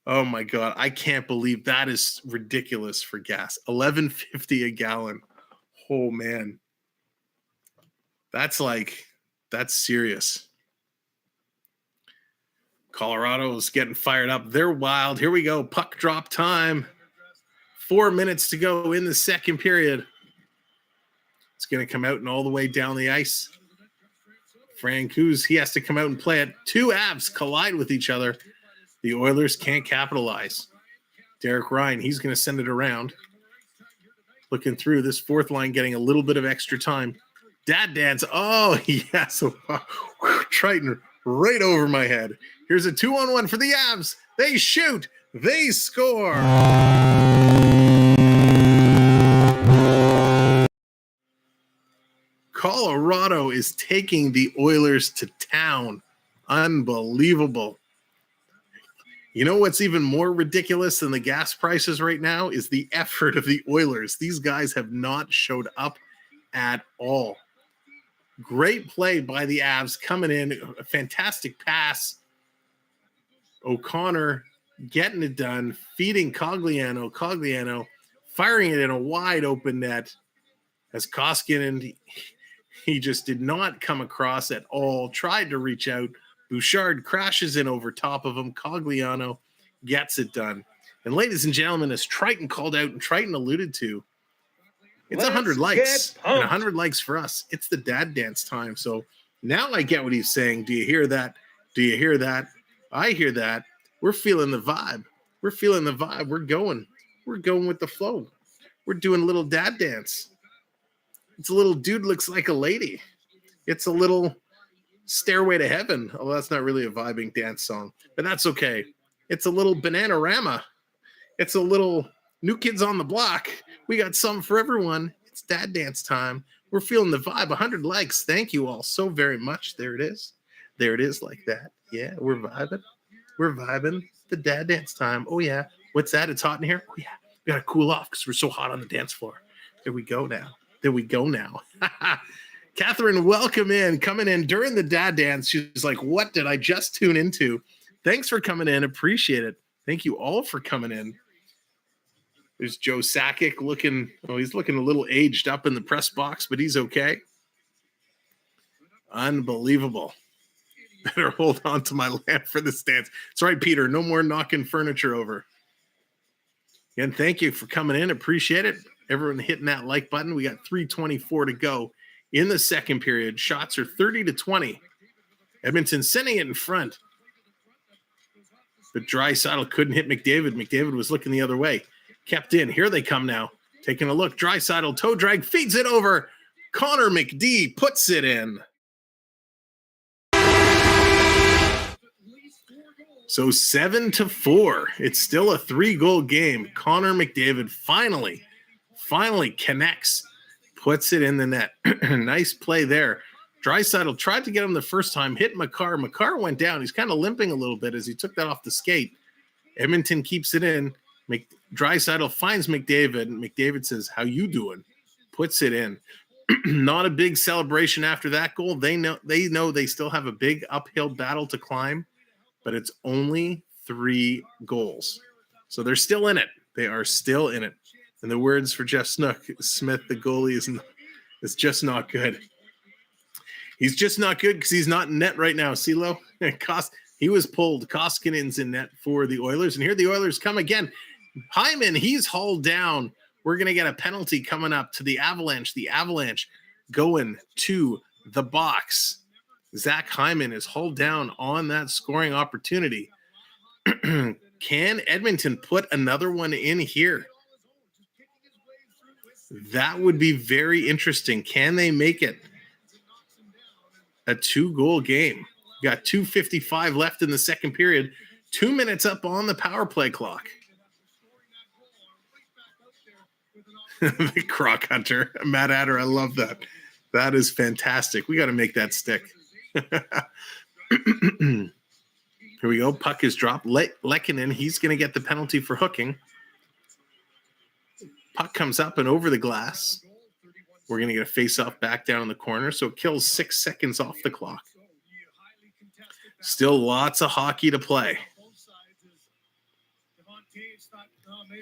Oh my God. I can't believe that is ridiculous for gas. $11.50 a gallon. Oh man. That's serious. Colorado's getting fired up. They're wild. Here we go. Puck drop time. 4 minutes to go in the second period. It's going to come out and all the way down the ice. Francouz, he has to come out and play it. Two Avs collide with each other. The Oilers can't capitalize. Derek Ryan, he's going to send it around. Looking through this fourth line, getting a little bit of extra time. Dad dance. Oh, yeah. So Triton right over my head. Here's a 2-on-1 for the Avs. They shoot. They score. Colorado is taking the Oilers to town. Unbelievable. You know what's even more ridiculous than the gas prices right now is the effort of the Oilers. These guys have not showed up at all. Great play by the Avs coming in. A fantastic pass. O'Connor getting it done, feeding Cogliano. Cogliano firing it in a wide open net. As Koskinen, he just did not come across at all. Tried to reach out. Bouchard crashes in over top of him. Cogliano gets it done. And ladies and gentlemen, as Triton called out and Triton alluded to, it's 100 likes. And 100 likes for us. It's the dad dance time. So now I get what he's saying. Do you hear that? Do you hear that? I hear that. We're feeling the vibe. We're feeling the vibe. We're going. We're going with the flow. We're doing a little dad dance. It's a little dude looks like a lady. It's a little Stairway to Heaven. Oh, that's not really a vibing dance song, but that's okay. It's a little Bananarama. It's a little New Kids on the Block. We got something for everyone. It's dad dance time. We're feeling the vibe. 100 likes. Thank you all so very much. There it is. There it is like that. Yeah, we're vibing. We're vibing. The dad dance time. Oh, yeah. What's that? It's hot in here? Oh, yeah. We got to cool off because we're so hot on the dance floor. There we go now. There we go now. Catherine, welcome in. Coming in during the dad dance. She's like, what did I just tune into? Thanks for coming in. Appreciate it. Thank you all for coming in. There's Joe Sakic looking, he's looking a little aged up in the press box, but he's okay. Unbelievable. Better hold on to my lamp for this dance. That's right, Peter. No more knocking furniture over. Again, thank you for coming in. Appreciate it. Everyone hitting that like button. We got 3:24 to go in the second period. Shots are 30-20. Edmonton sending it in front. But Draisaitl couldn't hit McDavid. McDavid was looking the other way. Kept in. Here they come now. Taking a look. Draisaitl toe drag. Feeds it over. Conor McD puts it in. So 7-4. It's still a 3-goal game. Conor McDavid finally connects, puts it in the net. Nice play there. Draisaitl tried to get him the first time, hit Makar. Makar went down. He's kind of limping a little bit as he took that off the skate. Edmonton keeps it in. Draisaitl finds McDavid. McDavid says, how you doing? Puts it in. Not a big celebration after that goal. They know they still have a big uphill battle to climb, but it's only 3 goals. So they're still in it. They are still in it. And the words for Jeff Smith, the goalie, is just not good. He's just not good because he's not in net right now. CeeLo, he was pulled. Koskinen's in net for the Oilers. And here the Oilers come again. Hyman, he's hauled down. We're going to get a penalty coming up to the Avalanche. The Avalanche going to the box. Zach Hyman is hauled down on that scoring opportunity. Can Edmonton put another one in here? That would be very interesting. Can they make it a 2-goal game? Got 2:55 left in the second period. 2 minutes up on the power play clock. The Croc Hunter. Matt Adder, I love that. That is fantastic. We got to make that stick. Here we go. Puck is dropped. Lehkonen, he's going to get the penalty for hooking. Puck comes up and over the glass. We're going to get a face-off back down in the corner, so it kills 6 seconds off the clock. Still lots of hockey to play.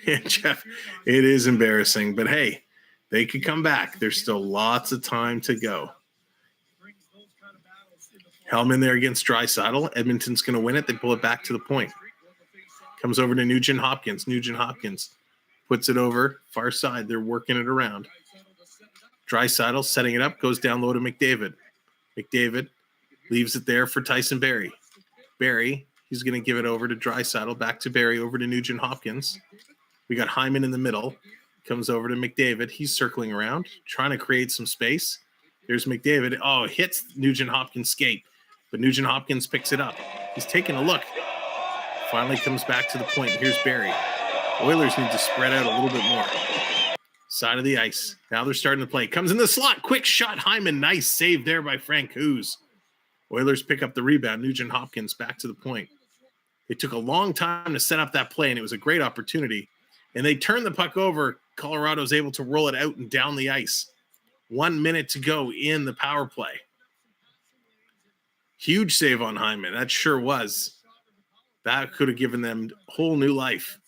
And Jeff, it is embarrassing, but hey, they could come back. There's still lots of time to go. Hellman there against Draisaitl. Edmonton's going to win it. They pull it back to the point. Comes over to Nugent Hopkins. Nugent Hopkins puts it over far side. They're working it around. Draisaitl setting it up, goes down low to McDavid. McDavid leaves it there for Tyson Barrie. Barrie, he's going to give it over to Draisaitl, back to Barrie, over to Nugent Hopkins. We got Hyman in the middle. Comes over to McDavid. He's circling around, trying to create some space. There's McDavid. Oh, hits Nugent Hopkins' skate, but Nugent Hopkins picks it up. He's taking a look. Finally comes back to the point. Here's Barrie. Oilers need to spread out a little bit more. Side of the ice. Now they're starting to play. Comes in the slot. Quick shot. Hyman. Nice save there by Frank Hughes. Oilers pick up the rebound. Nugent Hopkins back to the point. It took a long time to set up that play, and it was a great opportunity. And they turn the puck over. Colorado's able to roll it out and down the ice. 1 minute to go in the power play. Huge save on Hyman. That sure was. That could have given them whole new life.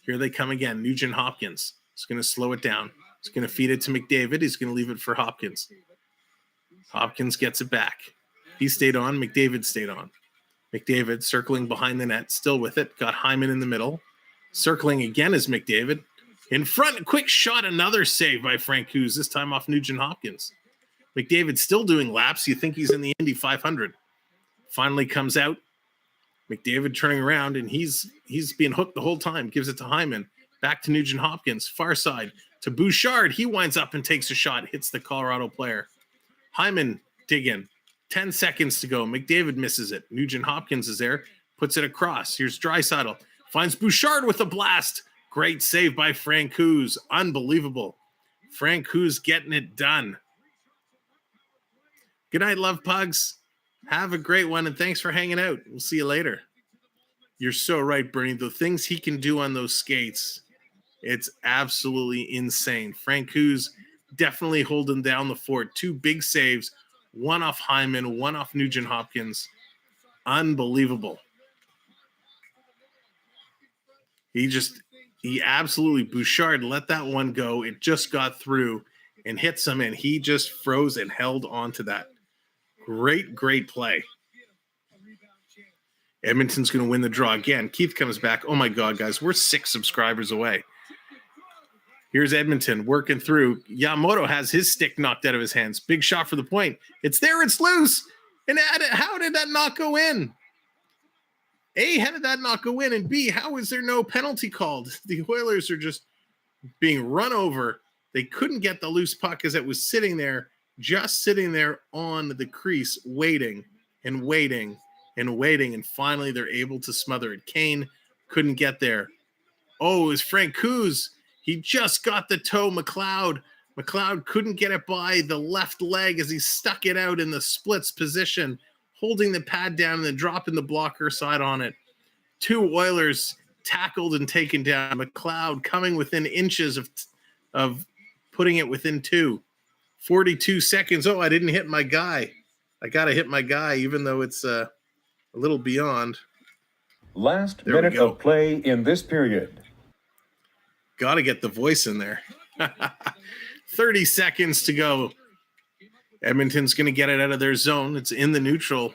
Here they come again. Nugent Hopkins. He's going to slow it down. He's going to feed it to McDavid. He's going to leave it for Hopkins. Hopkins gets it back. He stayed on. McDavid stayed on. McDavid circling behind the net, still with it. Got Hyman in the middle. Circling again is McDavid. In front, quick shot, another save by Frank Hughes, this time off Nugent Hopkins. McDavid still doing laps. You think he's in the Indy 500. Finally comes out. McDavid turning around, and he's being hooked the whole time. Gives it to Hyman. Back to Nugent Hopkins. Far side to Bouchard. He winds up and takes a shot. Hits the Colorado player. Hyman dig in. 10 seconds to go. McDavid misses it. Nugent Hopkins is there. Puts it across. Here's Draisaitl. Finds Bouchard with a blast. Great save by Frank Hughes. Unbelievable. Frank Hughes getting it done. Good night, love pugs. Have a great one, and thanks for hanging out. We'll see you later. You're so right, Bernie. The things he can do on those skates, it's absolutely insane. Frank Hughes definitely holding down the fort. 2 big saves, one off Hyman, one off Nugent Hopkins. Unbelievable. He absolutely, Bouchard let that one go. It just got through and hit him, and he just froze and held on to that. Great play. Edmonton's going to win the draw again. Keith comes back. Oh, my God, guys. We're 6 subscribers away. Here's Edmonton working through. Yamamoto has his stick knocked out of his hands. Big shot for the point. It's there. It's loose. And how did that not go in? A, how did that not go in? And B, how is there no penalty called? The Oilers are just being run over. They couldn't get the loose puck as it was sitting there, just sitting there on the crease, waiting and waiting and waiting. And finally, they're able to smother it. Kane couldn't get there. Oh, it was Frank Hughes. He just got the toe. McLeod couldn't get it by the left leg as he stuck it out in the splits position, holding the pad down and then dropping the blocker side on it. 2 Oilers tackled and taken down. McLeod coming within inches of putting it within 2. 42 seconds. Oh, I didn't hit my guy. I got to hit my guy, even though it's a little beyond. Last minute of play in this period. Got to get the voice in there. 30 seconds to go. Edmonton's going to get it out of their zone. It's in the neutral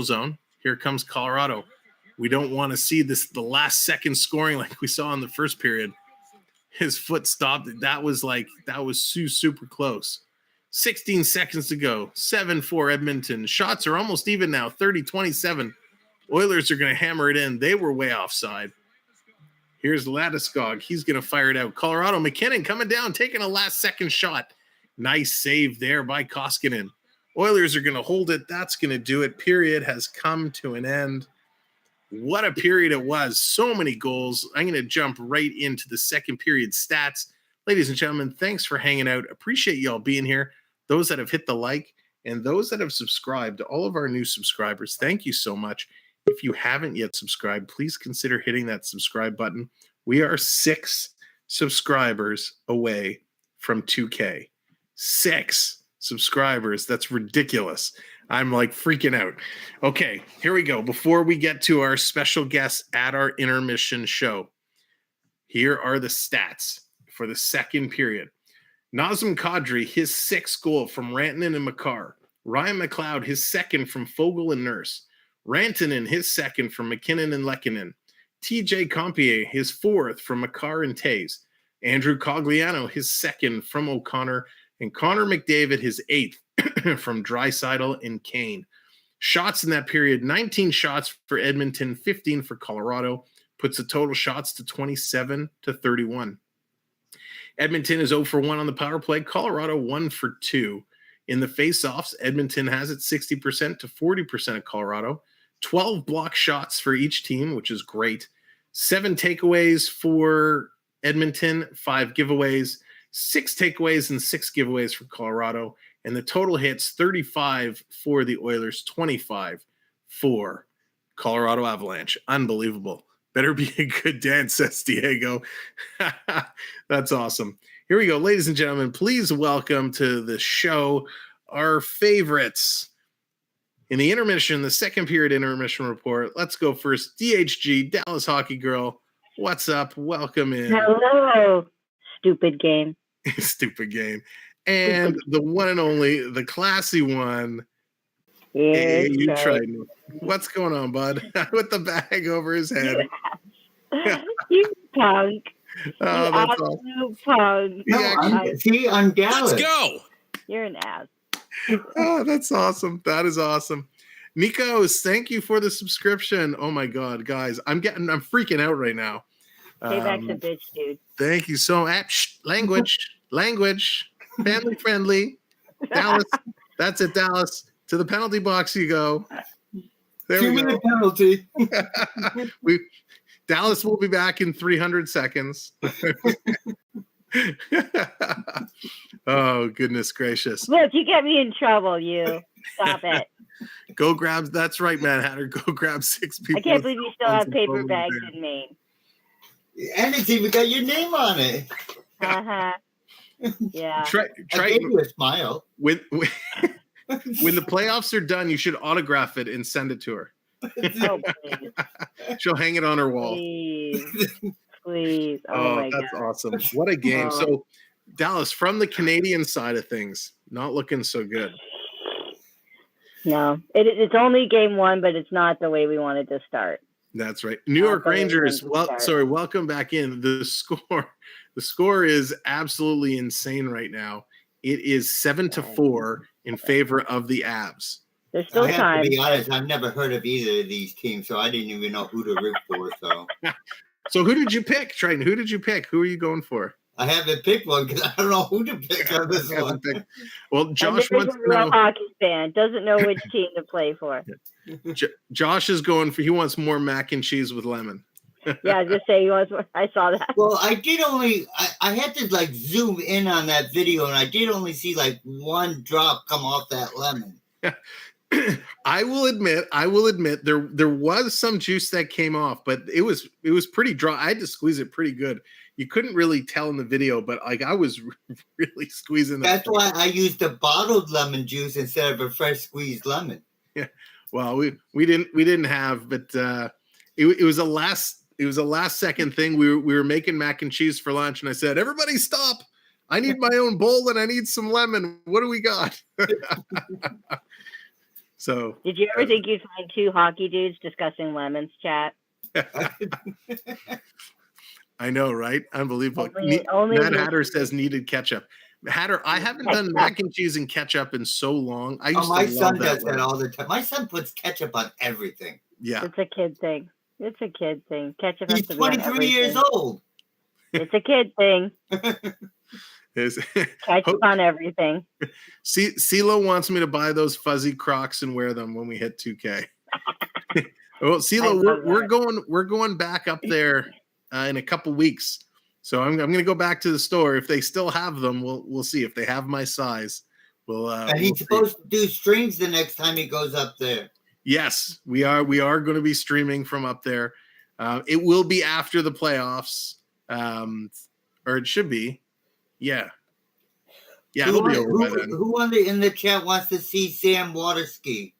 zone. Here comes Colorado. We don't want to see the last second scoring like we saw in the first period. His foot stopped. That was super close. 16 seconds to go. 7-4 Edmonton. Shots are almost even now. 30-27. Oilers are going to hammer it in. They were way offside. Here's Landeskog. He's going to fire it out. Colorado, MacKinnon coming down, taking a last-second shot. Nice save there by Koskinen. Oilers are going to hold it. That's going to do it. Period has come to an end. What a period it was. So many goals. I'm going to jump right into the second period stats. Ladies and gentlemen, thanks for hanging out. Appreciate y'all being here. Those that have hit the like and those that have subscribed, all of our new subscribers, thank you so much. If you haven't yet subscribed, please consider hitting that subscribe button. We are 6 subscribers away from 2K. 6 subscribers. That's ridiculous. I'm like freaking out. Okay, here we go. Before we get to our special guests at our intermission show, here are the stats for the second period. Nazem Kadri, his 6th goal from Rantanen and Makar. Ryan McLeod, his 2nd from Fogle and Nurse. Rantanen, his 2nd from MacKinnon and Lehkonen. TJ Compier, his 4th from Makar and Tays. Andrew Cogliano, his 2nd from O'Connor. And Conor McDavid, his 8th from Draisaitl and Kane. Shots in that period, 19 shots for Edmonton, 15 for Colorado. Puts the total shots to 27-31. Edmonton is 0 for 1 on the power play. Colorado 1 for 2. In the face-offs, Edmonton has it 60% to 40% of Colorado. 12 block shots for each team, which is great. 7 takeaways for Edmonton, 5 giveaways. 6 takeaways and 6 giveaways for Colorado. And the total hits 35 for the Oilers, 25 for Colorado Avalanche. Unbelievable. Better be a good dance, says Diego. That's awesome. Here we go. Ladies and gentlemen, please welcome to the show our favorites in the intermission, the second period intermission report. Let's go first. DHG, Dallas Hockey Girl. What's up? Welcome in. Hello. Stupid game. Stupid game. And the one and only, the classy one. Yeah, Hey, you tried. What's going on, bud? With the bag over his head. You punk. Oh, You that's absolute awesome. punk. Yeah, I'm Dallas. Let's go. You're an ass. Oh, that's awesome. That is awesome. Nikos, thank you for the subscription. Oh my God, guys. I'm freaking out right now. Pay back the bitch, dude. Thank you so much. Language. Family friendly. Dallas. That's it, Dallas. To the penalty box you go. There we go. 2-minute penalty. Dallas will be back in 300 seconds. Oh, goodness gracious. Look, you get me in trouble, you. Stop it. Go grab. That's right, Mad Hatter. Go grab 6 people. I can't believe you still have paper bags in Maine. And it's even got your name on it. Uh-huh. Yeah. I gave you a smile. When the playoffs are done, you should autograph it and send it to her. Oh, please. She'll hang it on her wall. Please. Oh, my that's God. awesome. What a game. Oh. So, Dallas, from the Canadian side of things, not looking so good. No. It's only game 1, but it's not the way we wanted to start. That's right. New York Rangers. Welcome back in. The score is absolutely insane right now. It is 7-4 in favor of the Avs. There's still I have time. to be honest, I've never heard of either of these teams, so I didn't even know who to root for. So who did you pick, Triton? Who did you pick? Who are you going for? I haven't picked one because I don't know who to pick on this one. Well, Josh and wants to a real know. hockey fan doesn't know which team to play for. Josh is going for. He wants more mac and cheese with lemon. Yeah, I was just say he wants. I saw that. Well, I did only. I had to like zoom in on that video, and I did only see like one drop come off that lemon. I will admit there was some juice that came off, but it was pretty dry. I had to squeeze it pretty good. You couldn't really tell in the video, but like I was really squeezing that. That's why I used the bottled lemon juice instead of a fresh squeezed lemon. Yeah. Well, we didn't have, but it was a last second thing. We were making mac and cheese for lunch, and I said, "Everybody stop! I need my own bowl and I need some lemon. What do we got?" So, did you ever think you'd find 2 hockey dudes discussing lemons, chat? I know, right? Unbelievable. Only Matt Hatter says needed ketchup. Hatter, I haven't done mac and cheese and ketchup in so long. My son does that all the time. My son puts ketchup on everything. Yeah. It's a kid thing. Ketchup has He's to be on 23 everything. years old. It's a kid thing. Ketchup on everything. CeeLo wants me to buy those fuzzy Crocs and wear them when we hit 2K. Well, CeeLo, we're going back up there in a couple weeks. So I'm going to go back to the store. If they still have them, we'll see. If they have my size, we'll. And he's supposed to do streams the next time he goes up there. Yes, we are. We are going to be streaming from up there. It will be after the playoffs, or it should be. Yeah. Yeah, it'll be over by then. Who in the chat wants to see Sam water ski?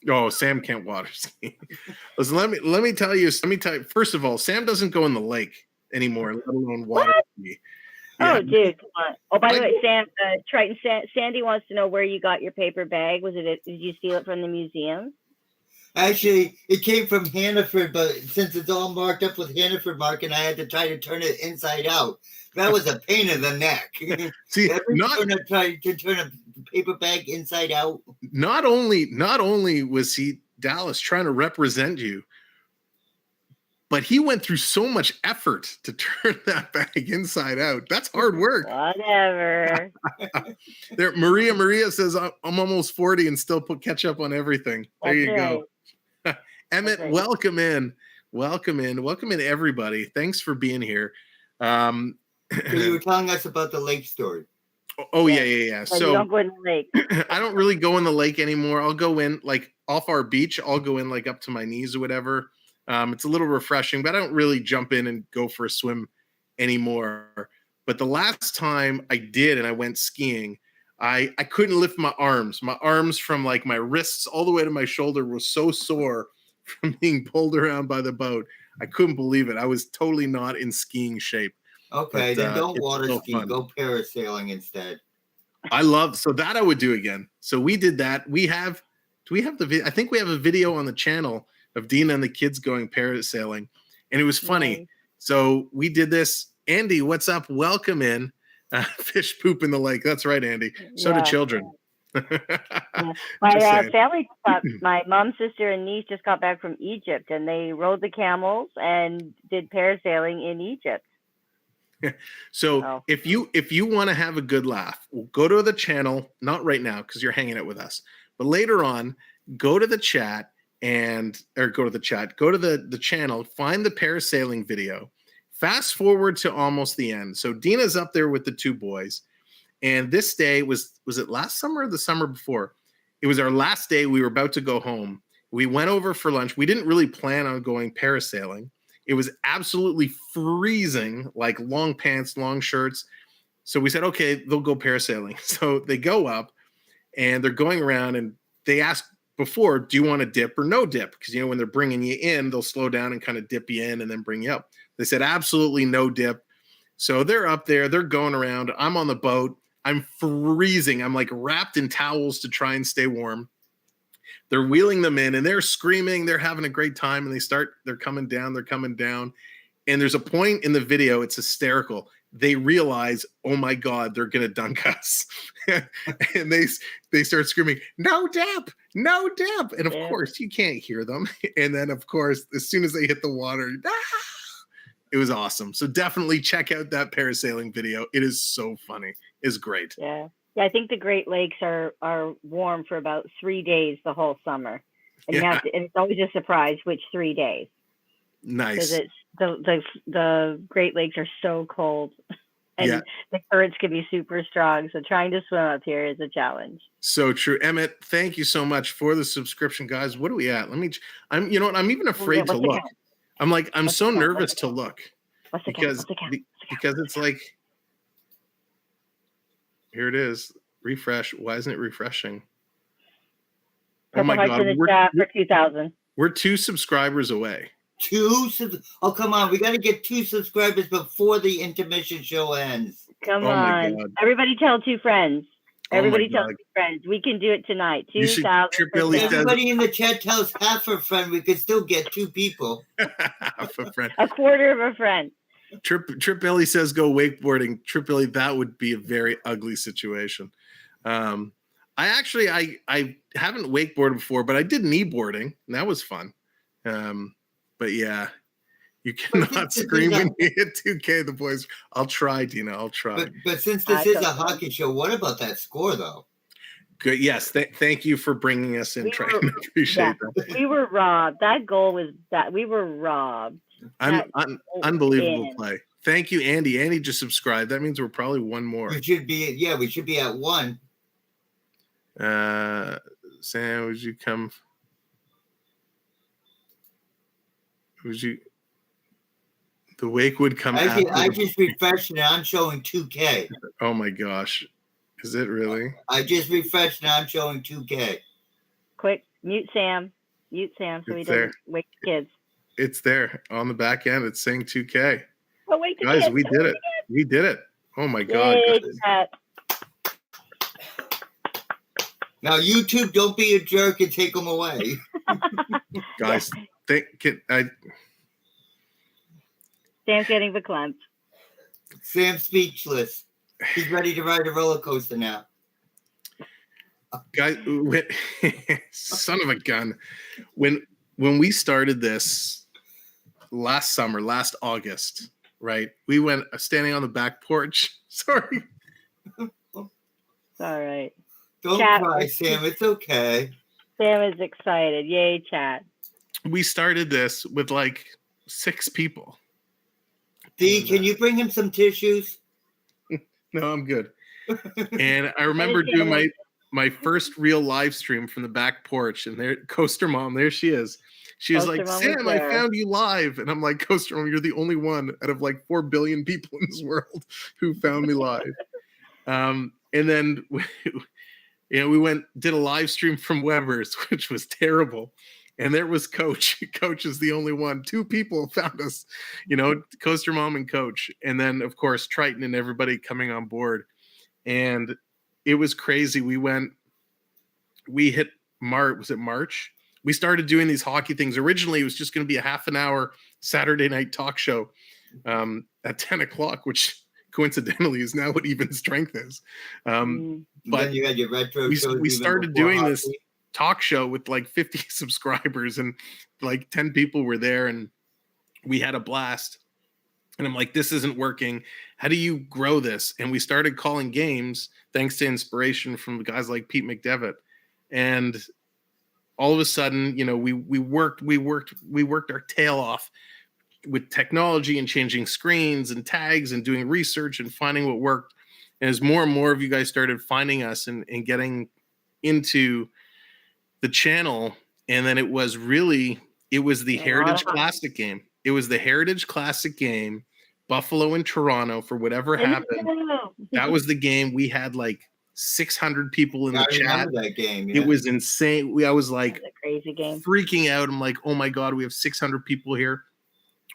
Oh, Sam can't water ski. Listen, let me tell you. First of all, Sam doesn't go in the lake anymore, let alone water ski. Yeah. Oh, dude, come on. Oh, by the way, Sam, Sandy wants to know where you got your paper bag. Did you steal it from the museum? Actually, it came from Hannaford, but since it's all marked up with Hannaford marking, I had to try to turn it inside out. That was a pain in the neck. See, try to turn a paper bag inside out. Not only was he, Dallas, trying to represent you, but he went through so much effort to turn that bag inside out. That's hard work. Whatever. There, Maria says, I'm almost 40 and still put ketchup on everything. There you go. Emmett, welcome in, everybody. Thanks for being here. So you were telling us about the lake story. Oh yeah. So you don't go in the lake. I don't really go in the lake anymore. I'll go in like off our beach. I'll go in like up to my knees or whatever. It's a little refreshing, but I don't really jump in and go for a swim anymore. But the last time I did and I went skiing, I couldn't lift my arms. My arms from like my wrists all the way to my shoulder were so sore from being pulled around by the boat. I couldn't believe it. I was totally not in skiing shape. Okay, then don't water ski. Fun. Go parasailing instead. So that I would do again. So we did that. Do we have the video? I think we have a video on the channel of Dina and the kids going parasailing, and it was funny. Nice. So we did this. Andy, what's up? Welcome in. Fish poop in the lake. That's right, Andy. So do children. My family, my mom, sister, and niece just got back from Egypt, and they rode the camels and did parasailing in Egypt. So if you want to have a good laugh, go to the channel, not right now because you're hanging out with us, but later on, go to the chat go to the channel, find the parasailing video, fast forward to almost the end. So Dina's up there with the two boys. And this day was it last summer or the summer before? It was our last day. We were about to go home. We went over for lunch. We didn't really plan on going parasailing. It was absolutely freezing, like long pants, long shirts. So we said, okay, they'll go parasailing. So they go up and they're going around and they ask before, do you want to dip or no dip? Because, when they're bringing you in, they'll slow down and kind of dip you in and then bring you up. They said, absolutely no dip. So they're up there, they're going around. I'm on the boat. I'm freezing. I'm like wrapped in towels to try and stay warm. They're wheeling them in and they're screaming. They're having a great time. And they're coming down. And there's a point in the video, it's hysterical. They realize, oh my God, they're going to dunk us. And they start screaming, no dip, no dip. And of course you can't hear them. And then of course, as soon as they hit the water, it was awesome. So definitely check out that parasailing video. It is so funny. It's great. Yeah. I think the Great Lakes are warm for about 3 days the whole summer. And and it's always a surprise which 3 days. Nice. Because the Great Lakes are so cold. And the currents can be super strong. So trying to swim up here is a challenge. So true. Emmett, thank you so much for the subscription, guys. What are we at? I'm even afraid to look. I'm so nervous to look because it's like, here it is. Refresh. Why isn't it refreshing? Oh my God. For 2,000. We're 2 subscribers away. Oh, come on. We got to get 2 subscribers before the intermission show ends. Come on. Everybody tell 2 friends. Everybody tell 2 friends. We can do it tonight. 2,000. Everybody in the chat tells half a friend. We could still get 2 people. Half a friend. A quarter of a friend. Trip Billy says go wakeboarding. Trip Billy, that would be a very ugly situation. I haven't wakeboarded before, but I did kneeboarding, and that was fun. But yeah, you cannot scream when you hit 2K. The boys, I'll try, Dina. I'll try. But since this is a hockey show, what about that score, though? Good. Yes. Thank you for bringing us in, Trey. I appreciate that. We were robbed. That goal was that we were robbed. Unbelievable play. Thank you, Andy. Andy just subscribed. That means we're probably one more. We should be at 1. Sam, would you come? Would you? The wake would come after. I just refreshed and I'm showing 2K. Oh my gosh. Is it really? I just refreshed and I'm showing 2K. Quick, mute Sam so he doesn't wake the kids. It's there on the back end. It's saying 2K. Oh, wait, guys, we did it. We did it. Oh my God. Yay, Pat. Now, YouTube, don't be a jerk and take them away. Guys, Sam's getting verklempt. Sam's speechless. He's ready to ride a roller coaster now. Guys, son of a gun. When we started this last August, right? We went standing on the back porch. Sorry. All right. Don't cry, Sam. It's okay. Sam is excited. Yay, chat. We started this with like 6 people. Dee, can you bring him some tissues? No, I'm good. And I remember doing my first real live stream from the back porch, and there, Coaster Mom, there she is. She was like, Sam, I found you live. And I'm like, Coaster Mom, you're the only one out of like 4 billion people in this world who found me live. And then we did a live stream from Weber's, which was terrible. And there was Coach. Coach is the only one. 2 people found us, Coaster Mom and Coach. And then, of course, Triton and everybody coming on board. And it was crazy. We hit March. Was it March? We started doing these hockey things. Originally, it was just going to be a half an hour Saturday night talk show at 10 o'clock, which coincidentally is now what Even Strength is. But you had your retro we started doing this talk show with like 50 subscribers, and like 10 people were there, and we had a blast. And I'm like, this isn't working. How do you grow this? And we started calling games thanks to inspiration from guys like Pete McDavid. And all of a sudden, we worked our tail off with technology and changing screens and tags and doing research and finding what worked. And as more and more of you guys started finding us and getting into the channel, and then it was the Heritage Classic game. It was the Heritage Classic game, Buffalo and Toronto, for whatever happened. That was the game. We had like 600 people in the chat. That game, yeah. It was insane. I was like, a crazy game, freaking out. I'm like, oh my God, we have 600 people here.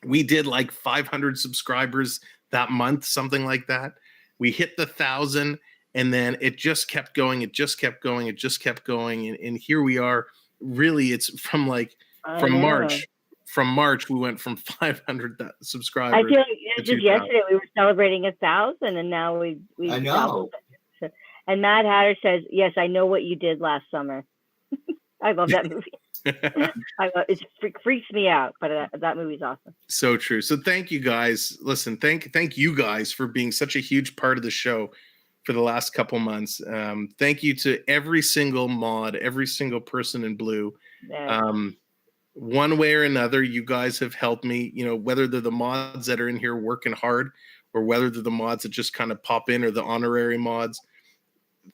We did like 500 subscribers that month, something like that. We hit the 1,000, and then it just kept going. It just kept going. And here we are. Really, it's from March. From March, we went from 500 subscribers. I feel like just yesterday we were celebrating 1,000, and now we I know. doubled it. And Matt Hatter says, "Yes, I know what you did last summer." I love that movie. It freaks me out, but that movie's awesome. So true. So thank you guys. Listen, thank you guys for being such a huge part of the show for the last couple months. Thank you to every single mod, every single person in blue. Yeah. One way or another, you guys have helped me, whether they're the mods that are in here working hard, or whether they're the mods that just kind of pop in, or the honorary mods.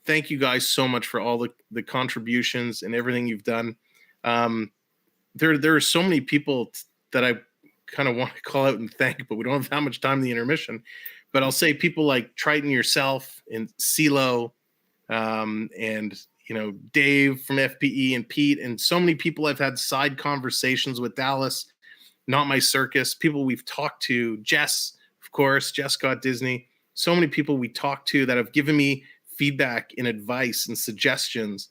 Thank you guys so much for all the contributions and everything you've done. There are so many people that I kind of want to call out and thank, but we don't have that much time in the intermission. But I'll say people like Triton, yourself, and CeeLo, and Dave from FPE, and Pete, and so many people I've had side conversations with. Dallas, Not My Circus, people we've talked to, Jess, of course, Jess Scott Disney, so many people we talked to that have given me feedback and advice and suggestions.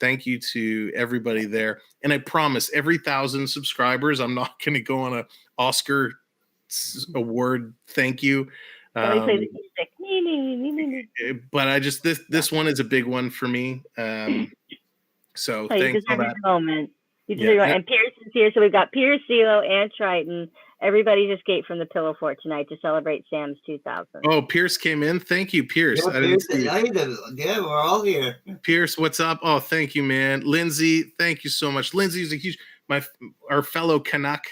Thank you to everybody there. And I promise every 1,000 subscribers, I'm not going to go on a Oscar award thank you. But I just this one is a big one for me. So thanks for that moment. You deserve it. And Pierce is here, so we've got Pierce, CeeLo, and Triton. Everybody's escaped from the pillow fort tonight to celebrate Sam's 2,000. Oh, Pierce came in. Thank you, Pierce. Yeah, we're all here. Pierce, what's up? Oh, thank you, man. Lindsay, thank you so much. Lindsay's our fellow Canuck.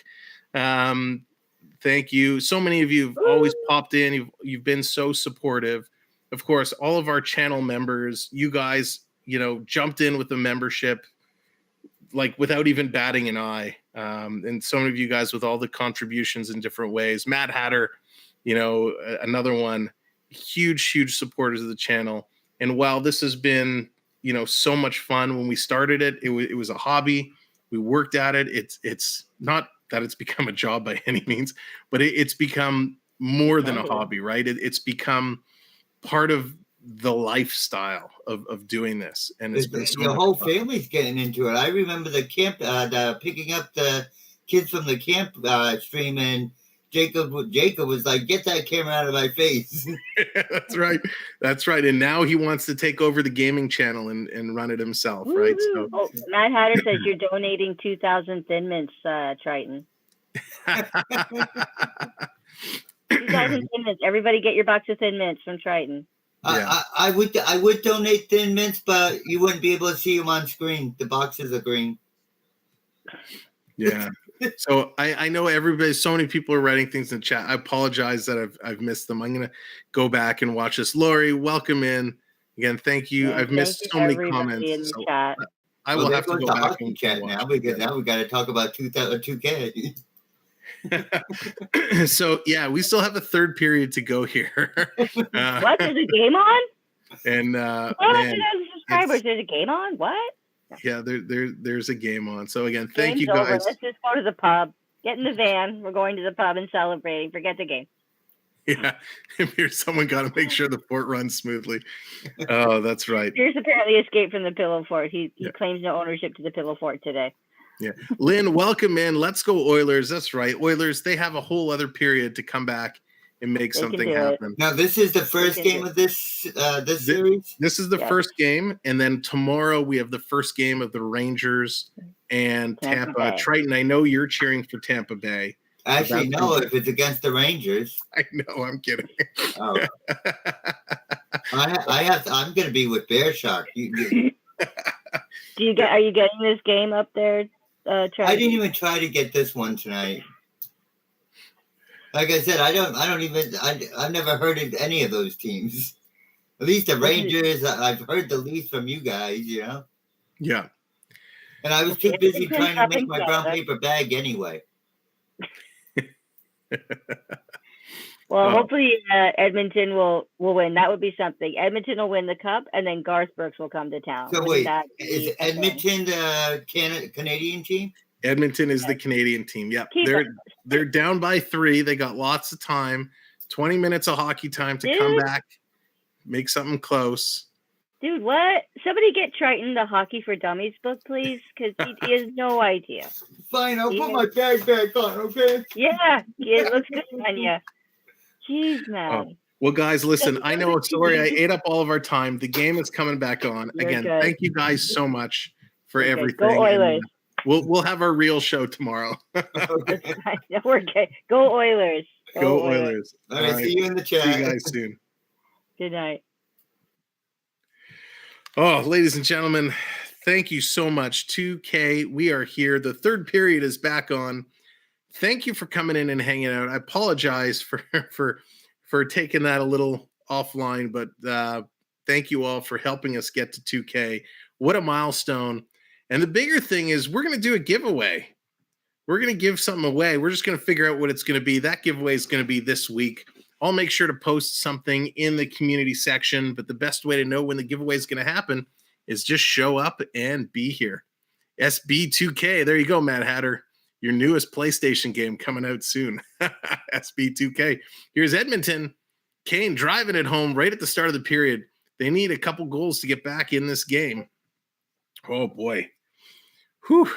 Thank you. So many of you have always popped in. You've been so supportive. Of course, all of our channel members, you guys, jumped in with the membership, like without even batting an eye. And so many of you guys with all the contributions in different ways. Matt Hatter, another one, huge supporters of the channel. And while this has been, so much fun when we started it, it was a hobby. We worked at it. It's not that it's become a job by any means, but it's become more than a hobby, right? It's become part of the lifestyle of doing this, and it's been so the much whole fun. family's getting into it. I remember the camp, picking up the kids from the camp stream, and Jacob was like, "Get that camera out of my face." That's right. And now he wants to take over the gaming channel and run it himself, right? So, Matt Hatter says you're donating 2,000 Thin Mints, Triton. 2,000 Thin Mints. Everybody get your box of Thin Mints from Triton. Yeah. I would donate Thin Mints, but you wouldn't be able to see them on screen. The boxes are green. Yeah. So I know so many people are writing things in the chat. I apologize that I've missed them. I'm going to go back and watch this. Lori, welcome in. Again, thank you. I've missed so many comments. In the chat. I will have to go back and chat now, because now we got to talk about 2K. So yeah, we still have a third period to go here. What? There's a game on? And subscribers. There's a game on? What? Yeah, there's a game on. So again, thank you guys. Over. Let's just go to the pub. Get in the van. We're going to the pub and celebrating. Forget the game. Yeah, someone got to make sure the fort runs smoothly. Oh, that's right. Pierce apparently escaped from the pillow fort. He claims no ownership to the pillow fort today. Yeah, Lynn, welcome in. Let's go Oilers. That's right, Oilers. They have a whole other period to come back and make something happen. Now, this is the first game of this series? This is the first game, and then tomorrow we have the first game of the Rangers and Tampa. Triton, I know you're cheering for Tampa Bay. Actually, no, if it's against the Rangers. I know, I'm kidding. Oh. I'm going to be with Bear Shark. Are you getting this game up there, Triton? I didn't even try to get this one tonight. Like I said, I've never heard of any of those teams. At least the Rangers, I've heard the least from you guys, Yeah. And I was too busy trying to make my brown paper bag anyway. Well, hopefully Edmonton will win. That would be something. Edmonton will win the cup, and then Garth Brooks will come to town. So wait, is Edmonton the Canadian team? Edmonton is the Canadian team. Yep. They're down by 3. They got lots of time, 20 minutes of hockey time to come back, make something close. Dude, what? Somebody get Triton the Hockey for Dummies book, please, because he has no idea. Fine, I'll put my bag back on, okay? Yeah, it looks good on you. Jeez, man. Oh. Well, guys, listen, I know, sorry, I ate up all of our time. The game is coming back on. Again, thank you guys so much for everything. Go Oilers. We'll have our real show tomorrow. We're good. Go Oilers. Go Oilers. All right, see you in the chat. See you guys soon. Good night. Oh, ladies and gentlemen, thank you so much. 2K, we are here. The third period is back on. Thank you for coming in and hanging out. I apologize for taking that a little offline, but thank you all for helping us get to 2K. What a milestone. And the bigger thing is we're going to do a giveaway. We're going to give something away. We're just going to figure out what it's going to be. That giveaway is going to be this week. I'll make sure to post something in the community section, but the best way to know when the giveaway is going to happen is just show up and be here. SB2K, there you go, Matt Hatter. Your newest PlayStation game coming out soon. SB2K. Here's Edmonton. Kane driving it home right at the start of the period. They need a couple goals to get back in this game. Oh, boy. Whew.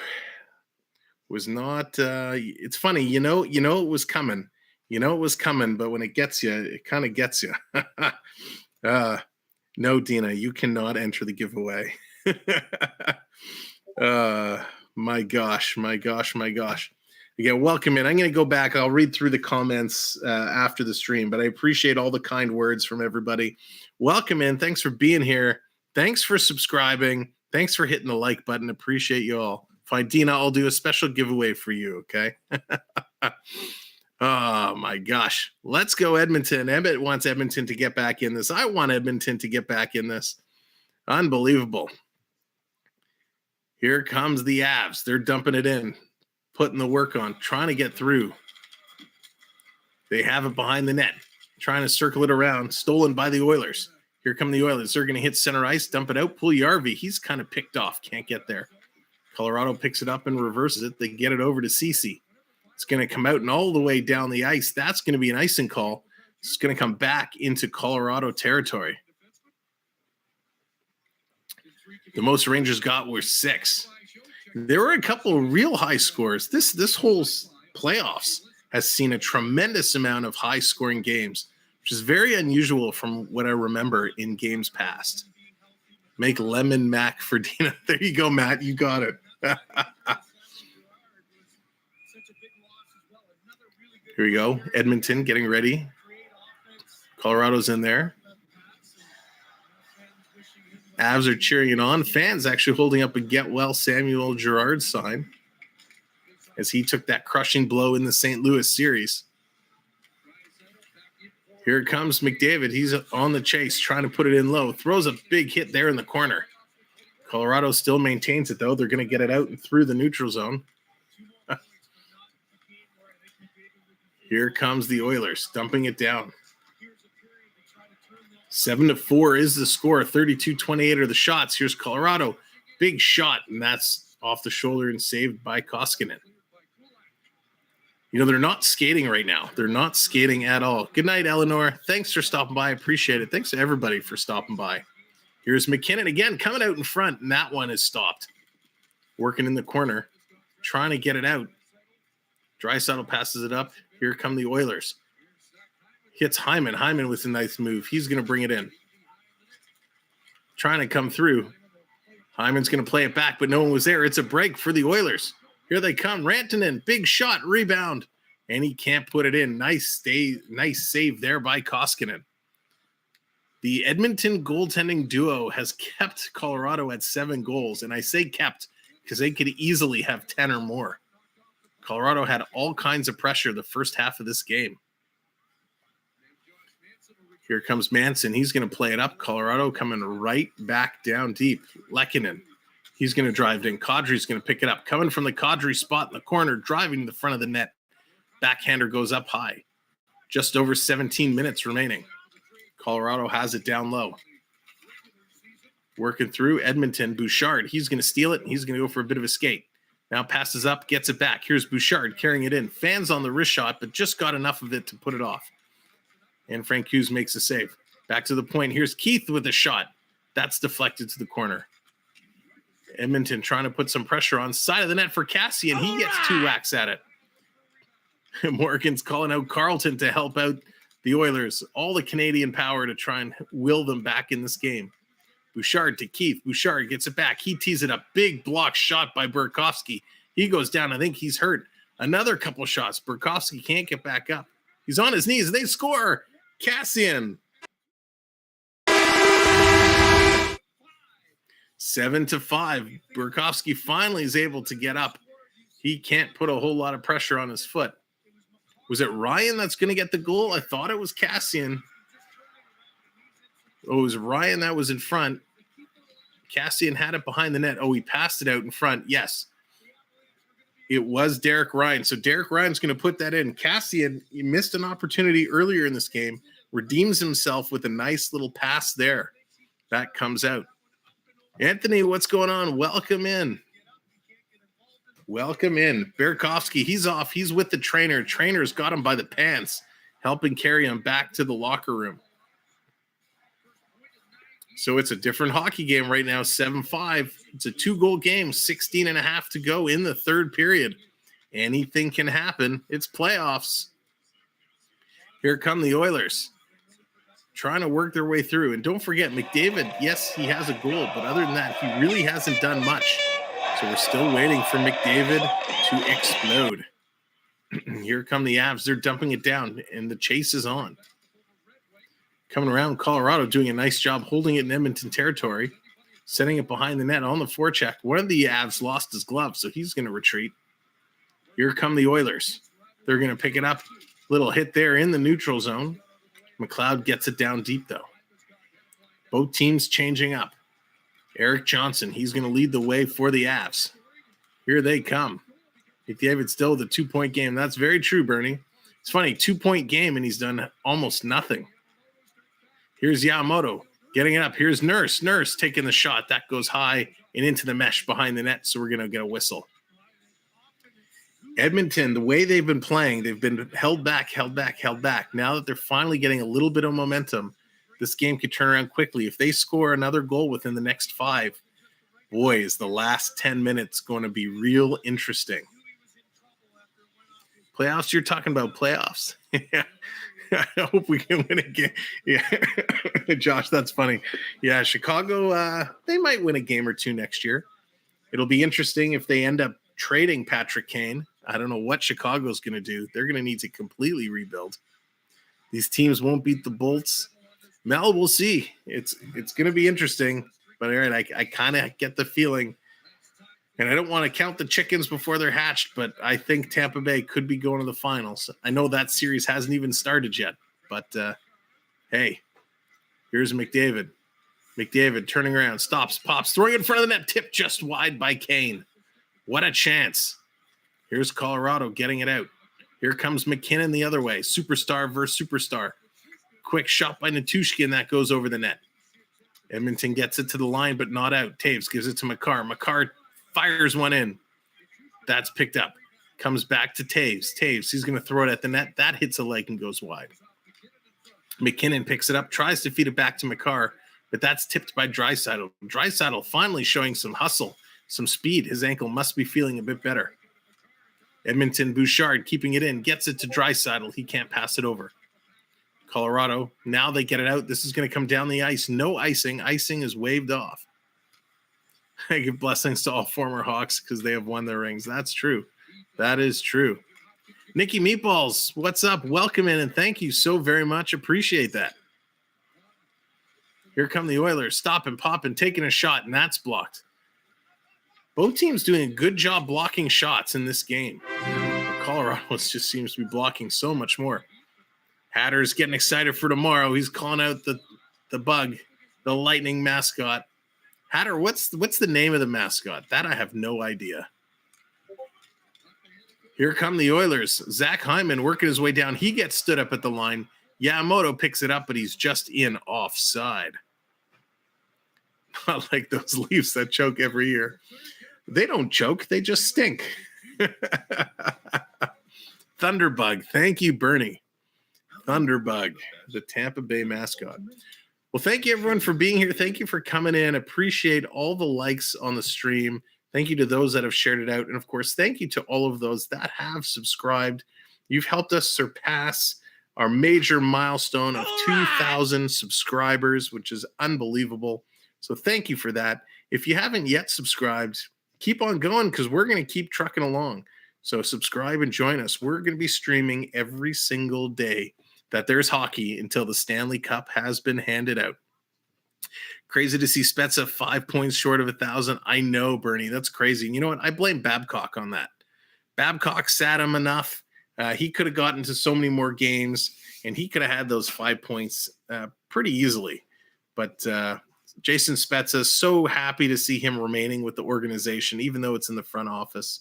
Was not, it's funny, you know it was coming. You know it was coming, but when it gets you, it kind of gets you. No, Dina, you cannot enter the giveaway. My gosh. Again, welcome in. I'm going to go back. I'll read through the comments after the stream, but I appreciate all the kind words from everybody. Welcome in. Thanks for being here. Thanks for subscribing. Thanks for hitting the like button. Appreciate you all. Fine, Dina, I'll do a special giveaway for you, okay? Oh, my gosh. Let's go Edmonton. Emmett wants Edmonton to get back in this. I want Edmonton to get back in this. Unbelievable. Here comes the Avs. They're dumping it in, putting the work on, trying to get through. They have it behind the net, trying to circle it around, stolen by the Oilers. Here come the Oilers. They're going to hit center ice, dump it out. Puljujarvi, he's kind of picked off, can't get there. Colorado picks it up and reverses it. They get it over to Ceci. It's going to come out and all the way down the ice. That's going to be an icing call. It's going to come back into Colorado territory. The most Rangers got were 6. There were a couple of real high scores. This whole playoffs has seen a tremendous amount of high-scoring games, which is very unusual from what I remember in games past. Make lemon mac for Dina. There you go, Matt. You got it. Here we go. Edmonton getting ready. Colorado's in there. Avs are cheering it on. Fans actually holding up a get well Samuel Girard sign as he took that crushing blow in the St. Louis series. Here comes McDavid. He's on the chase, trying to put it in low. Throws a big hit there in the corner. Colorado still maintains it, though. They're going to get it out and through the neutral zone. Here comes the Oilers, dumping it down. 7-4 is the score. 32-28 are the shots. Here's Colorado. Big shot, and that's off the shoulder and saved by Koskinen. You know, they're not skating right now. They're not skating at all. Good night, Eleanor. Thanks for stopping by. I appreciate it. Thanks to everybody for stopping by. Here's MacKinnon again, coming out in front, and that one is stopped. Working in the corner, trying to get it out. Draisaitl passes it up. Here come the Oilers. Hits Hyman. Hyman with a nice move. He's going to bring it in. Trying to come through. Hyman's going to play it back, but no one was there. It's a break for the Oilers. Here they come. Rantanen, big shot, rebound, and he can't put it in. Nice save there by Koskinen. The Edmonton goaltending duo has kept Colorado at 7 goals, and I say kept because they could easily have 10 or more. Colorado had all kinds of pressure the first half of this game. Here comes Manson. He's going to play it up. Colorado coming right back down deep. Lehkonen. He's going to drive it in. Kadri's going to pick it up. Coming from the Kadri spot in the corner, driving to the front of the net. Backhander goes up high. Just over 17 minutes remaining. Colorado has it down low. Working through Edmonton. Bouchard. He's going to steal it, and he's going to go for a bit of a skate. Now passes up, gets it back. Here's Bouchard carrying it in. Fans on the wrist shot, but just got enough of it to put it off. And Frank Hughes makes a save. Back to the point. Here's Keith with a shot. That's deflected to the corner. Edmonton trying to put some pressure on side of the net for Cassian. He gets 2 whacks at it. Morgan's calling out Carlton to help out the Oilers. All the Canadian power to try and will them back in this game. Bouchard to Keith. Bouchard gets it back. He tees it up. Big block shot by Burakovsky. He goes down. I think he's hurt. Another couple shots. Burakovsky can't get back up. He's on his knees. They score. Cassian. 7-5. Burakovsky finally is able to get up. He can't put a whole lot of pressure on his foot. Was it Ryan that's going to get the goal? I thought it was Cassian. Oh, it was Ryan that was in front. Cassian had it behind the net. Oh, he passed it out in front. Yes. It was Derek Ryan. So Derek Ryan's going to put that in. Cassian, he missed an opportunity earlier in this game. Redeems himself with a nice little pass there. That comes out. Anthony, what's going on? Welcome in. Welcome in. Burakovsky, he's off. He's with the trainer. Trainer's got him by the pants, helping carry him back to the locker room. So it's a different hockey game right now, 7-5. It's a 2-goal game, 16 and a half to go in the third period. Anything can happen. It's playoffs. Here come the Oilers, trying to work their way through. And don't forget, McDavid, yes, he has a goal, but other than that, he really hasn't done much. So we're still waiting for McDavid to explode. Here come the Avs. They're dumping it down, and the chase is on. Coming around, Colorado doing a nice job holding it in Edmonton territory, setting it behind the net on the forecheck. One of the Avs lost his glove, so he's going to retreat. Here come the Oilers. They're going to pick it up. Little hit there in the neutral zone. McLeod gets it down deep, though. Both teams changing up. Eric Johnson, he's going to lead the way for the Avs. Here they come. McDavid still with a 2-point game. That's very true, Bernie. It's funny, 2-point game, and he's done almost nothing. Here's Yamamoto getting it up. Here's Nurse. Nurse taking the shot. That goes high and into the mesh behind the net, so we're going to get a whistle. Edmonton, the way they've been playing, they've been held back. Now that they're finally getting a little bit of momentum, this game could turn around quickly. If they score another goal within the next 5, boy, is the last 10 minutes going to be real interesting. Playoffs, you're talking about playoffs. Yeah. I hope we can win a game. Yeah, Josh, that's funny. Yeah, Chicago, they might win a game or 2 next year. It'll be interesting if they end up trading Patrick Kane. I don't know what Chicago's going to do. They're going to need to completely rebuild. These teams won't beat the Bolts. Mel, we'll see. It's going to be interesting. But all right, I kind of get the feeling, and I don't want to count the chickens before they're hatched, but I think Tampa Bay could be going to the finals. I know that series hasn't even started yet, but hey, here's McDavid. McDavid turning around, stops, pops, throwing it in front of the net, tipped just wide by Kane. What a chance. Here's Colorado getting it out. Here comes MacKinnon the other way. Superstar versus superstar. Quick shot by Natushkin that goes over the net. Edmonton gets it to the line, but not out. Taves gives it to Makar. Makar fires one in. That's picked up. Comes back to Taves. Taves, he's going to throw it at the net. That hits a leg and goes wide. MacKinnon picks it up, tries to feed it back to Makar, but that's tipped by Draisaitl. Draisaitl finally showing some hustle, some speed. His ankle must be feeling a bit better. Edmonton, Bouchard keeping it in, gets it to Draisaitl. He can't pass it over. Colorado, now they get it out. This is going to come down the ice. No icing. Icing is waved off. I give blessings to all former Hawks because they have won their rings. That's true. That is true. Nikki Meatballs, what's up? Welcome in, and thank you so very much. Appreciate that. Here come the Oilers. Stopping, popping, taking a shot, and that's blocked. Both teams doing a good job blocking shots in this game. Colorado just seems to be blocking so much more. Hatter's getting excited for tomorrow. He's calling out the bug, the Lightning mascot. Hatter, what's the name of the mascot? That I have no idea. Here come the Oilers. Zach Hyman working his way down. He gets stood up at the line. Yamamoto picks it up, but he's just in offside. Not like those Leafs that choke every year. They don't choke. They just stink. Thunderbug. Thank you, Bernie. Thunderbug, the Tampa Bay mascot. Well, thank you, everyone, for being here. Thank you for coming in. Appreciate all the likes on the stream. Thank you to those that have shared it out. And, of course, thank you to all of those that have subscribed. You've helped us surpass our major milestone of 2,000 subscribers, which is unbelievable. So thank you for that. If you haven't yet subscribed, keep on going because we're going to keep trucking along. So subscribe and join us. We're going to be streaming every single day that there's hockey until the Stanley Cup has been handed out. Crazy to see Spezza 5 points short of 1,000. I know, Bernie, that's crazy. And you know what? I blame Babcock on that. Babcock sat him enough. He could have gotten to so many more games, and he could have had those 5 points pretty easily. But Jason Spezza, so happy to see him remaining with the organization, even though it's in the front office.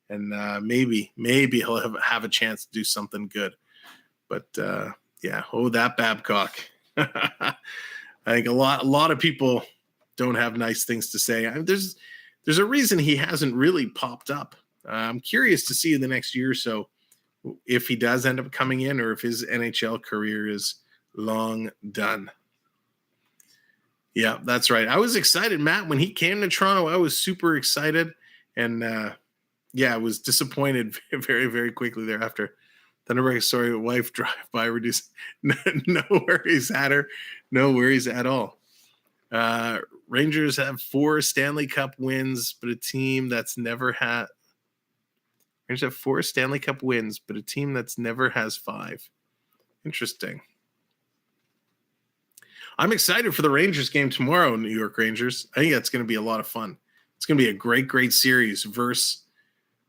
And maybe he'll have a chance to do something good. But yeah, that Babcock. I think a lot of people don't have nice things to say. There's a reason he hasn't really popped up. I'm curious to see in the next year or so if he does end up coming in or if his NHL career is long done. Yeah, that's right. I was excited, Matt, when he came to Toronto. I was super excited, and I was disappointed very, very quickly thereafter. Thunderbird, sorry, wife drive by reduce. No worries, Hatter. No worries at all. Rangers have 4 Stanley Cup wins, but a team that's never had. Rangers have 4 Stanley Cup wins, but a team that's never has 5. Interesting. I'm excited for the Rangers game tomorrow, New York Rangers. I think that's going to be a lot of fun. It's going to be a great, great series versus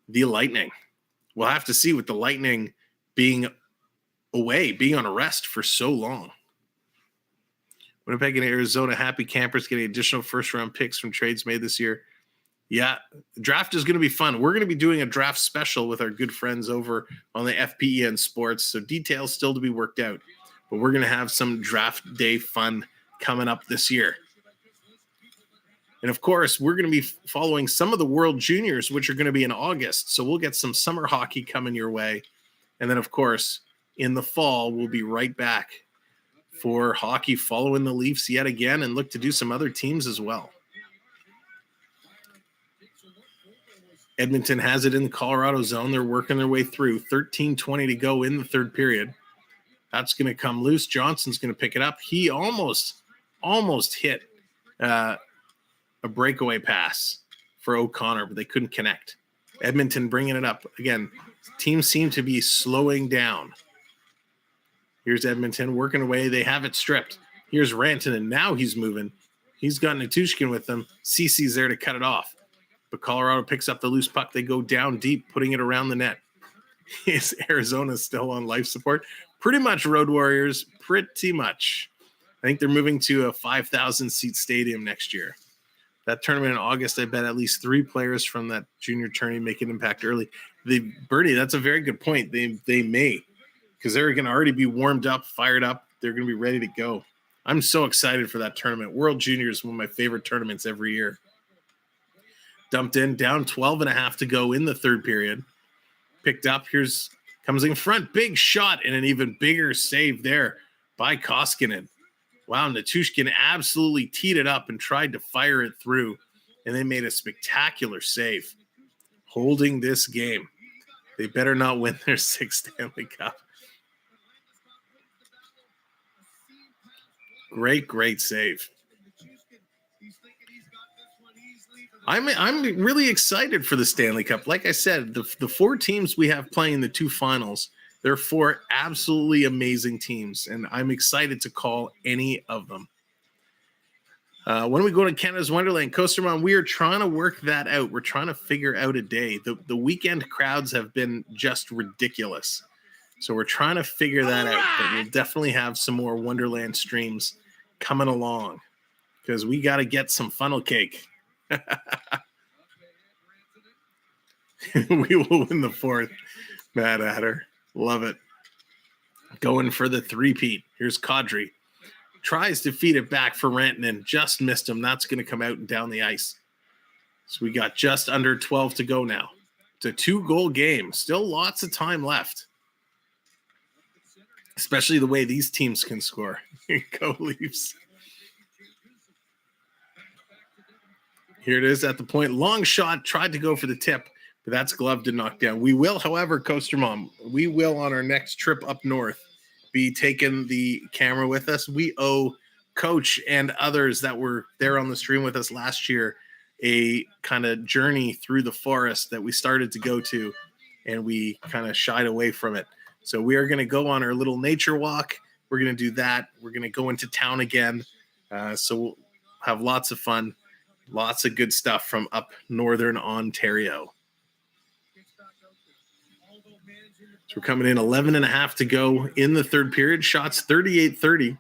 the Lightning. We'll have to see with the Lightning being away, being on a rest for so long. Winnipeg and Arizona happy campers getting additional first-round picks from trades made this year. Yeah, the draft is going to be fun. We're going to be doing a draft special with our good friends over on the FPEN Sports, so details still to be worked out. But we're going to have some draft day fun coming up this year. And, of course, we're going to be following some of the World Juniors, which are going to be in August. So we'll get some summer hockey coming your way. And then, of course, in the fall, we'll be right back for hockey following the Leafs yet again and look to do some other teams as well. Edmonton has it in the Colorado zone. They're working their way through. 13:20 to go in the third period. That's going to come loose. Johnson's going to pick it up. He almost hit a breakaway pass for O'Connor, but they couldn't connect. Edmonton bringing it up. Again, teams seem to be slowing down. Here's Edmonton working away. They have it stripped. Here's Rantanen. Now he's moving. He's got Natushkin with them. CC's there to cut it off. But Colorado picks up the loose puck. They go down deep, putting it around the net. Is Arizona still on life support? Pretty much, Road Warriors. Pretty much. I think they're moving to a 5,000-seat stadium next year. That tournament in August, I bet at least 3 players from that junior tourney make an impact early. Bernie, that's a very good point. They may, because they're going to already be warmed up, fired up. They're going to be ready to go. I'm so excited for that tournament. World Junior is one of my favorite tournaments every year. Dumped in, down 12.5 to go in the third period. Picked up. Comes in front. Big shot and an even bigger save there by Koskinen. Wow, Natushkin absolutely teed it up and tried to fire it through, and they made a spectacular save. Holding this game. They better not win their 6th Stanley Cup. Great save. I'm really excited for the Stanley Cup. Like I said, the 4 teams we have playing the 2 finals, they're 4 absolutely amazing teams, and I'm excited to call any of them. When we go to Canada's Wonderland, Coastermon, we are trying to work that out. We're trying to figure out a day. The weekend crowds have been just ridiculous. So we're trying to figure that out. But we'll definitely have some more Wonderland streams coming along because we got to get some funnel cake. We will win the 4th. Mad Hatter. Love it. Going for the 3-peat. Here's Kadri. Tries to feed it back for Rantanen. Just missed him. That's going to come out and down the ice. So we got just under 12 to go now. It's a 2-goal game. Still lots of time left. Especially the way these teams can score. Here you go, Leafs. Here it is at the point. Long shot. Tried to go for the tip, but that's gloved and knocked down. We will, however, Coaster Mom, we will on our next trip up north be taking the camera with us. We owe Coach and others that were there on the stream with us last year a kind of journey through the forest that we started to go to, and we kind of shied away from it. So we are going to go on our little nature walk. We're going to do that. We're going to go into town again. So we'll have lots of fun, lots of good stuff from up northern Ontario. So we're coming in 11.5 to go in the third period. Shots 38-30.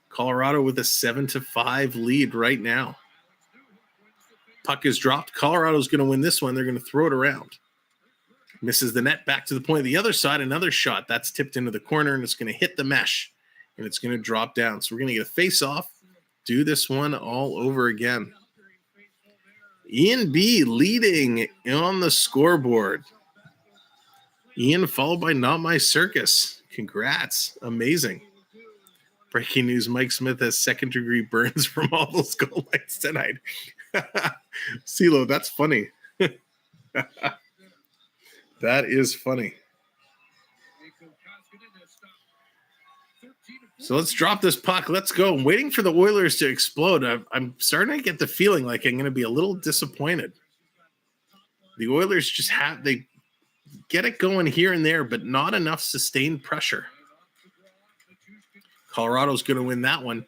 Colorado with a 7-5 lead right now. Puck is dropped. Colorado's going to win this one. They're going to throw it around. Misses the net, back to the point of the other side. Another shot. That's tipped into the corner, and it's going to hit the mesh, and it's going to drop down. So we're going to get a face-off. Do this one all over again. Ian B leading on the scoreboard. Ian followed by Not My Circus. Congrats. Amazing. Breaking news, Mike Smith has second-degree burns from all those goal lights tonight. CeeLo, that's funny. That is funny. So let's drop this puck. Let's go. I'm waiting for the Oilers to explode. I'm starting to get the feeling like I'm going to be a little disappointed. The Oilers just they get it going here and there, but not enough sustained pressure. Colorado's going to win that one.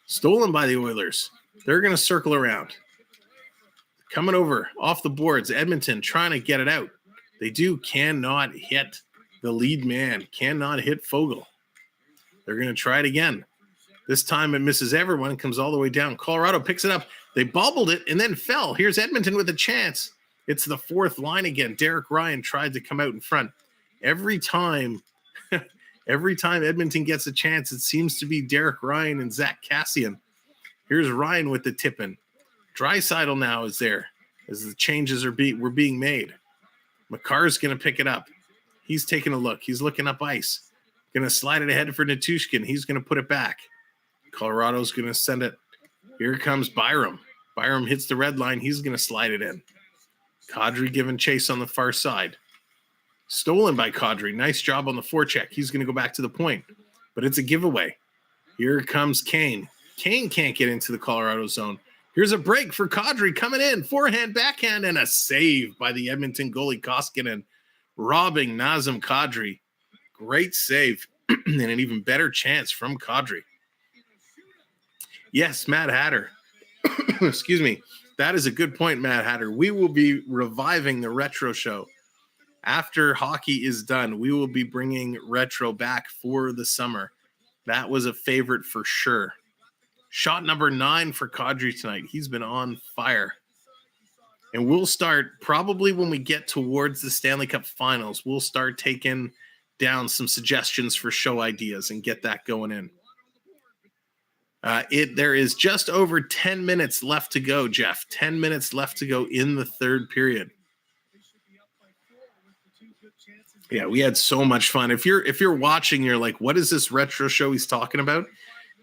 Stolen by the Oilers. They're going to circle around. Coming over off the boards. Edmonton trying to get it out. They cannot hit the lead man. Cannot hit Fogle. They're going to try it again. This time it misses everyone and comes all the way down. Colorado picks it up. They bobbled it and then fell. Here's Edmonton with a chance. It's the fourth line again. Derek Ryan tried to come out in front. Every time Edmonton gets a chance, it seems to be Derek Ryan and Zach Kassian. Here's Ryan with the tip-in. Draisaitl now is there as the changes were being made. Makar's going to pick it up. He's taking a look. He's looking up ice. Going to slide it ahead for Nichushkin. He's going to put it back. Colorado's going to send it. Here comes Byram. Byram hits the red line. He's going to slide it in. Kadri giving chase on the far side. Stolen by Kadri. Nice job on the forecheck. He's going to go back to the point, but it's a giveaway. Here comes Kane. Kane can't get into the Colorado zone. Here's a break for Kadri coming in. Forehand, backhand, and a save by the Edmonton goalie Koskinen, robbing Nazem Kadri. Great save and an even better chance from Kadri. Yes, Matt Hatter. Excuse me. That is a good point, Matt Hatter. We will be reviving the retro show. After hockey is done, we will be bringing retro back for the summer. That was a favorite for sure. Shot number 9 for Kadri tonight. He's been on fire. And we'll start probably when we get towards the Stanley Cup Finals. We'll start taking down some suggestions for show ideas and get that going in. There is just over 10 minutes left to go, Jeff. 10 minutes left to go in the third period. Yeah, we had so much fun. If you're watching, you're like, what is this retro show he's talking about?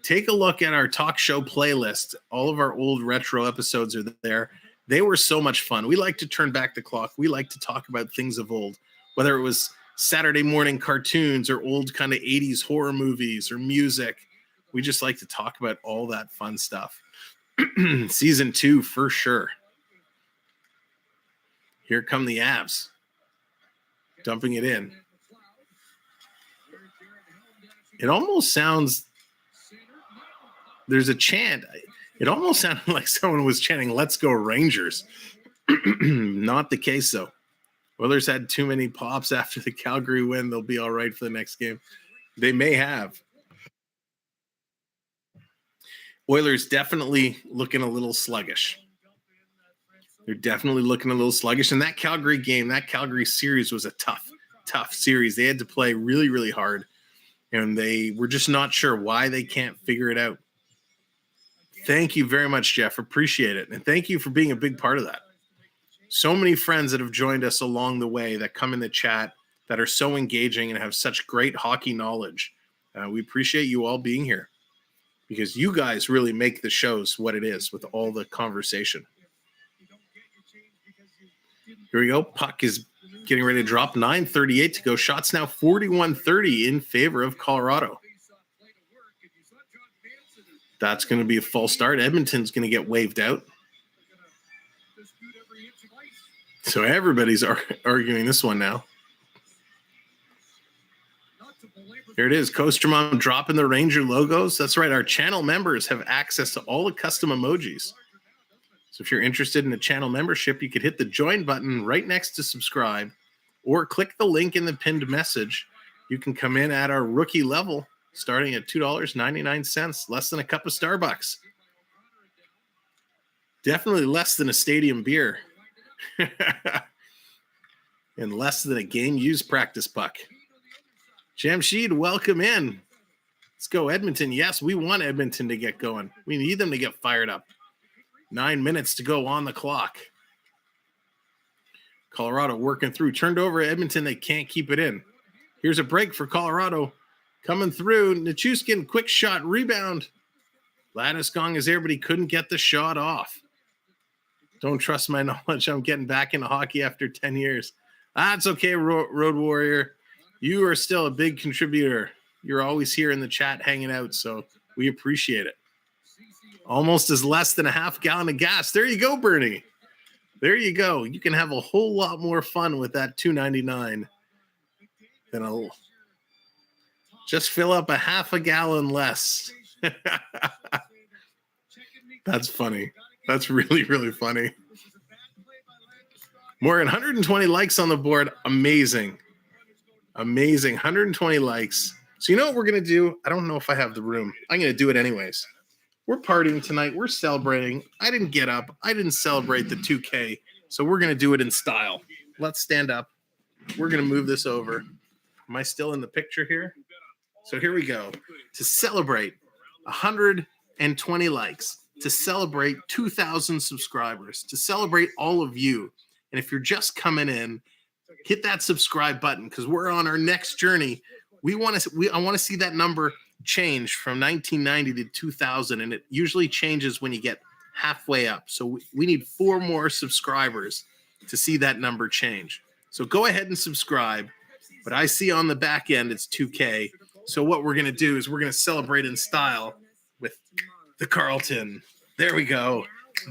Take a look at our talk show playlist. All of our old retro episodes are there. They were so much fun. We like to turn back the clock. We like to talk about things of old, whether it was Saturday morning cartoons or old kind of 80s horror movies or music. We just like to talk about all that fun stuff. Season 2 for sure. Here come the Avs. Dumping it in. It almost sounds, there's a chant. It almost sounded like someone was chanting, "Let's go Rangers." Not the case, though. Oilers had too many pops after the Calgary win. They'll be all right for the next game. They may have. Oilers definitely looking a little sluggish. They're definitely looking a little sluggish. And that Calgary game, that Calgary series was a tough series. They had to play really, really hard. And they were just not sure why they can't figure it out. Thank you very much, Jeff. Appreciate it. And thank you for being a big part of that. So many friends that have joined us along the way that come in the chat that are so engaging and have such great hockey knowledge. We appreciate you all being here because you guys really make the shows what it is with all the conversation. Here we go. Puck is getting ready to drop. 9:38 to go. Shots now 41-30 in favor of Colorado. That's going to be a false start. Edmonton's going to get waved out. So everybody's arguing this one now. Here it is. Kostromon dropping the Ranger logos. That's right. Our channel members have access to all the custom emojis. So if you're interested in a channel membership, you could hit the join button right next to subscribe or click the link in the pinned message. You can come in at our rookie level starting at $2.99, less than a cup of Starbucks. Definitely less than a stadium beer. And less than a game-used practice puck. Jamshed, welcome in. Let's go, Edmonton. Yes, we want Edmonton to get going. We need them to get fired up. 9 minutes to go on the clock. Colorado working through. Turned over Edmonton. They can't keep it in. Here's a break for Colorado. Coming through. Nichushkin, quick shot, rebound. Landeskog is there, but he couldn't get the shot off. Don't trust my knowledge. I'm getting back into hockey after 10 years. That's okay, Road Warrior. You are still a big contributor. You're always here in the chat hanging out, so we appreciate it. Almost as less than a half gallon of gas. There you go, Bernie. There you go. You can have a whole lot more fun with that $2.99 than just fill up a half a gallon less. That's funny. That's really, really funny. Morgan, 120 likes on the board. Amazing. Amazing. 120 likes. So you know what we're going to do? I don't know if I have the room. I'm going to do it anyways. We're partying tonight. We're celebrating. I didn't get up. I didn't celebrate the 2K. So we're going to do it in style. Let's stand up. We're going to move this over. Am I still in the picture here? So here we go. To celebrate 120 likes, to celebrate 2,000 subscribers, to celebrate all of you. And if you're just coming in, hit that subscribe button because we're on our next journey. I want to see that number change from 1990 to 2000, and it usually changes when you get halfway up. So we need 4 more subscribers to see that number change. So go ahead and subscribe. But I see on the back end it's 2K. So what we're going to do is we're going to celebrate in style with the Carlton. There we go.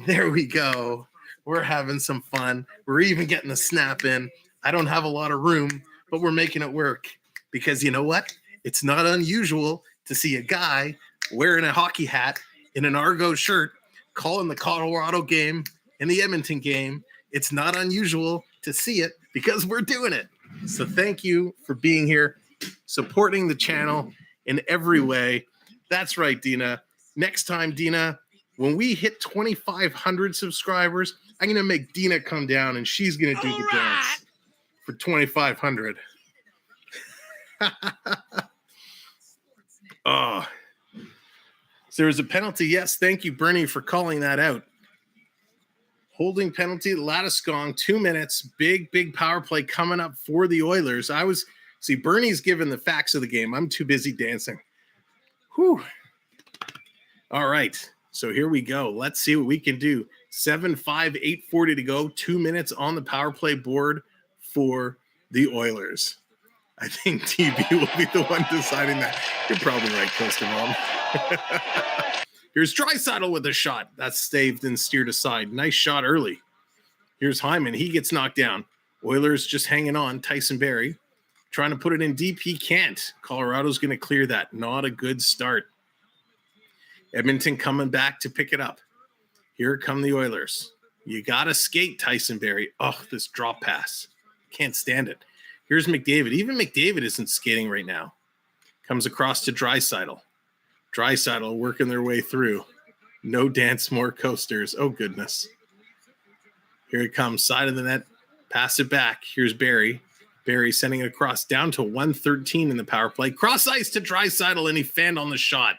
There we go. We're having some fun. We're even getting a snap in. I don't have a lot of room, but we're making it work. Because you know what? It's not unusual to see a guy wearing a hockey hat in an Argo shirt calling the Colorado game and the Edmonton game. It's not unusual to see it because we're doing it. So thank you for being here, supporting the channel in every way. That's right, Dina. Next time, Dina, when we hit 2,500 subscribers, I'm going to make Dina come down and she's going to do the dance for 2,500. Oh, so there was a penalty. Yes, thank you, Bernie, for calling that out. Holding penalty, Lattiskong, 2 minutes. Big power play coming up for the Oilers. Bernie's given the facts of the game. I'm too busy dancing. Whew. All right, so here we go. Let's see what we can do. 7-5, 8:40 to go. 2 minutes on the power play board for the Oilers. I think TB will be the one deciding that. You're probably right, Coaster Mom. Here's Draisaitl with a shot. That's staved and steered aside. Nice shot early. Here's Hyman. He gets knocked down. Oilers just hanging on. Tyson Barrie trying to put it in deep. He can't. Colorado's going to clear that. Not a good start. Edmonton coming back to pick it up. Here come the Oilers. You got to skate, Tyson Barrie. Oh, this drop pass. Can't stand it. Here's McDavid. Even McDavid isn't skating right now. Comes across to Draisaitl. Draisaitl working their way through. No dance, more coasters. Oh, goodness. Here it comes. Side of the net. Pass it back. Here's Barrie. Barrie sending it across. Down to 113 in the power play. Cross ice to Draisaitl, and he fanned on the shot.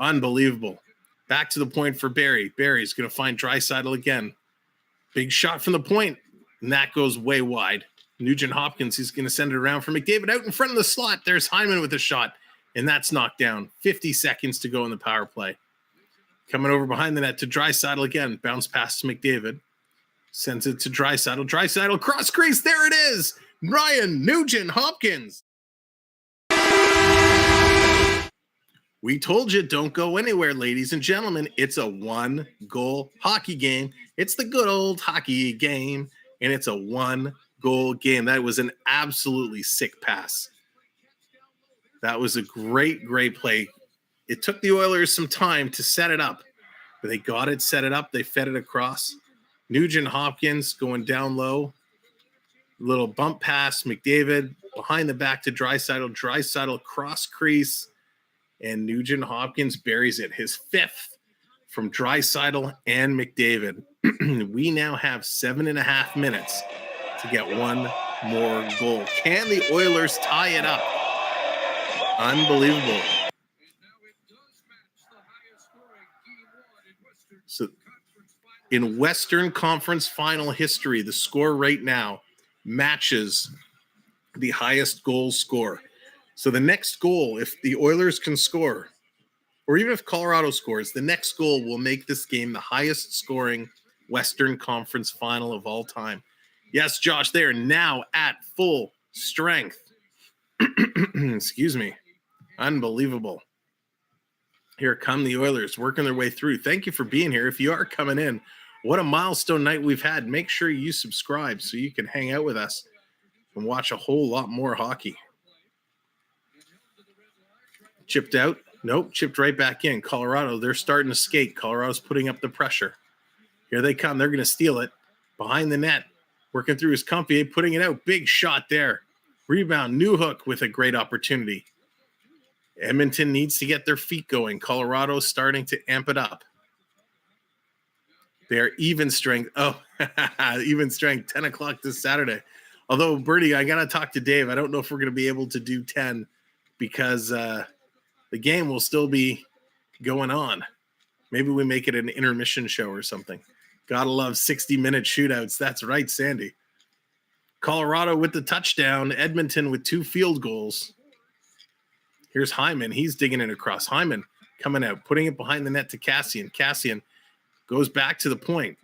Unbelievable. Back to the point for Barrie. Barrie's going to find Draisaitl again. Big shot from the point, and that goes way wide. Nugent Hopkins, he's going to send it around for McDavid out in front of the slot. There's Hyman with a shot, and that's knocked down. 50 seconds to go in the power play. Coming over behind the net to Draisaitl again. Bounce pass to McDavid. Sends it to Draisaitl. Draisaitl cross crease. There it is. Ryan Nugent Hopkins. We told you don't go anywhere, ladies and gentlemen. It's a 1-goal hockey game. It's the good old hockey game, and it's a 1-goal game. That was an absolutely sick pass. That was a great play. It took the Oilers some time to set it up, but they got it, set it up. They fed it across. Nugent Hopkins going down low. Little bump pass. McDavid behind the back to Draisaitl. Draisaitl cross crease, and Nugent Hopkins buries it. His 5th from Draisaitl and McDavid. We now have 7.5 minutes to get one more goal. Can the Oilers tie it up? Unbelievable. So in Western Conference Final history, the score right now matches the highest goal score. So the next goal, if the Oilers can score, or even if Colorado scores, the next goal will make this game the highest scoring Western Conference Final of all time. Yes, Josh, they are now at full strength. Excuse me. Unbelievable. Here come the Oilers working their way through. Thank you for being here. If you are coming in, what a milestone night we've had. Make sure you subscribe so you can hang out with us and watch a whole lot more hockey. Chipped out. Nope, chipped right back in. Colorado, they're starting to skate. Colorado's putting up the pressure. Here they come. They're going to steal it. Behind the net. Working through his Compier, putting it out. Big shot there. Rebound, Newhook with a great opportunity. Edmonton needs to get their feet going. Colorado's starting to amp it up. They're even strength. Oh, even strength, 10 o'clock this Saturday. Although, Bertie, I got to talk to Dave. I don't know if we're going to be able to do 10 because the game will still be going on. Maybe we make it an intermission show or something. Gotta love 60-minute shootouts. That's right, Sandy. Colorado with the touchdown. Edmonton with 2 field goals. Here's Hyman. He's digging it across. Hyman coming out, putting it behind the net to Cassian. Cassian goes back to the point.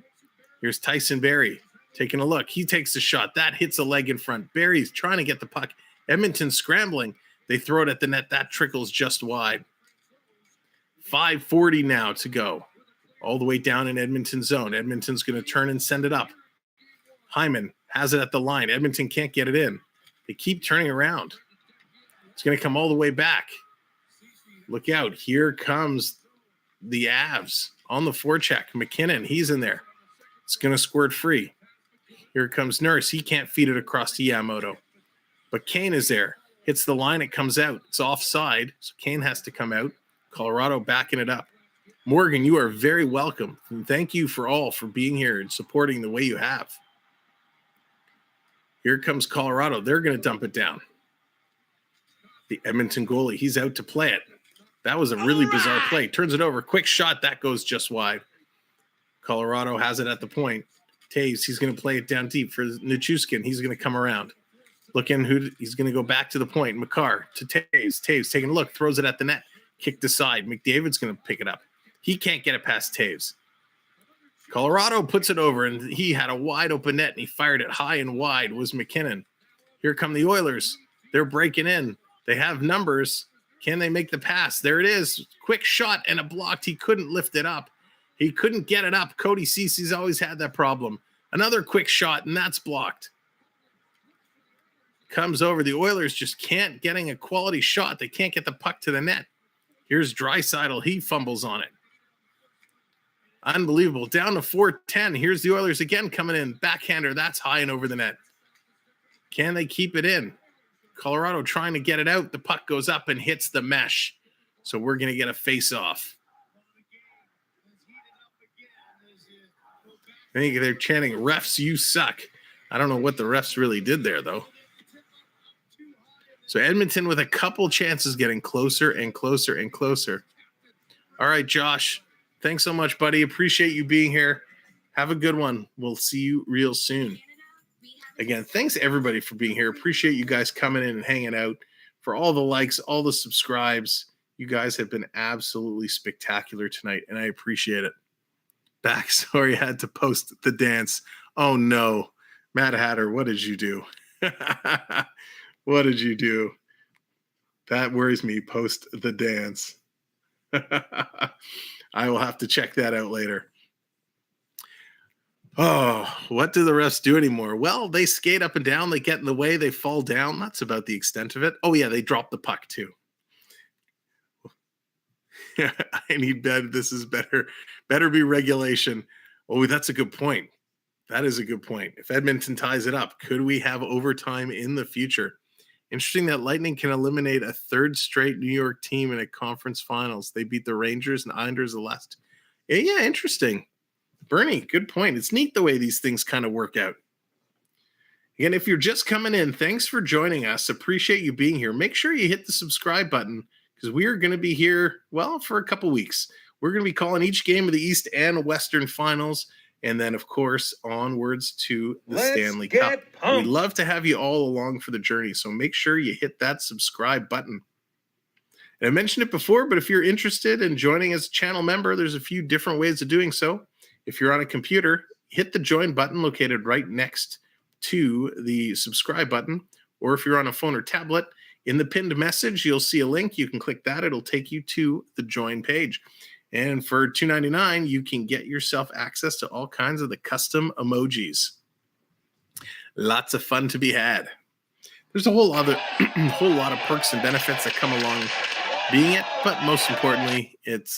Here's Tyson Barrie taking a look. He takes the shot. That hits a leg in front. Barrie's trying to get the puck. Edmonton scrambling. They throw it at the net. That trickles just wide. 5:40 now to go. All the way down in Edmonton's zone. Edmonton's going to turn and send it up. Hyman has it at the line. Edmonton can't get it in. They keep turning around. It's going to come all the way back. Look out. Here comes the Avs on the forecheck. MacKinnon, he's in there. It's going to squirt free. Here comes Nurse. He can't feed it across to Yamamoto. But Kane is there. Hits the line. It comes out. It's offside. So Kane has to come out. Colorado backing it up. Morgan, you are very welcome. And thank you for being here and supporting the way you have. Here comes Colorado. They're going to dump it down. The Edmonton goalie, he's out to play it. That was a really bizarre play. Turns it over. Quick shot. That goes just wide. Colorado has it at the point. Taves, he's going to play it down deep for Nichushkin. He's going to come around. He's going to go back to the point. Makar to Taves. Taves taking a look. Throws it at the net. Kicked aside. McDavid's going to pick it up. He can't get it past Taves. Colorado puts it over, and he had a wide open net, and he fired it high and wide. Was MacKinnon. Here come the Oilers. They're breaking in. They have numbers. Can they make the pass? There it is. Quick shot and a blocked. He couldn't lift it up. He couldn't get it up. Cody Cece's always had that problem. Another quick shot, and that's blocked. Comes over. The Oilers just can't getting a quality shot. They can't get the puck to the net. Here's Draisaitl. He fumbles on it. Unbelievable. Down to 4-10. Here's the Oilers again coming in. Backhander. That's high and over the net. Can they keep it in? Colorado trying to get it out. The puck goes up and hits the mesh. So we're going to get a face-off. I think they're chanting, refs, you suck. I don't know what the refs really did there, though. So Edmonton with a couple chances getting closer and closer and closer. All right, Josh. Thanks so much, buddy. Appreciate you being here. Have a good one. We'll see you real soon. Again, thanks everybody for being here. Appreciate you guys coming in and hanging out. For all the likes, all the subscribes. You guys have been absolutely spectacular tonight, and I appreciate it. Back, sorry, I had to post the dance. Oh, no. Mad Hatter, what did you do? What did you do? That worries me. Post the dance. I will have to check that out later. Oh, what do the refs do anymore? Well, they skate up and down. They get in the way. They fall down. That's about the extent of it. Oh, yeah, they drop the puck too. I need better. This is better. Better be regulation. Oh, that's a good point. That is a good point. If Edmonton ties it up, could we have overtime in the future? Interesting that Lightning can eliminate a third straight New York team in a conference finals. They beat the Rangers and Islanders the last. Yeah, interesting. Bernie, good point. It's neat the way these things kind of work out. Again, if you're just coming in, thanks for joining us. Appreciate you being here. Make sure you hit the subscribe button because we are going to be here, well, for a couple weeks. We're going to be calling each game of the East and Western finals. And then, of course, onwards to the Stanley Cup. We'd love to have you all along for the journey. So make sure you hit that subscribe button. And I mentioned it before, but if you're interested in joining as a channel member, there's a few different ways of doing so. If you're on a computer, hit the join button located right next to the subscribe button. Or if you're on a phone or tablet, in the pinned message, you'll see a link. You can click that. It'll take you to the join page. And for $2.99, you can get yourself access to all kinds of the custom emojis. Lots of fun to be had. There's a whole lot of perks and benefits that come along being it, but most importantly, it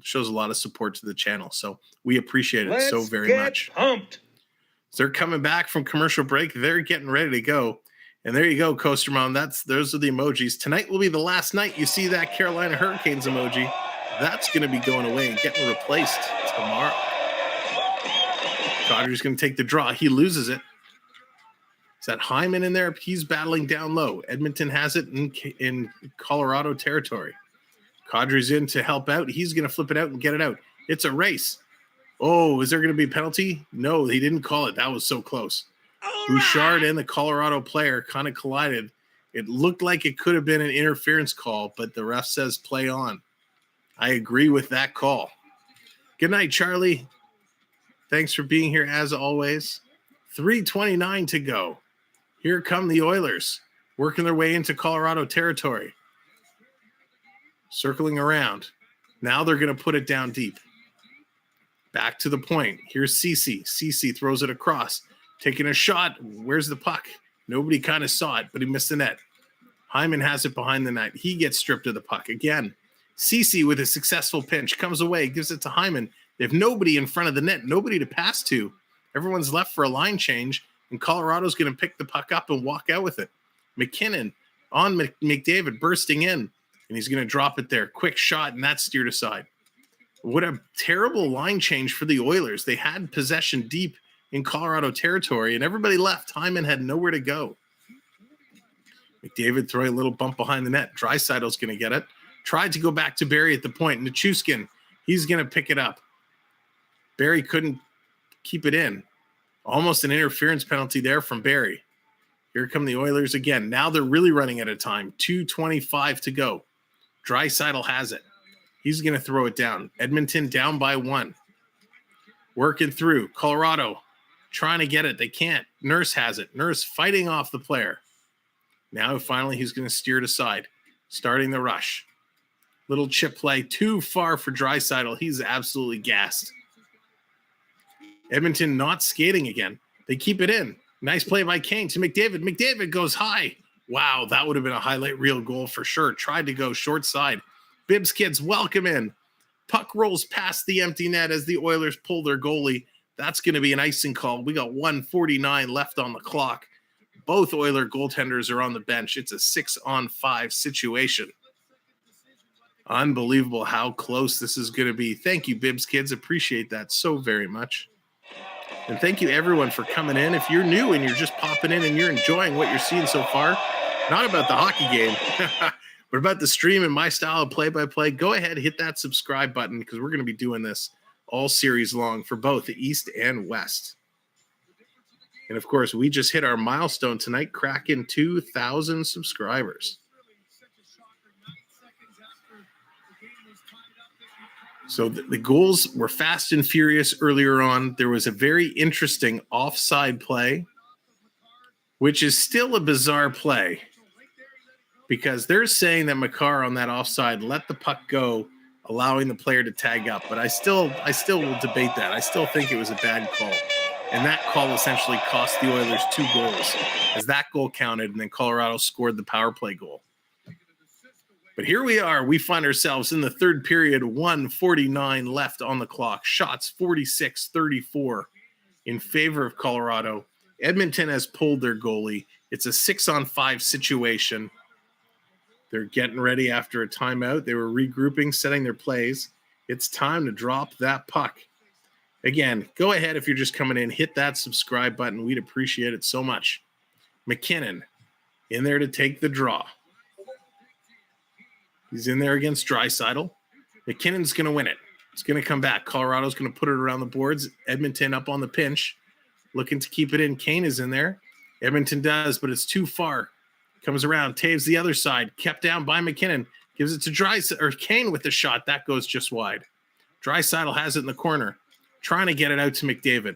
shows a lot of support to the channel. So we appreciate it so very much. Pumped. So they're coming back from commercial break. They're getting ready to go. And there you go, Coaster Mom. Those are the emojis. Tonight will be the last night you see that Carolina Hurricanes emoji. That's going to be going away and getting replaced tomorrow. Kadri's going to take the draw. He loses it. Is that Hyman in there? He's battling down low. Edmonton has it in Colorado territory. Kadri's in to help out. He's going to flip it out and get it out. It's a race. Oh, is there going to be a penalty? No, he didn't call it. That was so close. Bouchard and the Colorado player kind of collided. It looked like it could have been an interference call, but the ref says play on. I agree with that call. Good night, Charlie. Thanks for being here as always. 3:29 to go. Here come the Oilers, working their way into Colorado territory. Circling around. Now they're going to put it down deep. Back to the point. Here's Cece. Cece throws it across. Taking a shot. Where's the puck? Nobody kind of saw it, but he missed the net. Hyman has it behind the net. He gets stripped of the puck again. Cece with a successful pinch comes away, gives it to Hyman. They have nobody in front of the net, nobody to pass to. Everyone's left for a line change, and Colorado's going to pick the puck up and walk out with it. MacKinnon on McDavid bursting in, and he's going to drop it there. Quick shot, and that's steered aside. What a terrible line change for the Oilers. They had possession deep in Colorado territory, and everybody left. Hyman had nowhere to go. McDavid throwing a little bump behind the net. Draisaitl's going to get it. Tried to go back to Barry at the point. Nichushkin, he's going to pick it up. Barry couldn't keep it in. Almost an interference penalty there from Barry. Here come the Oilers again. Now they're really running out of time. 2:25 to go. Draisaitl has it. He's going to throw it down. Edmonton down by 1. Working through. Colorado trying to get it. They can't. Nurse has it. Nurse fighting off the player. Now finally he's going to steer it aside. Starting the rush. Little chip play. Too far for Draisaitl. He's absolutely gassed. Edmonton not skating again. They keep it in. Nice play by Kane to McDavid. McDavid goes high. Wow, that would have been a highlight reel goal for sure. Tried to go short side. Bibbs kids welcome in. Puck rolls past the empty net as the Oilers pull their goalie. That's going to be an icing call. We got 1:49 left on the clock. Both Oiler goaltenders are on the bench. It's a 6-on-5 situation. Unbelievable how close this is going to be. Thank you, Bibbs kids. Appreciate that so very much. And thank you, everyone, for coming in. If you're new and you're just popping in and you're enjoying what you're seeing so far, not about the hockey game, but about the stream and my style of play-by-play, go ahead, hit that subscribe button because we're going to be doing this all series long for both the East and West. And, of course, we just hit our milestone tonight, cracking 2,000 subscribers. So the goals were fast and furious earlier on. There was a very interesting offside play, which is still a bizarre play because they're saying that Makar on that offside let the puck go, allowing the player to tag up. But I still will debate that. I still think it was a bad call. And that call essentially cost the Oilers 2 goals as that goal counted, and then Colorado scored the power play goal. But here we are. We find ourselves in the third period, 1:49 left on the clock. Shots 46-34 in favor of Colorado. Edmonton has pulled their goalie. It's a 6-on-5 situation. They're getting ready after a timeout. They were regrouping, setting their plays. It's time to drop that puck. Again, go ahead if you're just coming in, hit that subscribe button. We'd appreciate it so much. MacKinnon in there to take the draw. He's in there against Draisaitl. MacKinnon's going to win it. It's going to come back. Colorado's going to put it around the boards. Edmonton up on the pinch, looking to keep it in. Kane is in there. Edmonton does, but it's too far. Comes around, Taves the other side, kept down by MacKinnon. Gives it to Kane with the shot. That goes just wide. Draisaitl has it in the corner, trying to get it out to McDavid.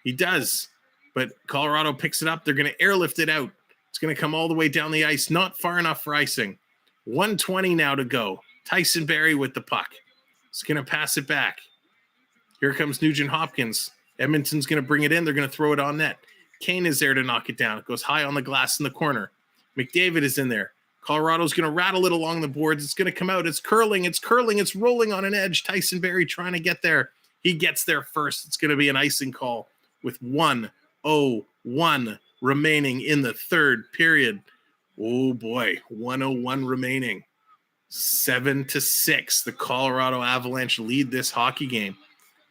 He does, but Colorado picks it up. They're going to airlift it out. It's going to come all the way down the ice, not far enough for icing. 1:20 now to go. Tyson Barrie with the puck. He's going to pass it back. Here comes Nugent Hopkins. Edmonton's going to bring it in. They're going to throw it on net. Kane is there to knock it down. It goes high on the glass in the corner. McDavid is in there. Colorado's going to rattle it along the boards. It's going to come out. It's curling. It's rolling on an edge. Tyson Barrie trying to get there. He gets there first. It's going to be an icing call with 1:01 remaining in the third period. Oh boy, 1:01 remaining. 7-6. The Colorado Avalanche lead this hockey game.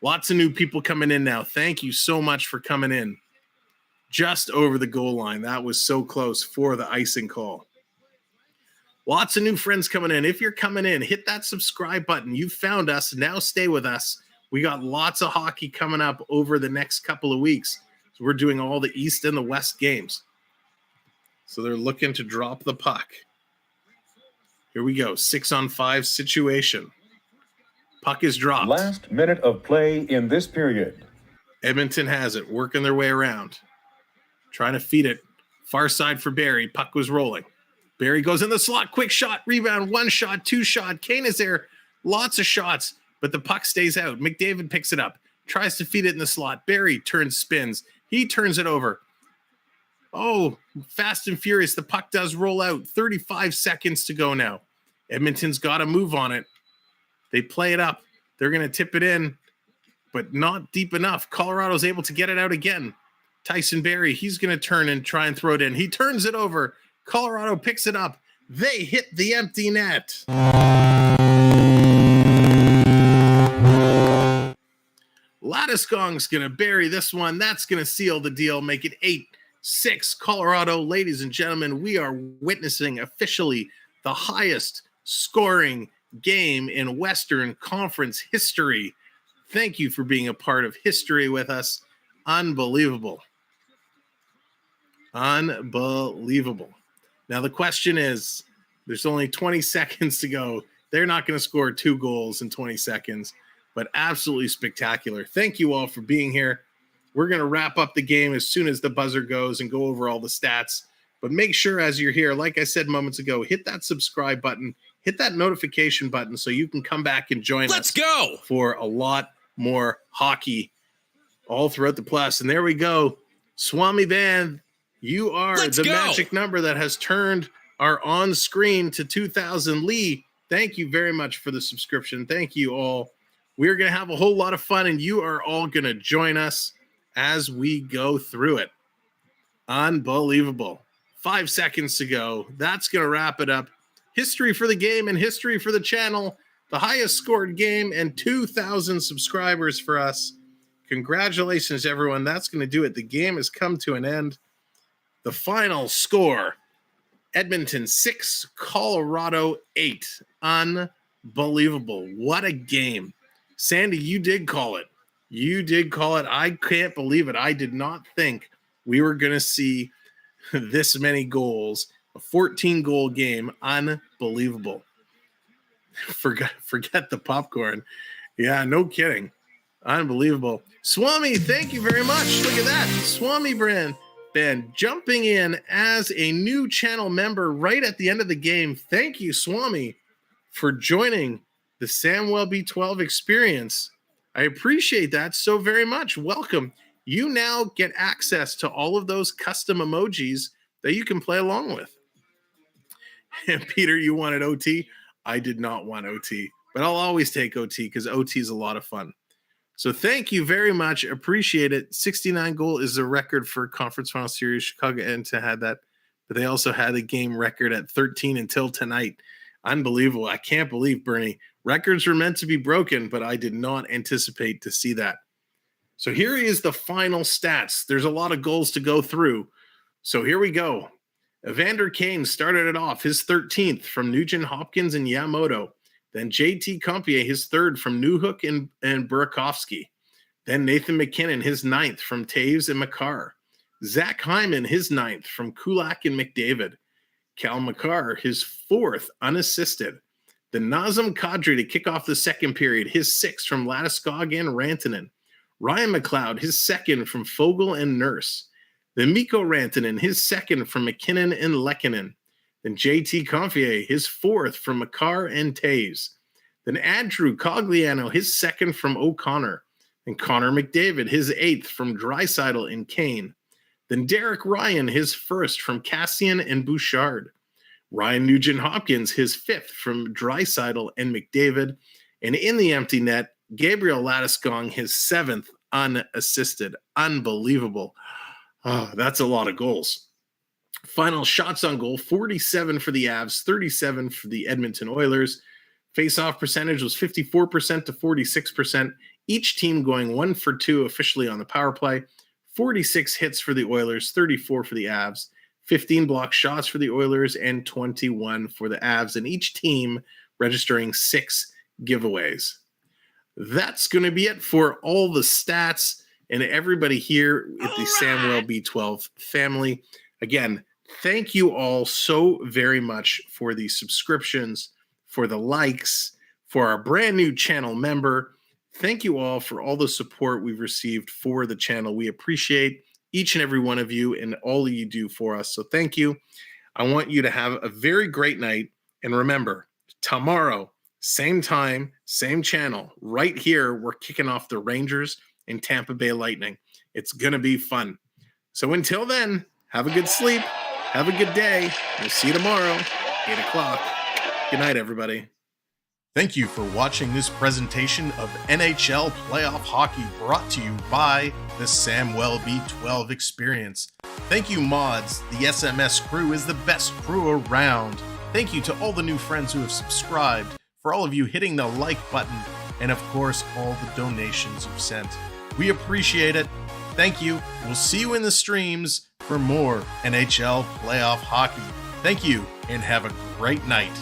Lots of new people coming in now. Thank you so much for coming in. Just over the goal line. That was so close for the icing call. Lots of new friends coming in. If you're coming in, hit that subscribe button. You found us. Now stay with us. We got lots of hockey coming up over the next couple of weeks. So we're doing all the East and the West games. So they're looking to drop the puck. Here we go. 6-on-5 situation. Puck is dropped. Last minute of play in this period. Edmonton has it, working their way around. Trying to feed it. Far side for Barrie. Puck was rolling. Barrie goes in the slot. Quick shot. Rebound. 1 shot. 2 shot. Kane is there. Lots of shots, but the puck stays out. McDavid picks it up. Tries to feed it in the slot. Barrie turns, spins. He turns it over. Oh, fast and furious. The puck does roll out. 35 seconds to go now. Edmonton's got to move on it. They play it up. They're going to tip it in, but not deep enough. Colorado's able to get it out again. Tyson Barrie, he's going to turn and try and throw it in. He turns it over. Colorado picks it up. They hit the empty net. Landeskog's going to bury this one. That's going to seal the deal, make it 8-6 Colorado. Ladies and gentlemen, we are witnessing officially the highest scoring game in Western Conference history. Thank you for being a part of history with us. Unbelievable. Unbelievable. Now the question is, there's only 20 seconds to go. They're not going to score 2 goals in 20 seconds, but absolutely spectacular. Thank you all for being here. We're going to wrap up the game as soon as the buzzer goes and go over all the stats. But make sure as you're here, like I said moments ago, hit that subscribe button, hit that notification button so you can come back and join us. Let's go for a lot more hockey all throughout the playoffs. And there we go. Swami Band, you are magic number that has turned our on-screen to 2,000. Lee, thank you very much for the subscription. Thank you all. We're going to have a whole lot of fun, and you are all going to join us as we go through it. Unbelievable. 5 seconds to go. That's going to wrap it up. History for the game and history for the channel. The highest scored game and 2,000 subscribers for us. Congratulations, everyone. That's going to do it. The game has come to an end. The final score, Edmonton 6, Colorado 8. Unbelievable. What a game. Sandy, you did call it. You did call it. I can't believe it. I did not think we were going to see this many goals. A 14-goal game. Unbelievable. Forget the popcorn. Yeah, no kidding. Unbelievable. Swami, thank you very much. Look at that. Swami Brand jumping in as a new channel member right at the end of the game. Thank you, Swami, for joining the Samwelb12 Experience. I appreciate that so very much. Welcome. You now get access to all of those custom emojis that you can play along with. And Peter, you wanted OT? I did not want OT, but I'll always take OT because OT is a lot of fun. So thank you very much. Appreciate it. 69 goal is the record for Conference Final Series. Chicago Edmonton had that, but they also had a game record at 13 until tonight. Unbelievable. I can't believe, Bernie. Records were meant to be broken, but I did not anticipate to see that. So here is the final stats. There's a lot of goals to go through. So here we go. Evander Kane started it off, his 13th from Nugent Hopkins and Yamamoto. Then JT Compier, his 3rd from Newhook and Burakovsky. Then Nathan MacKinnon, his 9th from Taves and Makar. Zach Hyman, his 9th from Kulak and McDavid. Cale Makar, his 4th unassisted. Then Nazem Kadri to kick off the second period, his 6th from Landeskog and Rantanen. Ryan McLeod, his 2nd from Fogle and Nurse. Then Mikko Rantanen, his 2nd from McKinnon and Lehkonen. Then JT Compier, his 4th from Makar and Taves. Then Andrew Cogliano, his 2nd from O'Connor. Then Connor McDavid, his 8th from Draisaitl and Kane. Then Derek Ryan, his 1st from Cassian and Bouchard. Ryan Nugent-Hopkins, his 5th from Draisaitl and McDavid. And in the empty net, Gabriel Landeskog, his 7th unassisted. Unbelievable. Oh, that's a lot of goals. Final shots on goal, 47 for the Avs, 37 for the Edmonton Oilers. Face-off percentage was 54% to 46%. Each team going 1 for 2 officially on the power play. 46 hits for the Oilers, 34 for the Avs. 15 block shots for the Oilers and 21 for the Avs. And each team registering 6 giveaways. That's going to be it for all the stats and everybody here at the Samwelb12 family. Again, thank you all so very much for the subscriptions, for the likes, for our brand new channel member. Thank you all for all the support we've received for the channel. We appreciate each and every one of you and all you do for us. So thank you. I want you to have a very great night. And remember, tomorrow, same time, same channel, right here, we're kicking off the Rangers and Tampa Bay Lightning. It's going to be fun. So until then, have a good sleep. Have a good day. We'll see you tomorrow, 8 o'clock. Good night, everybody. Thank you for watching this presentation of NHL Playoff Hockey brought to you by the Samwelb12 Experience. Thank you, mods. The SMS crew is the best crew around. Thank you to all the new friends who have subscribed, for all of you hitting the like button, and of course, all the donations you've sent. We appreciate it. Thank you. We'll see you in the streams for more NHL Playoff Hockey. Thank you, and have a great night.